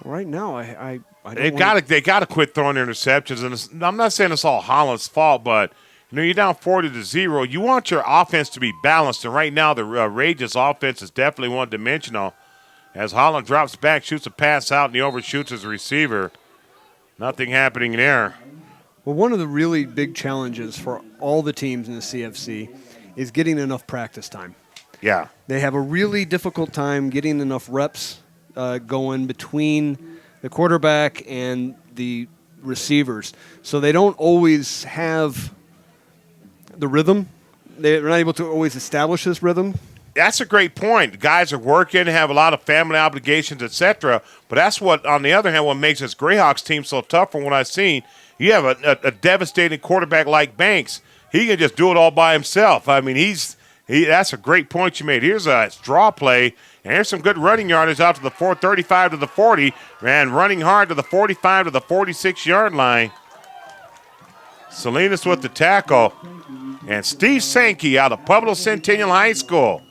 [SPEAKER 4] Right now, I don't
[SPEAKER 1] they got to quit throwing interceptions, and I'm not saying it's all Holland's fault, but you're down 40-0. You want your offense to be balanced, and right now the Rage's offense is definitely one-dimensional. As Holland drops back, shoots a pass out, and he overshoots his receiver. Nothing happening there.
[SPEAKER 4] Well, one of the really big challenges for all the teams in the CFC is getting enough practice time.
[SPEAKER 1] Yeah.
[SPEAKER 4] They have a really difficult time getting enough reps going between the quarterback and the receivers. So they don't always have the rhythm. They're not able to always establish this rhythm.
[SPEAKER 1] That's a great point. Guys are working, have a lot of family obligations, etc. But that's what, on the other hand, what makes this Grayhawks team so tough from what I've seen. You have a devastating quarterback like Banks. He can just do it all by himself. I mean, that's a great point you made. Here's a draw play, and here's some good running yardage out to the 35 to the 40, and running hard to the 45 to the 46-yard line. Salinas with the tackle, and Steve Sankey out of Pueblo Centennial High School.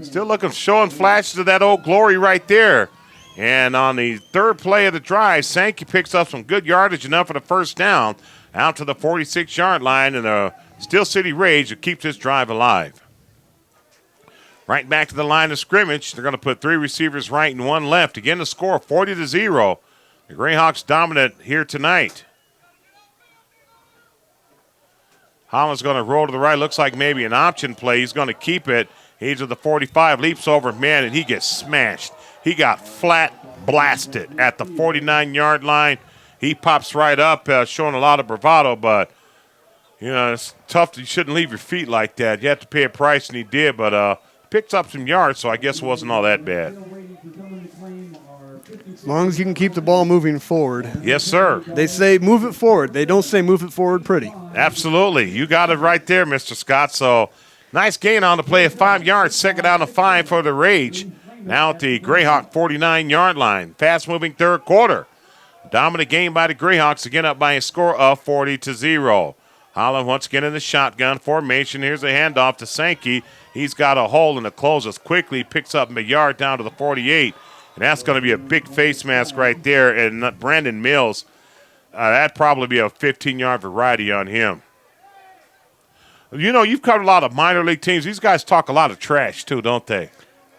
[SPEAKER 1] Still showing flashes of that old glory right there. And on the 3rd play of the drive, Sankey picks up some good yardage enough for the 1st down out to the 46-yard line, and the Steel City Rage will keep this drive alive. Right back to the line of scrimmage. They're going to put 3 receivers right and 1 left. Again, the score 40-0. The Grayhawks dominant here tonight. Holland's going to roll to the right. Looks like maybe an option play. He's going to keep it. He's at the 45, leaps over man, and he gets smashed. He got flat blasted at the 49-yard line. He pops right up, showing a lot of bravado, but, it's tough. You shouldn't leave your feet like that. You have to pay a price, and he did, but picked up some yards, so I guess it wasn't all that bad.
[SPEAKER 4] As long as you can keep the ball moving forward.
[SPEAKER 1] Yes, sir.
[SPEAKER 4] They say move it forward. They don't say move it forward pretty.
[SPEAKER 1] Absolutely. You got it right there, Mr. Scott. So nice gain on the play of 5 yards. 2nd down and 5 for the Rage. Now at the Grayhawk 49-yard line. Fast-moving 3rd quarter. Dominant game by the Grayhawks. Again up by a score of 40-0. Holland once again in the shotgun formation. Here's a handoff to Sankey. He's got a hole and it closes quickly. Picks up a yard down to the 48. And that's going to be a big face mask right there. And Brandon Mills, that'd probably be a 15-yard variety on him. You've covered a lot of minor league teams. These guys talk a lot of trash, too, don't they?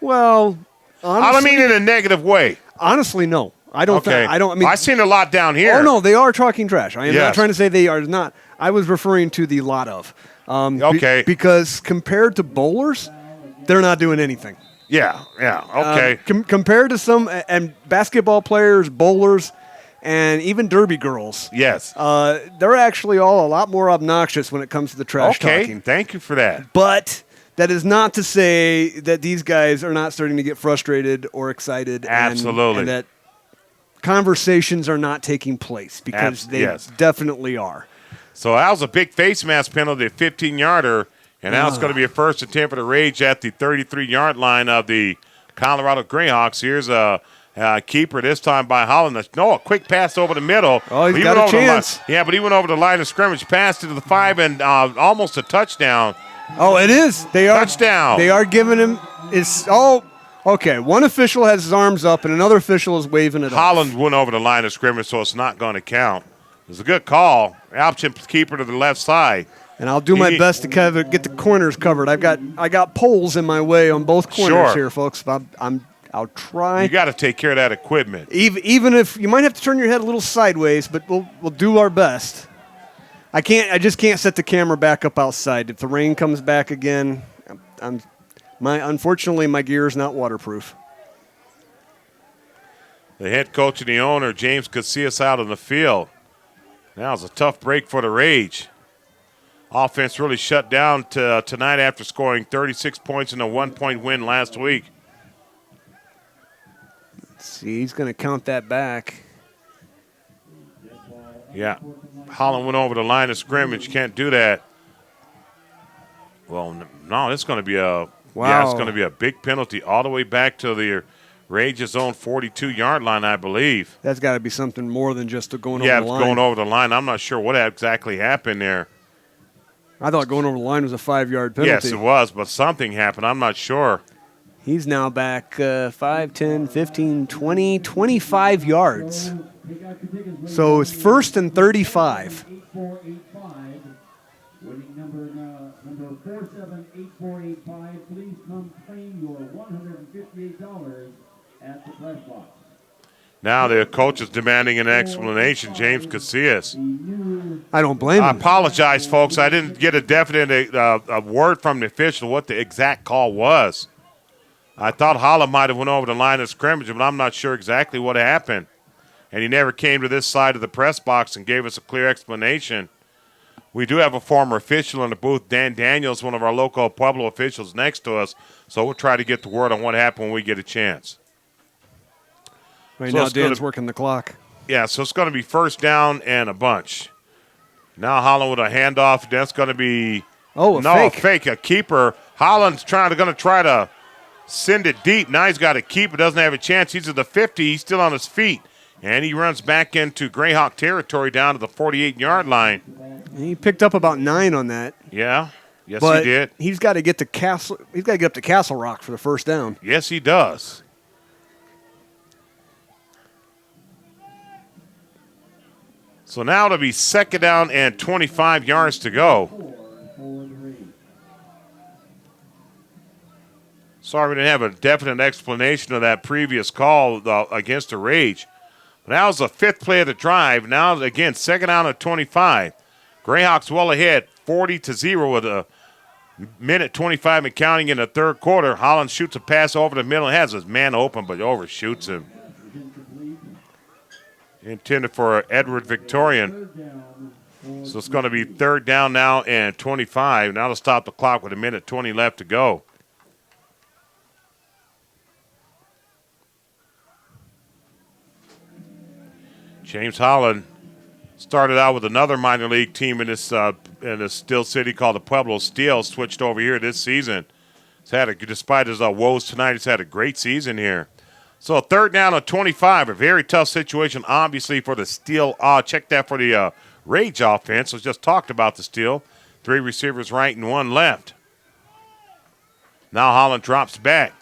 [SPEAKER 4] Well, honestly,
[SPEAKER 1] I don't mean in a negative way.
[SPEAKER 4] Honestly, no. I don't.
[SPEAKER 1] Okay.
[SPEAKER 4] I've
[SPEAKER 1] seen a lot down here.
[SPEAKER 4] Oh, no, they are talking trash. I am not trying to say they are not. I was referring to the lot of.
[SPEAKER 1] Okay.
[SPEAKER 4] Because compared to bowlers, they're not doing anything.
[SPEAKER 1] Yeah, okay.
[SPEAKER 4] Compared to some and basketball players, bowlers, and even Derby girls.
[SPEAKER 1] Yes.
[SPEAKER 4] They're actually all a lot more obnoxious when it comes to the trash talking.
[SPEAKER 1] Thank you for that.
[SPEAKER 4] But that is not to say that these guys are not starting to get frustrated or excited.
[SPEAKER 1] Absolutely.
[SPEAKER 4] And that conversations are not taking place, because they definitely are.
[SPEAKER 1] So that was a big face mask penalty, a 15-yarder, and now it's going to be a first attempt for the Rage at the 33-yard line of the Colorado Greyhawks. Here's a keeper, this time by Holland. No, a quick pass over the middle.
[SPEAKER 4] Oh, he's got a chance.
[SPEAKER 1] Yeah, but he went over the line of scrimmage, passed it to the 5, and almost a touchdown.
[SPEAKER 4] Oh, it is.
[SPEAKER 1] Touchdown.
[SPEAKER 4] They are giving him okay. One official has his arms up, and another official is waving it
[SPEAKER 1] Holland went over the line of scrimmage, so it's not going to count. It was a good call. Option keeper to the left side.
[SPEAKER 4] And I'll do my best to get the corners covered. I got poles in my way on both corners here, folks. I'll try.
[SPEAKER 1] You got to take care of that equipment.
[SPEAKER 4] Even if you might have to turn your head a little sideways, but we'll do our best. I just can't set the camera back up outside. If the rain comes back again, unfortunately my gear is not waterproof.
[SPEAKER 1] The head coach and the owner, James Casillas, out on the field. Now it's a tough break for the Rage. Offense really shut down tonight after scoring 36 points in a 1-point win last week.
[SPEAKER 4] Let's see, he's going to count that back.
[SPEAKER 1] Yeah, Holland went over the line of scrimmage. Can't do that. Well, no, it's going to be it's going to be a big penalty all the way back to the Rage's own 42-yard line, I believe.
[SPEAKER 4] That's got to be something more than just going over the line.
[SPEAKER 1] Yeah, going over the line. I'm not sure what exactly happened there.
[SPEAKER 4] I thought going over the line was a 5-yard penalty.
[SPEAKER 1] Yes, it was, but something happened. I'm not sure.
[SPEAKER 4] He's now back 5, 10, 15, 20, 25 yards. So it's 1st and 35.
[SPEAKER 2] Winning number 478485. Please come claim your $158 at the press box.
[SPEAKER 1] Now the coach is demanding an explanation, James Casillas.
[SPEAKER 4] I don't blame him.
[SPEAKER 1] I apologize, folks. I didn't get a definite a word from the official what the exact call was. I thought Holland might have went over the line of scrimmage, but I'm not sure exactly what happened. And he never came to this side of the press box and gave us a clear explanation. We do have a former official in the booth, Dan Daniels, one of our local Pueblo officials next to us, so we'll try to get the word on what happened when we get a chance.
[SPEAKER 4] Right now, Dan's working the clock.
[SPEAKER 1] Yeah, so it's going to be first down and a bunch. Now Holland with a handoff. That's going to be a fake. A keeper. Holland's going to try to send it deep. Now he's got a keeper. Doesn't have a chance. He's at the 50. He's still on his feet. And he runs back into Greyhawk territory down to the 48-yard line.
[SPEAKER 4] He picked up about 9 on that.
[SPEAKER 1] Yeah. Yes,
[SPEAKER 4] but
[SPEAKER 1] he did.
[SPEAKER 4] He's got to get to Castle. He's got to get up to Castle Rock for the first down.
[SPEAKER 1] Yes, he does. So now it'll be 2nd down and 25 yards to go. Sorry we didn't have a definite explanation of that previous call against the Rage. But that was the 5th play of the drive. Now, again, 2nd down and 25. Greyhawks well ahead, 40-0 with a minute 25 and counting in the 3rd quarter. Holland shoots a pass over the middle. Has his man open, but overshoots him. Intended for Edward Victorian. So it's going to be 3rd down now and 25. Now to stop the clock with a minute 20 left to go. James Holland started out with another minor league team in this Steel City called the Pueblo Steel. Switched over here this season. Despite his woes tonight, he's had a great season here. So 3rd down and 25, a very tough situation, obviously, for the Steel. Check that for the Rage offense. We just talked about the Steel. 3 receivers right and 1 left. Now Holland drops back.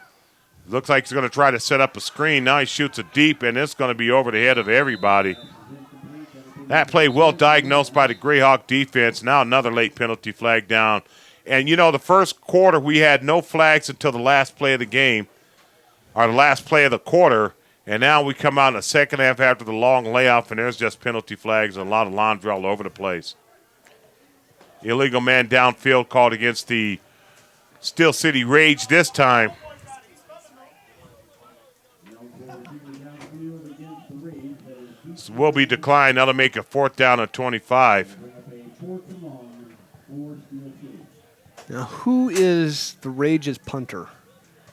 [SPEAKER 1] Looks like he's going to try to set up a screen. Now he shoots it deep, and it's going to be over the head of everybody. That play well diagnosed by the Greyhawk defense. Now another late penalty flag down. And, the 1st quarter we had no flags until the last play of the game. Our last play of the quarter, and now we come out in the 2nd half after the long layoff, and there's just penalty flags and a lot of laundry all over the place. Illegal man downfield called against the Steel City Rage this time. will be declined. That'll make it 4th down and 25.
[SPEAKER 4] Now, who is the Rage's punter?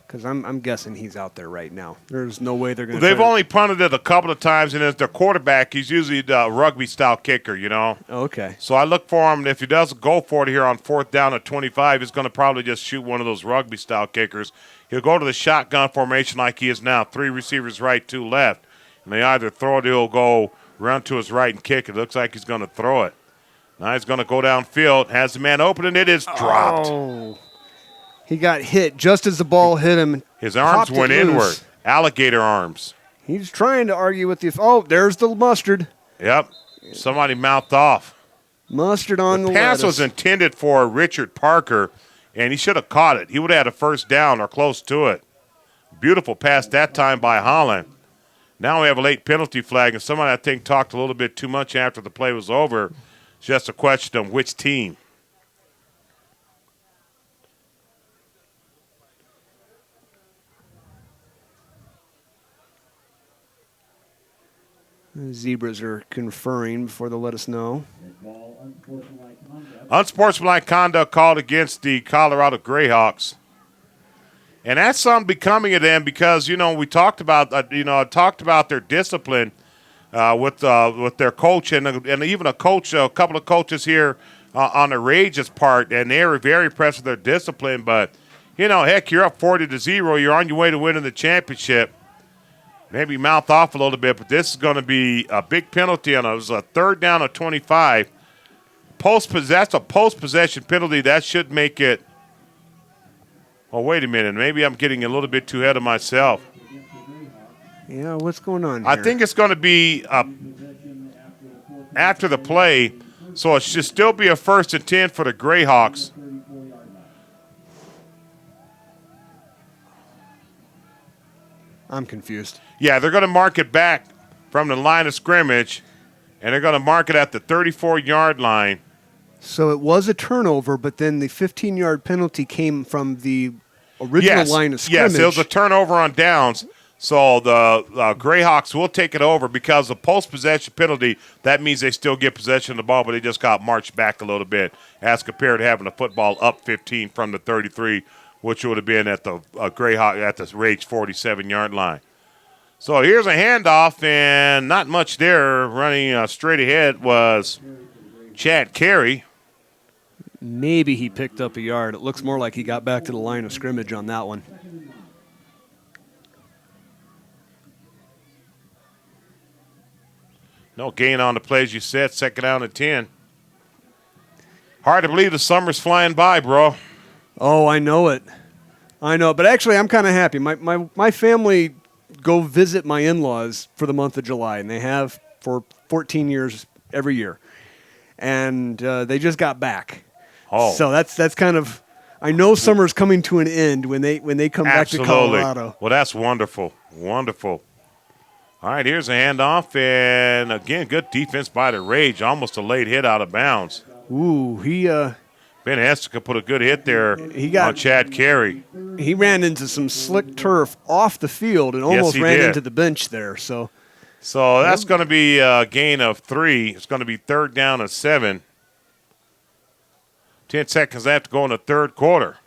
[SPEAKER 4] Because I'm guessing he's out there right now. There's no way they're going to.
[SPEAKER 1] They've only punted it a couple of times, and as their quarterback, he's usually the rugby-style kicker, you know.
[SPEAKER 4] Okay.
[SPEAKER 1] So I look for him. If he doesn't go for it here on 4th down at 25, he's going to probably just shoot one of those rugby-style kickers. He'll go to the shotgun formation like he is now. 3 receivers right, 2 left. And they either throw it or he'll go run to his right and kick. It looks like he's going to throw it. Now he's going to go downfield. Has the man open, and it is dropped.
[SPEAKER 4] Oh. He got hit just as the ball hit him.
[SPEAKER 1] His arms went inward. Alligator arms.
[SPEAKER 4] He's trying to argue with the. Oh, there's the mustard.
[SPEAKER 1] Yep. Somebody mouthed off.
[SPEAKER 4] Mustard on the
[SPEAKER 1] pass
[SPEAKER 4] lettuce.
[SPEAKER 1] was intended for Richard Parker, and he should have caught it. He would have had a first down or close to it. Beautiful pass that time by Holland. Now we have a late penalty flag, and somebody I think talked a little bit too much after the play was over. It's just a question of which team.
[SPEAKER 4] The Zebras are conferring before they let us know.
[SPEAKER 1] Unsportsmanlike conduct called against the Colorado Greyhawks. And that's something becoming of them because, we talked about, their discipline with their coach and even a couple of coaches here on the Rage's part, and they were very impressed with their discipline. But, heck, you're up 40-0. You're on your way to winning the championship. Maybe mouth off a little bit, but this is going to be a big penalty on it. It was a 3rd down at 25. That's a post-possession penalty. That should make it. Oh, wait a minute. Maybe I'm getting a little bit too ahead of myself.
[SPEAKER 4] Yeah, what's going on here?
[SPEAKER 1] I think it's going to be after the play, so it should still be a 1st and 10 for the Grayhawks.
[SPEAKER 4] I'm confused.
[SPEAKER 1] Yeah, they're going to mark it back from the line of scrimmage, and they're going to mark it at the 34-yard line.
[SPEAKER 4] So it was a turnover, but then the 15-yard penalty came from the original line of scrimmage.
[SPEAKER 1] Yes, it was a turnover on downs. So the Grayhawks will take it over because the post-possession penalty, that means they still get possession of the ball, but they just got marched back a little bit as compared to having the football up 15 from the 33, which would have been at the Grayhawk at the Rage 47-yard line. So here's a handoff, and not much there. Running straight ahead was Chad Carey.
[SPEAKER 4] Maybe he picked up a yard. It looks more like he got back to the line of scrimmage on that one.
[SPEAKER 1] No gain on the play, as you said. 2nd down and 10. Hard to believe the summer's flying by, bro.
[SPEAKER 4] Oh, I know it. But actually, I'm kind of happy. My family go visit my in-laws for the month of July, and they have for 14 years every year. And they just got back.
[SPEAKER 1] Oh.
[SPEAKER 4] So that's kind of – I know summer's coming to an end when they come back to Colorado.
[SPEAKER 1] Well, that's wonderful. Wonderful. All right, here's a handoff, and again, good defense by the Rage. Almost a late hit out of bounds.
[SPEAKER 4] Ooh,
[SPEAKER 1] Ben Hessica put a good hit there on Chad Carey.
[SPEAKER 4] He ran into some slick turf off the field and almost ran into the bench there. So
[SPEAKER 1] that's going to be a gain of 3. It's going to be 3rd down and 7. 10 seconds left to go in the 3rd quarter.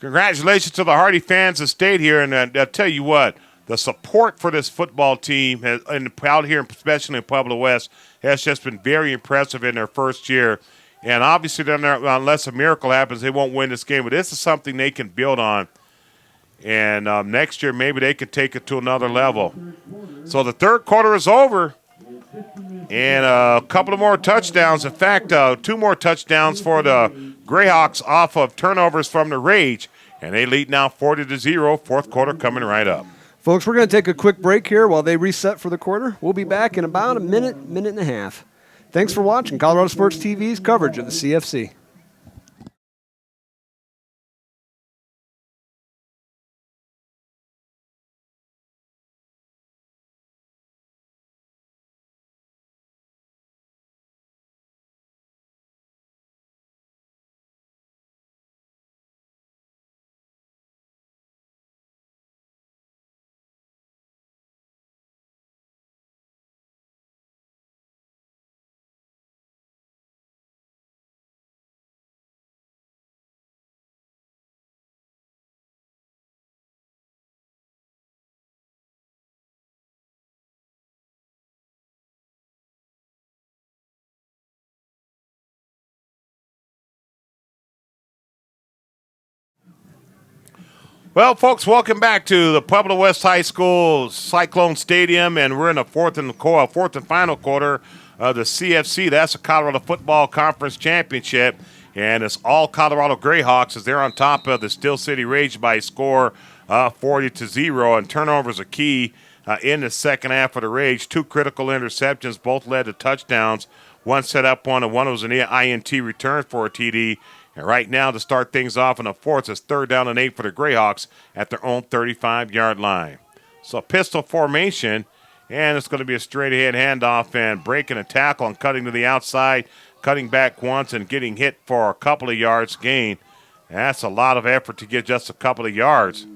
[SPEAKER 1] Congratulations to the Hardy fans that stayed here, and I'll tell you what, the support for this football team out here, especially in Pueblo West, has just been very impressive in their first year. And obviously, unless a miracle happens, they won't win this game. But this is something they can build on. And next year, maybe they could take it to another level. So the 3rd quarter is over. And a couple of more touchdowns. In fact, 2 more touchdowns for the Grayhawks off of turnovers from the Rage. And they lead now 40-0. 4th quarter coming right up.
[SPEAKER 4] Folks, we're going to take a quick break here while they reset for the quarter. We'll be back in about a minute and a half. Thanks for watching Colorado Sports TV's coverage of the CFC.
[SPEAKER 1] Well, folks, welcome back to the Pueblo West High School Cyclone Stadium, and we're in the fourth and final quarter of the CFC. That's the Colorado Football Conference Championship, and it's all Colorado Greyhawks as they're on top of the Steel City Rage by a score 40-0, and turnovers are key in the second half of the Rage. 2 critical interceptions, both led to touchdowns. One set up one, and one was an INT return for a TD. And right now, to start things off in the fourth, it's 3rd down and 8 for the Grayhawks at their own 35-yard line. So pistol formation, and it's going to be a straight-ahead handoff and breaking a tackle and cutting to the outside, cutting back once and getting hit for a couple of yards gain. That's a lot of effort to get just a couple of yards.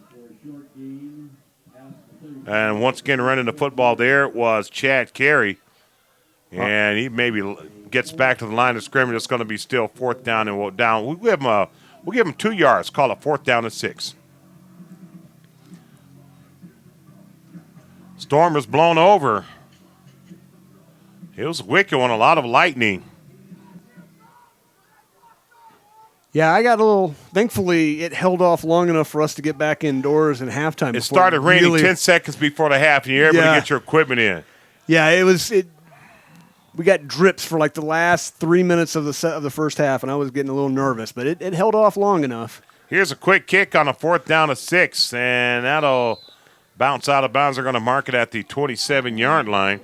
[SPEAKER 1] And once again, running the football there was Chad Carey. And he maybe gets back to the line of scrimmage. It's going to be still 4th down and down. We'll give him 2 yards. Call it 4th down and 6. Storm was blown over. It was a wicked one. A lot of lightning.
[SPEAKER 4] Yeah, I got a little. Thankfully, it held off long enough for us to get back indoors in halftime.
[SPEAKER 1] It started raining 10 seconds before the half, and you're able to get your equipment in.
[SPEAKER 4] Yeah, it was. We got drips for like the last 3 minutes of the first half, and I was getting a little nervous, but it held off long enough.
[SPEAKER 1] Here's a quick kick on a 4th down and 6, and that'll bounce out of bounds. They're going to mark it at the 27-yard line.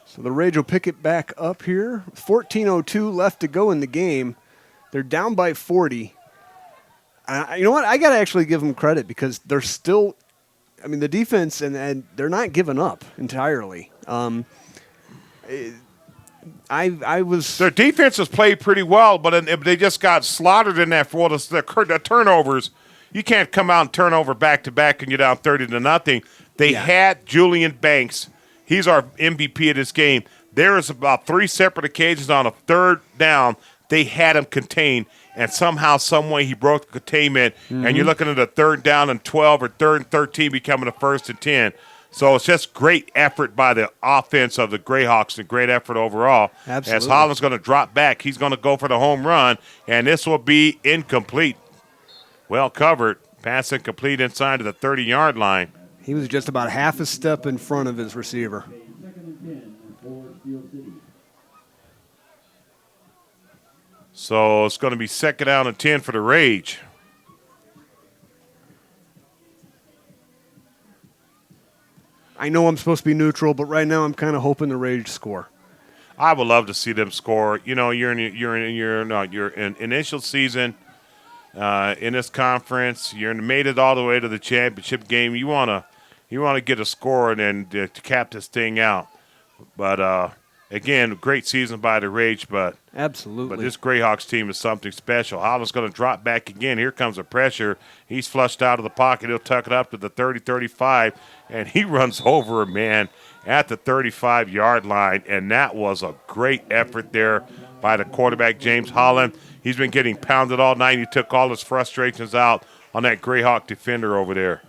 [SPEAKER 4] So the Rage will pick it back up here. 14:02 left to go in the game. They're down by 40. You know what? I got to actually give them credit because they're still – I mean, the defense, and they're not giving up entirely. I was –
[SPEAKER 1] Their defense has played pretty well, but they just got slaughtered in that for the turnovers. You can't come out and turn over back-to-back and you're down 30-0. They had Julian Banks. He's our MVP of this game. There is about 3 separate occasions on a 3rd down they had him contained, and somehow, some way, he broke the containment, and you're looking at a 3rd down and 12 or 3rd and 13 becoming a 1st and 10. So it's just great effort by the offense of the Grayhawks and great effort overall.
[SPEAKER 4] Absolutely.
[SPEAKER 1] As Holland's going to drop back, he's going to go for the home run, and this will be incomplete. Well covered. Pass incomplete inside of the 30-yard line.
[SPEAKER 4] He was just about half a step in front of his receiver.
[SPEAKER 1] So it's going to be 2nd down and 10 for the Rage.
[SPEAKER 4] I know I'm supposed to be neutral, but right now I'm kind of hoping the Rage score.
[SPEAKER 1] I would love to see them score. You know, you're in initial season in this conference. You're made it all the way to the championship game. You want to get a score and to cap this thing out. But again, great season by the Rage, but
[SPEAKER 4] absolutely.
[SPEAKER 1] But this Grayhawks team is something special. Holland's going to drop back again. Here comes the pressure. He's flushed out of the pocket. He'll tuck it up to the 30-35, and he runs over a man at the 35-yard line, and that was a great effort there by the quarterback, James Holland. He's been getting pounded all night. He took all his frustrations out on that Grayhawk defender over there.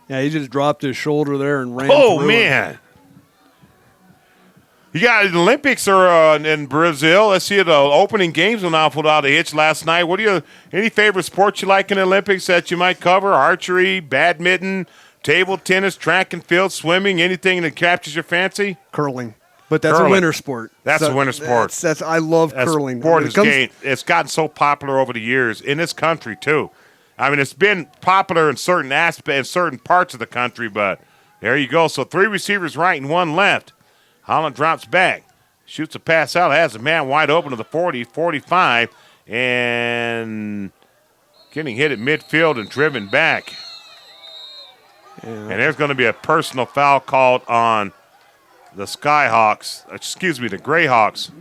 [SPEAKER 4] Yeah, he just dropped his shoulder there and ran through
[SPEAKER 1] man. You got the Olympics are in Brazil. Let's see the opening games went off without a hitch last night. Any favorite sports you like in the Olympics that you might cover? Archery, badminton, table tennis, track and field, swimming, anything that captures your fancy?
[SPEAKER 4] Curling. But that's
[SPEAKER 1] curling.
[SPEAKER 4] A winter sport.
[SPEAKER 1] That's a winter sport.
[SPEAKER 4] I love curling.
[SPEAKER 1] Sport it's gotten so popular over the years in this country too. I mean, it's been popular in certain aspects, in certain parts of the country, but there you go. So 3 receivers right and 1 left. Holland drops back, shoots a pass out, has a man wide open to the 40, 45, and getting hit at midfield and driven back. Yeah. And there's going to be a personal foul called on the the Grayhawks.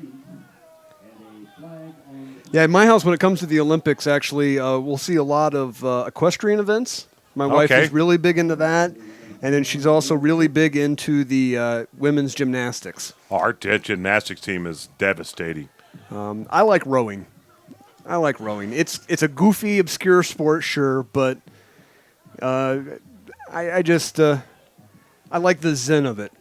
[SPEAKER 4] Yeah, in my house, when it comes to the Olympics, actually, we'll see a lot of equestrian events. My wife is really big into that. And then she's also really big into the women's gymnastics.
[SPEAKER 1] Our gymnastics team is devastating.
[SPEAKER 4] I like rowing. It's a goofy, obscure sport, sure, but I like the zen of it.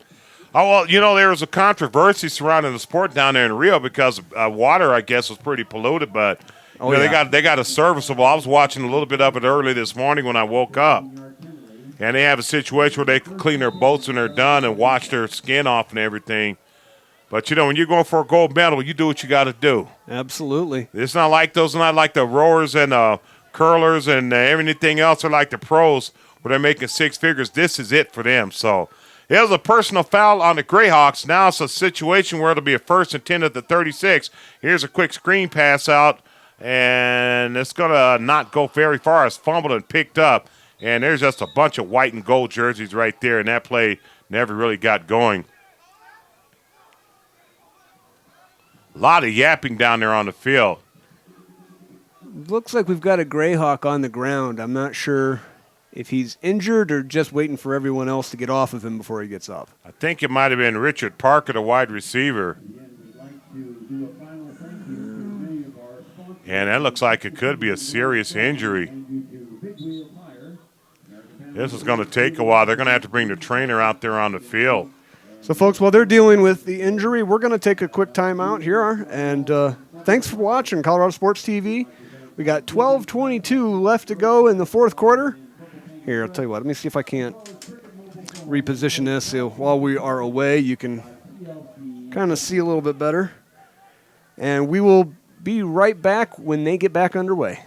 [SPEAKER 1] Oh, well, there was a controversy surrounding the sport down there in Rio because water, I guess, was pretty polluted. But they got a serviceable. I was watching a little bit of it early this morning when I woke up. And they have a situation where they can clean their boats when they're done and wash their skin off and everything. But, when you're going for a gold medal, you do what you got to do.
[SPEAKER 4] Absolutely.
[SPEAKER 1] It's not like the rowers and curlers and everything else are like the pros where they're making six figures. This is it for them. So it was a personal foul on the Greyhawks. Now it's a situation where it'll be a 1st and 10 at the 36. Here's a quick screen pass out, and it's going to not go very far. It's fumbled and picked up, and there's just a bunch of white and gold jerseys right there, and that play never really got going. A lot of yapping down there on the field.
[SPEAKER 4] Looks like we've got a Greyhawk on the ground. I'm not sure if he's injured or just waiting for everyone else to get off of him before he gets up.
[SPEAKER 1] I think it might have been Richard Parker, the wide receiver. And that looks like it could be a serious injury. This is going to take a while. They're going to have to bring the trainer out there on the field.
[SPEAKER 4] So, folks, while they're dealing with the injury, we're going to take a quick timeout here. And thanks for watching Colorado Sports TV. We got 12:22 left to go in the fourth quarter. Here, I'll tell you what. Let me see if I can't reposition this. So while we are away, you can kind of see a little bit better. And we will be right back when they get back underway.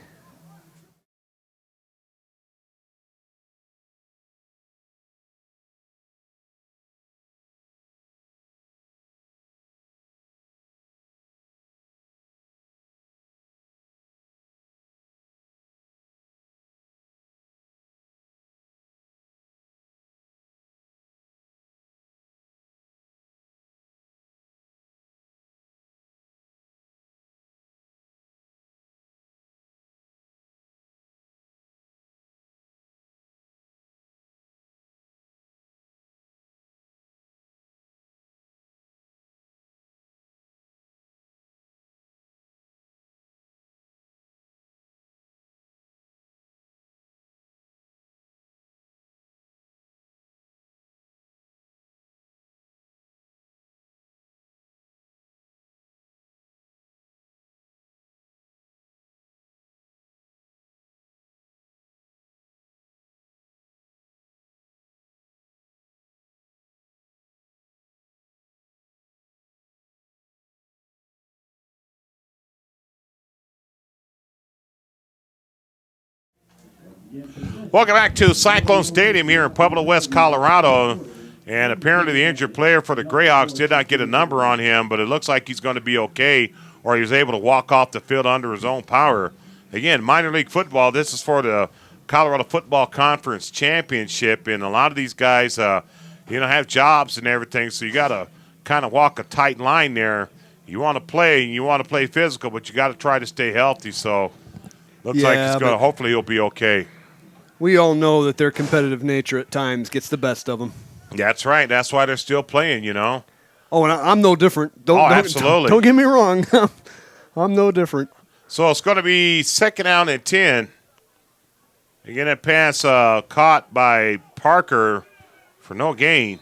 [SPEAKER 1] Welcome back to Cyclone Stadium here in Pueblo, West Colorado. And apparently the injured player for the Grayhawks did not get a number on him, but it looks like he's going to be okay, or he was able to walk off the field under his own power. Again, minor league football, this is for the Colorado Football Conference Championship, and a lot of these guys, have jobs and everything, so you got to kind of walk a tight line there. You want to play physical, but you got to try to stay healthy, so looks like hopefully he'll be okay.
[SPEAKER 4] We all know that their competitive nature at times gets the best of them.
[SPEAKER 1] That's right. That's why they're still playing, Oh,
[SPEAKER 4] and I'm no different.
[SPEAKER 1] Absolutely.
[SPEAKER 4] Don't get me wrong. I'm no different.
[SPEAKER 1] So it's going to be 2nd down and 10. Again, that pass caught by Parker for no gain.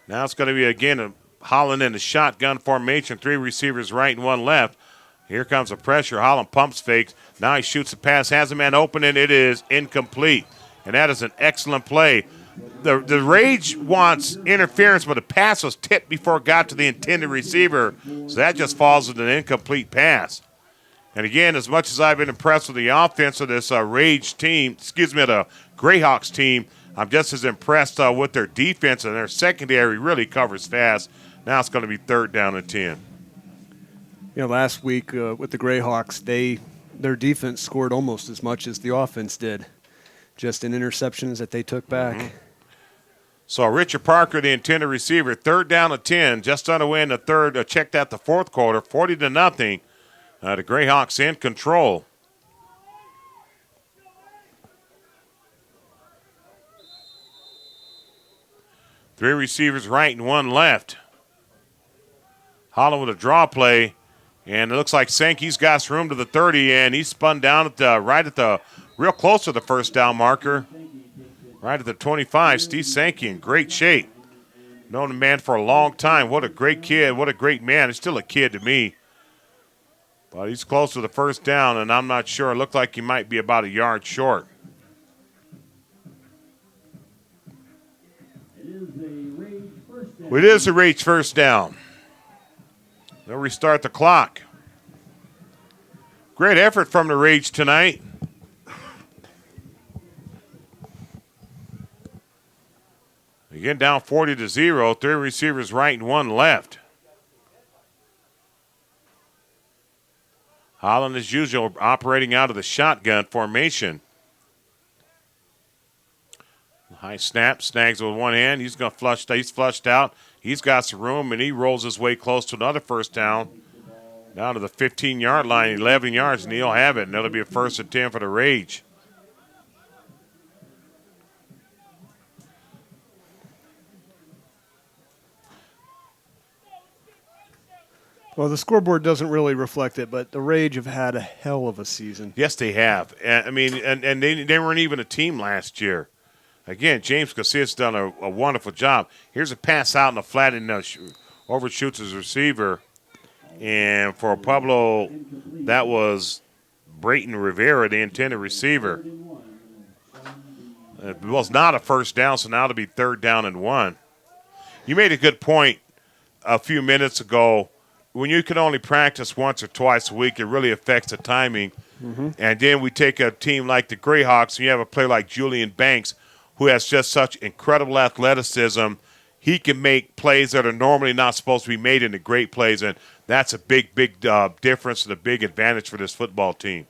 [SPEAKER 1] Now it's going to be, again, Holland in the shotgun formation. 3 receivers right and 1 left. Here comes the pressure. Holland pumps fakes. Now he shoots the pass, has a man open, and it is incomplete. And that is an excellent play. The Rage wants interference, but the pass was tipped before it got to the intended receiver. So that just falls with an incomplete pass. And again, as much as I've been impressed with the offense of this Rage team, the Grayhawks team, I'm just as impressed with their defense, and their secondary really covers fast. Now it's going to be 3rd down and 10.
[SPEAKER 4] Last week with the Grayhawks, their defense scored almost as much as the offense did, just in interceptions that they took back. Mm-hmm.
[SPEAKER 1] So Richard Parker, the intended receiver, 3rd down and 10, just underway in the third. Checked out the fourth quarter, 40-0. The Grayhawks in control. Three receivers right and 1 left. Holland with a draw play. And it looks like Sankey's got room to the 30, and he spun down at real close to the 1st down marker, right at the 25. Steve Sankey in great shape. Known the man for a long time. What a great kid. What a great man. He's still a kid to me. But he's close to the first down, and I'm not sure. It looked like he might be about a yard short. It is a Rage first down. They'll restart the clock. Great effort from the Rage tonight. Again, down 40-0. 3 receivers right and 1 left. Holland, as usual, operating out of the shotgun formation. High snap, snags with one hand. He's going to flush. He's flushed out. He's got some room, and he rolls his way close to another first down. Down to the 15-yard line, 11 yards, and he'll have it. And that'll be a 1st and 10 for the Rage.
[SPEAKER 4] Well, the scoreboard doesn't really reflect it, but the Rage have had a hell of a season.
[SPEAKER 1] Yes, they have. And they weren't even a team last year. Again, James Casillas done a wonderful job. Here's a pass out in the flat and overshoots his receiver. And for Pablo, that was Brayton Rivera, the intended receiver. It was not a first down, so now it'll be 3rd down and 1. You made a good point a few minutes ago. When you can only practice once or twice a week, it really affects the timing. Mm-hmm. And then we take a team like the Greyhawks, and you have a player like Julian Banks, who has just such incredible athleticism. He can make plays that are normally not supposed to be made into great plays, and that's a big difference and a big advantage for this football team.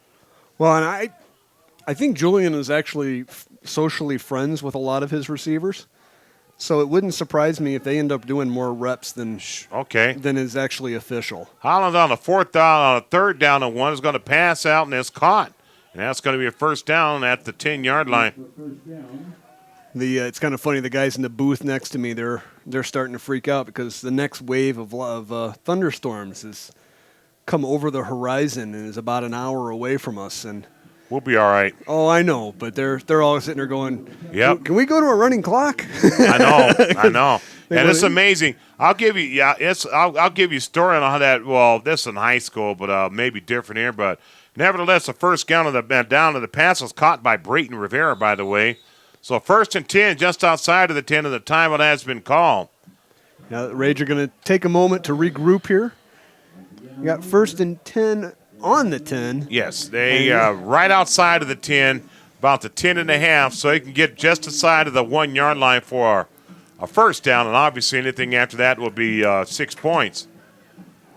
[SPEAKER 4] Well, and I think Julian is actually socially friends with a lot of his receivers, so it wouldn't surprise me if they end up doing more reps than is actually official.
[SPEAKER 1] Holland on a 4th down, on a 3rd down and 1 is going to pass out, and it's caught. And that's going to be a 1st down at the 10-yard line.
[SPEAKER 4] It's kind of funny. The guys in the booth next to me, they're starting to freak out because the next wave of thunderstorms has come over the horizon and is about an hour away from us. And
[SPEAKER 1] we'll be all right.
[SPEAKER 4] Oh, I know, but they're all sitting there going,
[SPEAKER 1] "Yep,
[SPEAKER 4] can we go to a running clock?"
[SPEAKER 1] I know, and it's amazing. I'll give you I'll give you a story on how that. Well, this is in high school, but maybe different here. But nevertheless, the first down of the pass was caught by Brayton Rivera, by the way. So 1st and 10, just outside of the 10 of the time it has been called.
[SPEAKER 4] Now the Rage are going to take a moment to regroup here. You got 1st and 10 on the 10.
[SPEAKER 1] Yes, they right outside of the 10, about the 10 and a half, so they can get just aside of the 1-yard line for a first down, and obviously anything after that will be 6 points.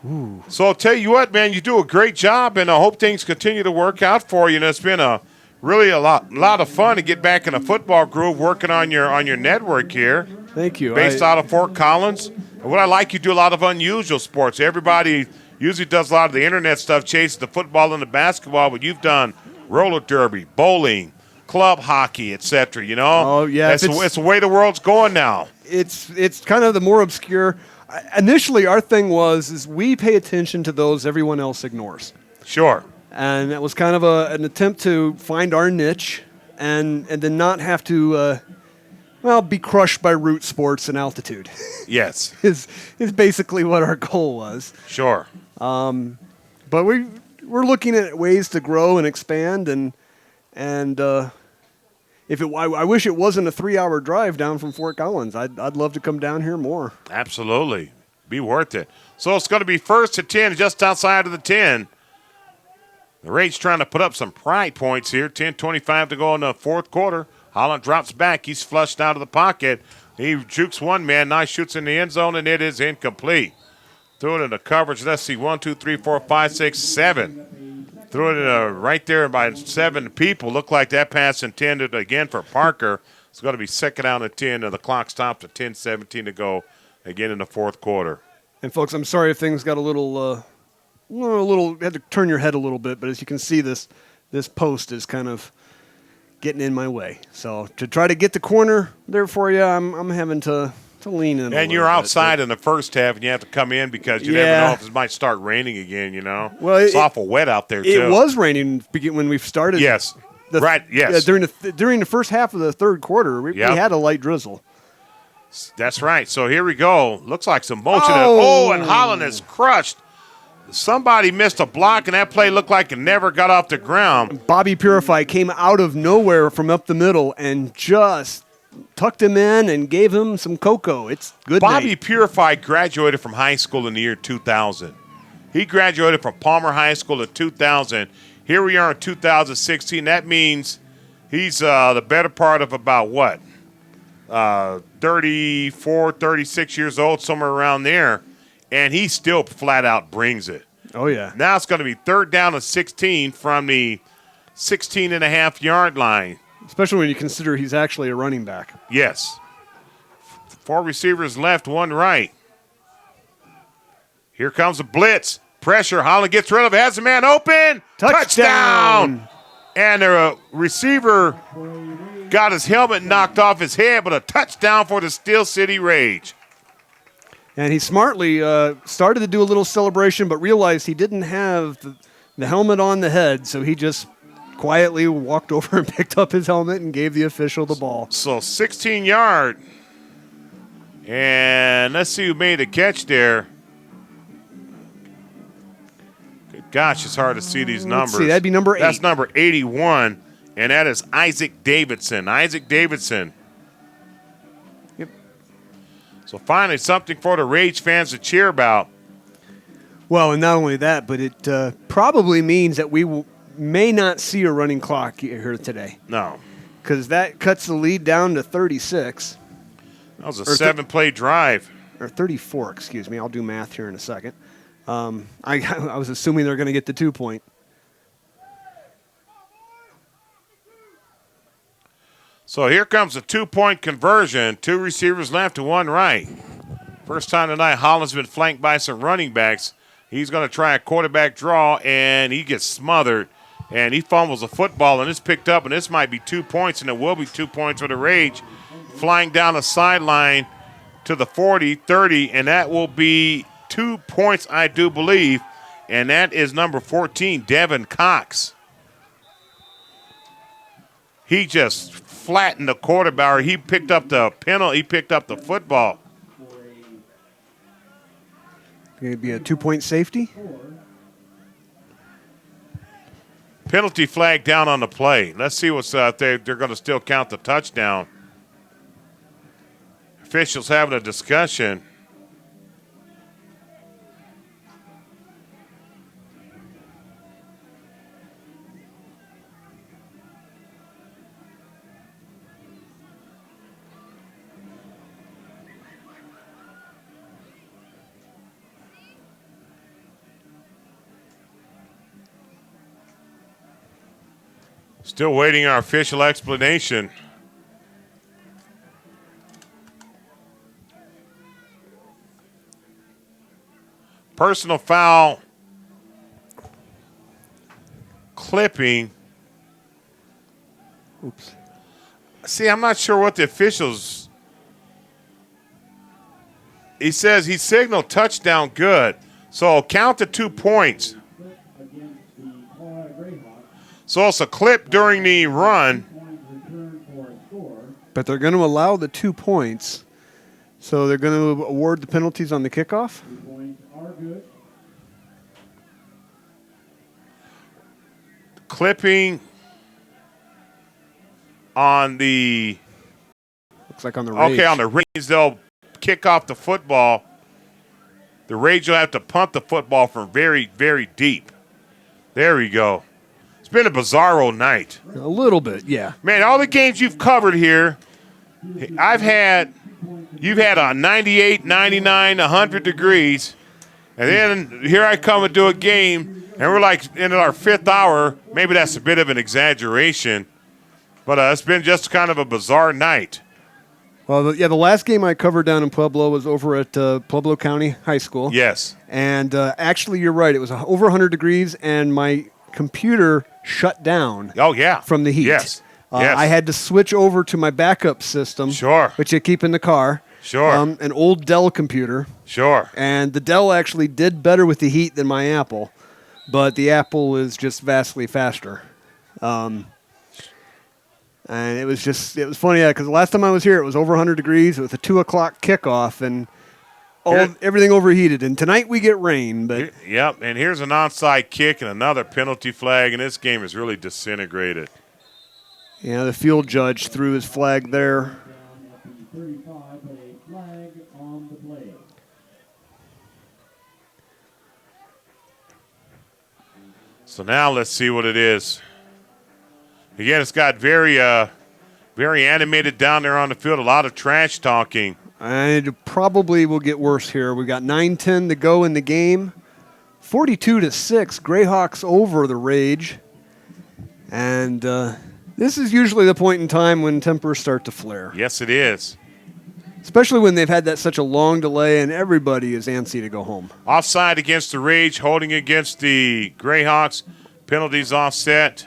[SPEAKER 4] Ooh.
[SPEAKER 1] So I'll tell you what, man, you do a great job, and I hope things continue to work out for you. And it's been really a lot of fun to get back in a football groove working on your network here.
[SPEAKER 4] Thank you.
[SPEAKER 1] Based out of Fort Collins. And what I like, you do a lot of unusual sports. Everybody usually does a lot of the internet stuff, chases the football and the basketball, but you've done roller derby, bowling, club hockey, etc. You know?
[SPEAKER 4] Oh, yeah.
[SPEAKER 1] It's the way the world's going now.
[SPEAKER 4] It's kind of the more obscure. Initially, our thing is we pay attention to those everyone else ignores.
[SPEAKER 1] Sure.
[SPEAKER 4] And that was kind of an attempt to find our niche and then not have to, be crushed by root sports and altitude.
[SPEAKER 1] Yes.
[SPEAKER 4] is basically what our goal was.
[SPEAKER 1] Sure.
[SPEAKER 4] But we're looking at ways to grow and expand, and I wish it wasn't a 3-hour drive down from Fort Collins. I'd love to come down here more.
[SPEAKER 1] Absolutely. Be worth it. So it's going to be 1st and 10, just outside of the 10. The Rage trying to put up some pride points here. 10:25 to go in the 4th quarter. Holland drops back. He's flushed out of the pocket. He jukes one man. Now shoots in the end zone, and it is incomplete. Threw it in the coverage. Let's see. 1, 2, 3, 4, 5, 6, 7. Threw it in right there by 7 people. Looked like that pass intended again for Parker. It's going to be 2nd down and 10, and the clock stops at 10:17 to go again in the 4th quarter.
[SPEAKER 4] And, folks, I'm sorry if things got a little had to turn your head a little bit, but as you can see, this post is kind of getting in my way. So to try to get the corner there for you, I'm having to lean in.
[SPEAKER 1] And you're outside in the first half, and you have to come in because you never know if it might start raining again. You know,
[SPEAKER 4] well,
[SPEAKER 1] it's awful wet out there too.
[SPEAKER 4] It was raining when we started.
[SPEAKER 1] Yes, right. Yes,
[SPEAKER 4] during the first half of the 3rd quarter, we had a light drizzle.
[SPEAKER 1] That's right. So here we go. Looks like some motion.
[SPEAKER 4] Oh.
[SPEAKER 1] And Holland is crushed. Somebody missed a block, and that play looked like it never got off the ground.
[SPEAKER 4] Bobby Purify came out of nowhere from up the middle and just tucked him in and gave him some cocoa. It's good
[SPEAKER 1] Bobby
[SPEAKER 4] night.
[SPEAKER 1] Purify graduated from high school in the year 2000. He graduated from Palmer High School in 2000. Here we are in 2016. That means he's the better part of about what? 34, 36 years old, somewhere around there. And he still flat out brings it.
[SPEAKER 4] Oh, yeah.
[SPEAKER 1] Now it's going to be 3rd down and 16 from the 16.5-yard line.
[SPEAKER 4] Especially when you consider he's actually a running back.
[SPEAKER 1] Yes. 4 receivers left, 1 right. Here comes a blitz. Pressure. Holland gets rid of it. Has a man open.
[SPEAKER 4] Touchdown.
[SPEAKER 1] And the receiver got his helmet knocked off his head, but a touchdown for the Steel City Rage.
[SPEAKER 4] And he smartly started to do a little celebration, but realized he didn't have the helmet on the head, so he just quietly walked over and picked up his helmet and gave the official the ball.
[SPEAKER 1] So 16-yard. And let's see who made the catch there. Good gosh, it's hard to see these numbers.
[SPEAKER 4] Let's see, that'd be number 8.
[SPEAKER 1] That's number 81, and that is Isaac Davidson. Isaac Davidson.
[SPEAKER 4] Yep.
[SPEAKER 1] So finally something for the Rage fans to cheer about.
[SPEAKER 4] Well, and not only that, but it probably means that we may not see a running clock here today.
[SPEAKER 1] No.
[SPEAKER 4] Because that cuts the lead down to 36.
[SPEAKER 1] That was a 7-play drive.
[SPEAKER 4] Or 34, excuse me. I'll do math here in a second. I was assuming they're going to get the 2-point.
[SPEAKER 1] So here comes a 2-point conversion. 2 receivers left and 1 right. First time tonight, Holland's been flanked by some running backs. He's going to try a quarterback draw, and he gets smothered. And he fumbles a football, and it's picked up, and this might be 2 points, and it will be 2 points for the Rage. Flying down the sideline to the 40, 30, and that will be 2 points, I do believe. And that is number 14, Devin Cox. He just flattened the quarterback. He picked up the penalty. He picked up the football.
[SPEAKER 4] Going to be a 2-point safety.
[SPEAKER 1] Penalty flag down on the play. Let's see what's out there. They're going to still count the touchdown. Officials having a discussion. Still waiting our official explanation. Personal foul, clipping.
[SPEAKER 4] Oops.
[SPEAKER 1] See, I'm not sure what the officials. He says he signaled touchdown good. So count the 2 points.
[SPEAKER 2] Against the Colorado Greyhawks.
[SPEAKER 1] So it's a clip during the run.
[SPEAKER 2] Point return for a score.
[SPEAKER 4] But they're going to allow the 2 points. So they're going to award the penalties on the kickoff.
[SPEAKER 2] 2 points are good.
[SPEAKER 1] Clipping on the.
[SPEAKER 4] Looks like on the Rage.
[SPEAKER 1] Okay, on the Rage, they'll kick off the football. The Rage will have to punt the football from very, very deep. There we go. It's been a bizarro night.
[SPEAKER 4] A little bit, yeah.
[SPEAKER 1] Man, all the games you've covered here, you've had a 98, 99, 100 degrees, and then here I come and do a game, and we're like in our 5th hour. Maybe that's a bit of an exaggeration, but it's been just kind of a bizarre night.
[SPEAKER 4] Well, the last game I covered down in Pueblo was over at Pueblo County High School.
[SPEAKER 1] Yes.
[SPEAKER 4] And actually, you're right. It was over 100 degrees, and my computer shut down.
[SPEAKER 1] Oh, yeah.
[SPEAKER 4] From the heat.
[SPEAKER 1] Yes. Yes.
[SPEAKER 4] I had to switch over to my backup system.
[SPEAKER 1] Sure.
[SPEAKER 4] Which I keep in the car.
[SPEAKER 1] Sure.
[SPEAKER 4] An old Dell computer.
[SPEAKER 1] Sure.
[SPEAKER 4] And the Dell actually did better with the heat than my Apple, but the Apple is just vastly faster. And it was funny because the last time I was here, it was over 100 degrees. It was a 2 o'clock kickoff, and everything overheated. And tonight we get rain. But
[SPEAKER 1] yep, and here's an onside kick and another penalty flag, and this game is really disintegrated.
[SPEAKER 4] Yeah, the field judge threw his flag there.
[SPEAKER 2] 35, but a flag on the play.
[SPEAKER 1] So now let's see what it is. Again, it's got very animated down there on the field. A lot of trash talking.
[SPEAKER 4] And it probably will get worse here. We've got 9:10 to go in the game. 42-6, Greyhawks over the Rage. And this is usually the point in time when tempers start to flare.
[SPEAKER 1] Yes, it is.
[SPEAKER 4] Especially when they've had such a long delay and everybody is antsy to go home.
[SPEAKER 1] Offside against the Rage, holding against the Greyhawks. Penalties offset.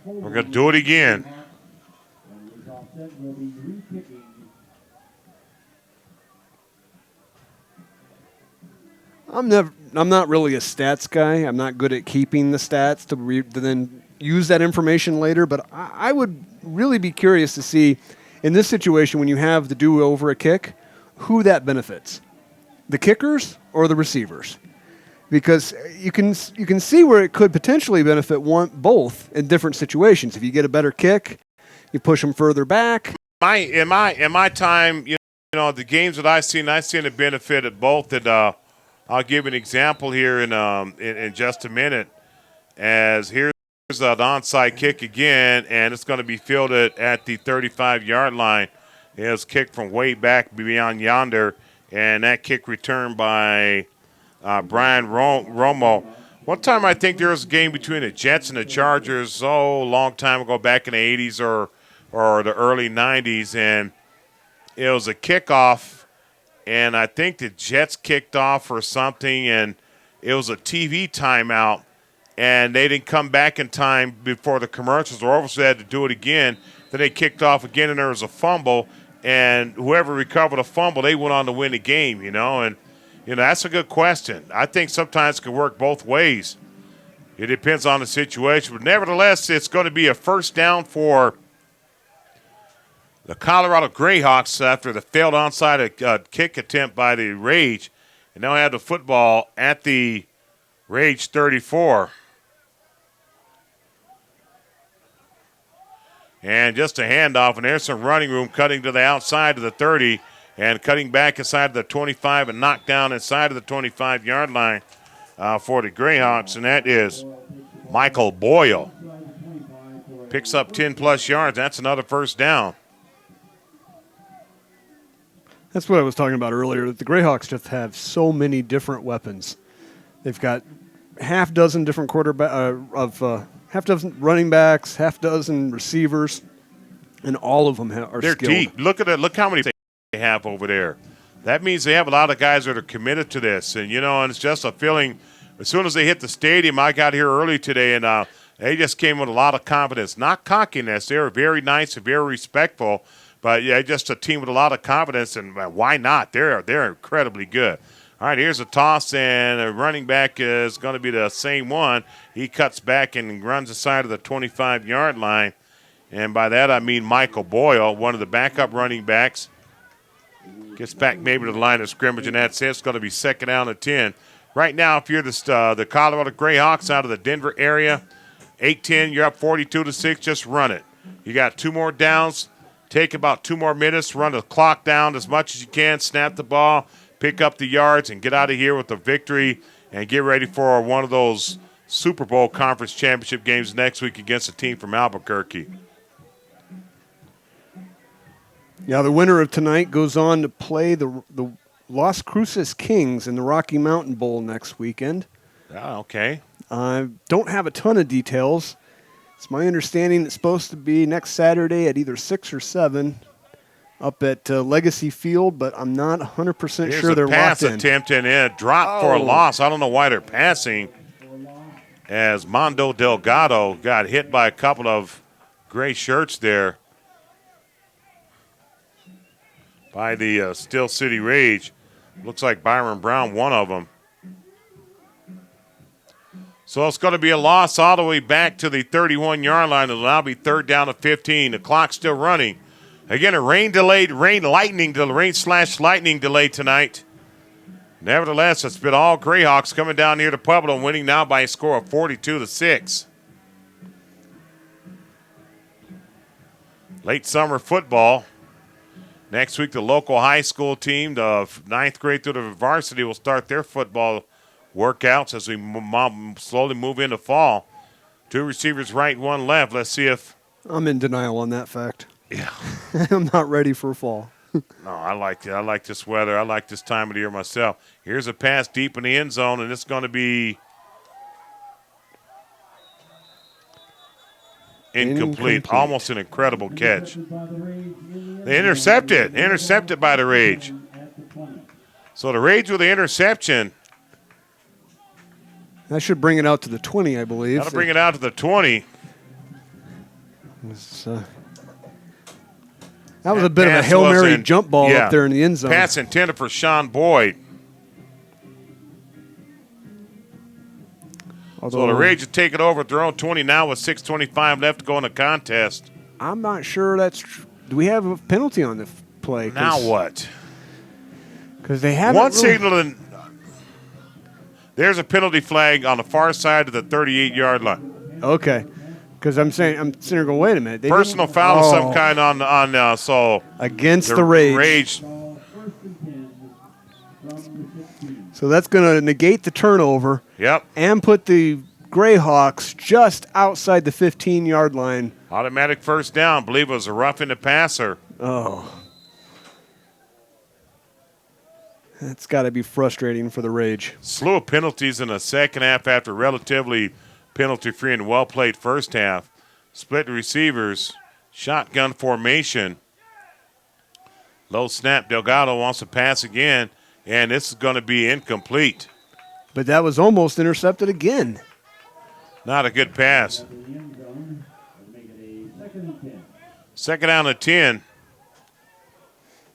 [SPEAKER 1] We're going to do it again.
[SPEAKER 4] I'm not really a stats guy. I'm not good at keeping the stats to then use that information later. But I would really be curious to see, in this situation, when you have the do-over a kick, who that benefits, the kickers or the receivers, because you can see where it could potentially benefit both in different situations. If you get a better kick, you push them further back.
[SPEAKER 1] In my time, the games that I've seen the benefit of both. And I'll give an example here in just a minute. As here's an onside kick again, and it's going to be fielded at the 35-yard line. It was kicked from way back beyond yonder, and that kick returned by Brian Romo. One time I think there was a game between the Jets and the Chargers, long time ago, back in the 80s or the early 90s, and it was a kickoff, and I think the Jets kicked off or something, and it was a TV timeout, and they didn't come back in time before the commercials were over, so they had to do it again. Then they kicked off again, and there was a fumble, and whoever recovered a fumble, they went on to win the game, and that's a good question. I think sometimes it can work both ways. It depends on the situation, but nevertheless, it's going to be a first down for the Colorado Greyhawks after the failed onside kick attempt by the Rage, and now have the football at the Rage 34. And just a handoff, and there's some running room cutting to the outside of the 30 and cutting back inside the 25 and knocked down inside of the 25-yard line for the Greyhawks, and that is Michael Boyle. Picks up 10-plus yards. That's another first down.
[SPEAKER 4] That's what I was talking about earlier, that the Greyhawks just have so many different weapons. They've got half dozen different half dozen running backs, half dozen receivers, and all of them are
[SPEAKER 1] They're
[SPEAKER 4] skilled.
[SPEAKER 1] deep. Look how many they have over there. That means they have a lot of guys that are committed to this. And, and it's just a feeling. As soon as they hit the stadium, I got here early today, and they just came with a lot of confidence. Not cockiness. They were very nice and very respectful. But, yeah, just a team with a lot of confidence, and why not? They're incredibly good. All right, here's a toss, and a running back is going to be the same one. He cuts back and runs the side of the 25-yard line. And by that I mean Michael Boyle, one of the backup running backs. Gets back maybe to the line of scrimmage, and that's it. It's going to be second down and 10. Right now, if you're the Colorado Greyhawks out of the Denver area, 8-10, you're up 42-6, just run it. You got 2 more downs. Take about 2 more minutes, run the clock down as much as you can, snap the ball, pick up the yards, and get out of here with a victory and get ready for one of those Super Bowl conference championship games next week against a team from Albuquerque.
[SPEAKER 4] Yeah, the winner of tonight goes on to play the Las Cruces Kings in the Rocky Mountain Bowl next weekend.
[SPEAKER 1] Oh, okay.
[SPEAKER 4] I don't have a ton of details. It's my understanding it's supposed to be next Saturday at either 6 or 7 up at Legacy Field, but I'm not 100% sure they're locked in.
[SPEAKER 1] Pass attempt and a drop for a loss. I don't know why they're passing, as Mondo Delgado got hit by a couple of gray shirts there by the Steel City Rage. Looks like Byron Brown, one of them. So it's going to be a loss all the way back to the 31-yard line. It'll now be 3rd down to 15. The clock's still running. Again, a rain/lightning delay tonight. Nevertheless, it's been all Greyhawks coming down here to Pueblo, winning now by a score of 42-6. Late summer football. Next week, the local high school team, the 9th grade through the varsity, will start their football workouts as we slowly move into fall. 2 receivers right, 1 left. Let's see if...
[SPEAKER 4] I'm in denial on that fact.
[SPEAKER 1] Yeah.
[SPEAKER 4] I'm not ready for fall.
[SPEAKER 1] No, I like it. I like this weather. I like this time of the year myself. Here's a pass deep in the end zone, and it's going to be incomplete. Almost an incredible catch. They intercepted by the Rage. So the Rage with the interception.
[SPEAKER 4] That should bring it out to the 20, I believe.
[SPEAKER 1] That'll bring it out to the 20.
[SPEAKER 4] That was a bit of a Hail Mary jump ball up there in the end zone.
[SPEAKER 1] Pass intended for Sean Boyd. So the Rage will take it over at their own 20 now with 6:25 left to go in the contest.
[SPEAKER 4] I'm not sure that's true. Do we have a penalty on the play?
[SPEAKER 1] Now what?
[SPEAKER 4] Because they haven't.
[SPEAKER 1] One signal. There's a penalty flag on the far side of the 38-yard line.
[SPEAKER 4] Okay. Because I'm sitting there going, wait a minute.
[SPEAKER 1] Personal foul of some kind on so
[SPEAKER 4] against the Rage. So that's going to negate the turnover.
[SPEAKER 1] Yep.
[SPEAKER 4] And put the Grayhawks just outside the 15-yard line.
[SPEAKER 1] Automatic first down. Believe it was a roughing the passer.
[SPEAKER 4] Oh. That's got to be frustrating for the Rage.
[SPEAKER 1] Slew of penalties in the second half after relatively penalty-free and well-played first half. Split receivers, shotgun formation. Low snap. Delgado wants to pass again, and this is going to be incomplete.
[SPEAKER 4] But that was almost intercepted again.
[SPEAKER 1] Not a good pass. 2nd down to 10.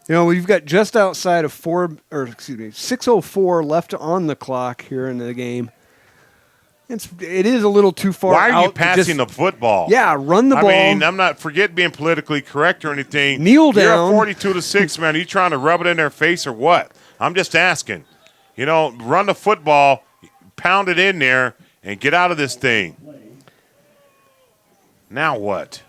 [SPEAKER 4] You know, we've got just outside of 6:04 left on the clock here in the game. It is a little too far out.
[SPEAKER 1] Why are you passing the football?
[SPEAKER 4] Yeah, run the ball.
[SPEAKER 1] I mean, I'm not forget being politically correct or anything.
[SPEAKER 4] Kneel down.
[SPEAKER 1] You're at 42-6, man. Are you trying to rub it in their face or what? I'm just asking. You know, run the football, pound it in there, and get out of this thing. Now what?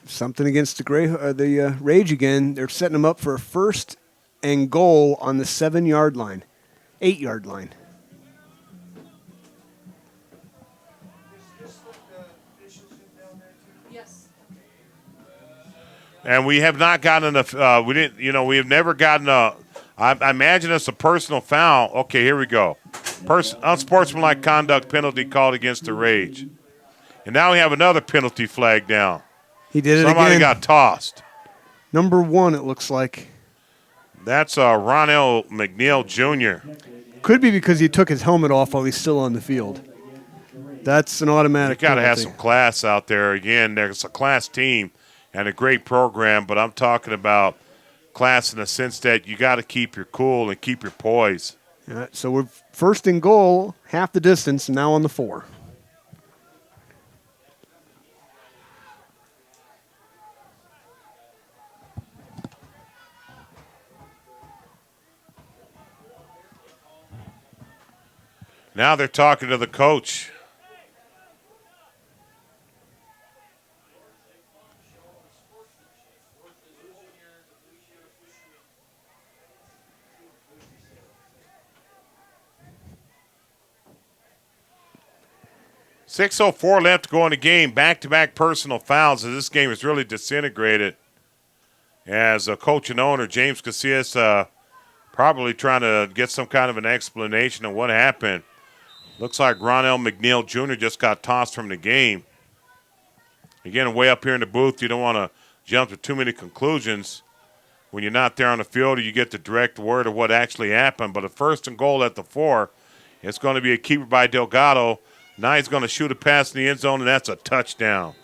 [SPEAKER 4] Something against the Rage again. They're setting them up for a 1st and goal on the 7-yard line, 8-yard line.
[SPEAKER 5] Yes.
[SPEAKER 1] And we have not gotten enough. We have never gotten a. I imagine it's a personal foul. Okay, here we go. Unsportsmanlike conduct penalty called against the Rage, and now we have another penalty flag down.
[SPEAKER 4] He did it again.
[SPEAKER 1] Somebody got tossed.
[SPEAKER 4] Number 1, it looks like.
[SPEAKER 1] That's Ronell McNeil Jr.
[SPEAKER 4] Could be because he took his helmet off while he's still on the field. That's an automatic
[SPEAKER 1] You got to have
[SPEAKER 4] penalty.
[SPEAKER 1] some class out there. Again, there's a class team and a great program, but I'm talking about class in the sense that you got to keep your cool and keep your poise.
[SPEAKER 4] So we're 1st and goal, half the distance, now on the 4.
[SPEAKER 1] Now they're talking to the coach. .604 left to go in the game. Back-to-back personal fouls as this game is really disintegrated. As coach and owner James Casillas probably trying to get some kind of an explanation of what happened. Looks like Ronell McNeil Jr. just got tossed from the game. Again, way up here in the booth, you don't want to jump to too many conclusions. When you're not there on the field, you get the direct word of what actually happened. But a 1st and goal at the 4, it's going to be a keeper by Delgado. Now he's going to shoot a pass in the end zone, and that's a touchdown.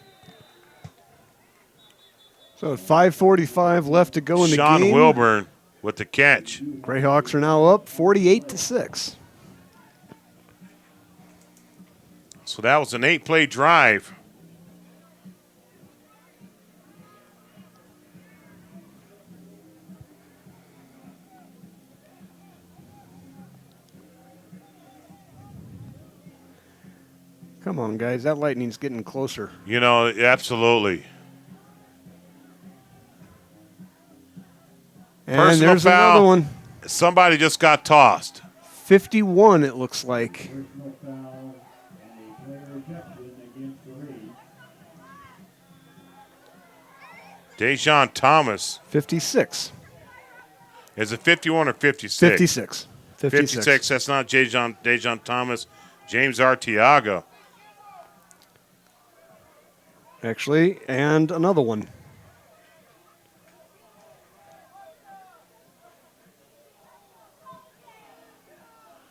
[SPEAKER 4] So 5:45 left to go in the
[SPEAKER 1] Sean
[SPEAKER 4] game.
[SPEAKER 1] Wilburn with the catch.
[SPEAKER 4] Greyhawks are now up 48-6.
[SPEAKER 1] So that was an 8-play drive.
[SPEAKER 4] Come on, guys. That lightning's getting closer.
[SPEAKER 1] You know, absolutely.
[SPEAKER 4] And
[SPEAKER 1] Personal
[SPEAKER 4] there's
[SPEAKER 1] foul.
[SPEAKER 4] another one.
[SPEAKER 1] Somebody just got tossed.
[SPEAKER 4] 51, it looks like.
[SPEAKER 2] Personal foul and a player ejection against the Rays.
[SPEAKER 1] Dejon Thomas.
[SPEAKER 4] 56.
[SPEAKER 1] Is it 51 or 56?
[SPEAKER 4] 56.
[SPEAKER 1] 56. That's not Dejon Thomas. James Arteaga.
[SPEAKER 4] Actually, and another one.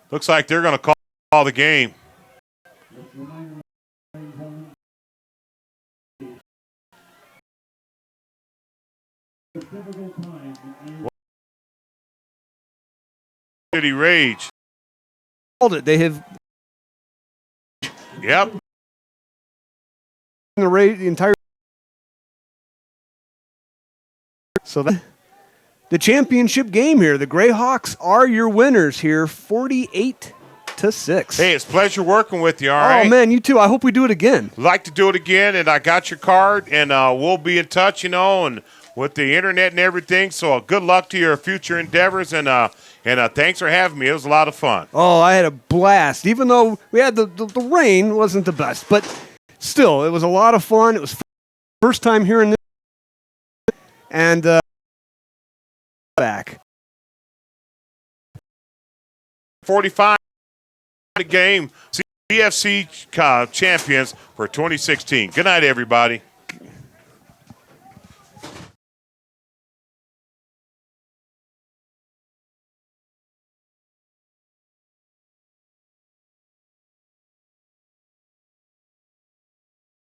[SPEAKER 1] Looks like they're going to call the game. City Rage.
[SPEAKER 4] Called it. They have
[SPEAKER 1] Yep.
[SPEAKER 4] the entire. So the championship game here. The Greyhawks are your winners here, 48-6.
[SPEAKER 1] Hey, it's a pleasure working with you, all
[SPEAKER 4] oh
[SPEAKER 1] right?
[SPEAKER 4] man, you too. I hope we do it again.
[SPEAKER 1] Like to do it again, and I got your card, and we'll be in touch, you know, and with the internet and everything. So good luck to your future endeavors, and thanks for having me. It was a lot of fun.
[SPEAKER 4] Oh, I had a blast. Even though we had the rain wasn't the best, but still, it was a lot of fun. It was first time hearing this, and back
[SPEAKER 1] 45 game CFC champions for 2016. Good night, everybody.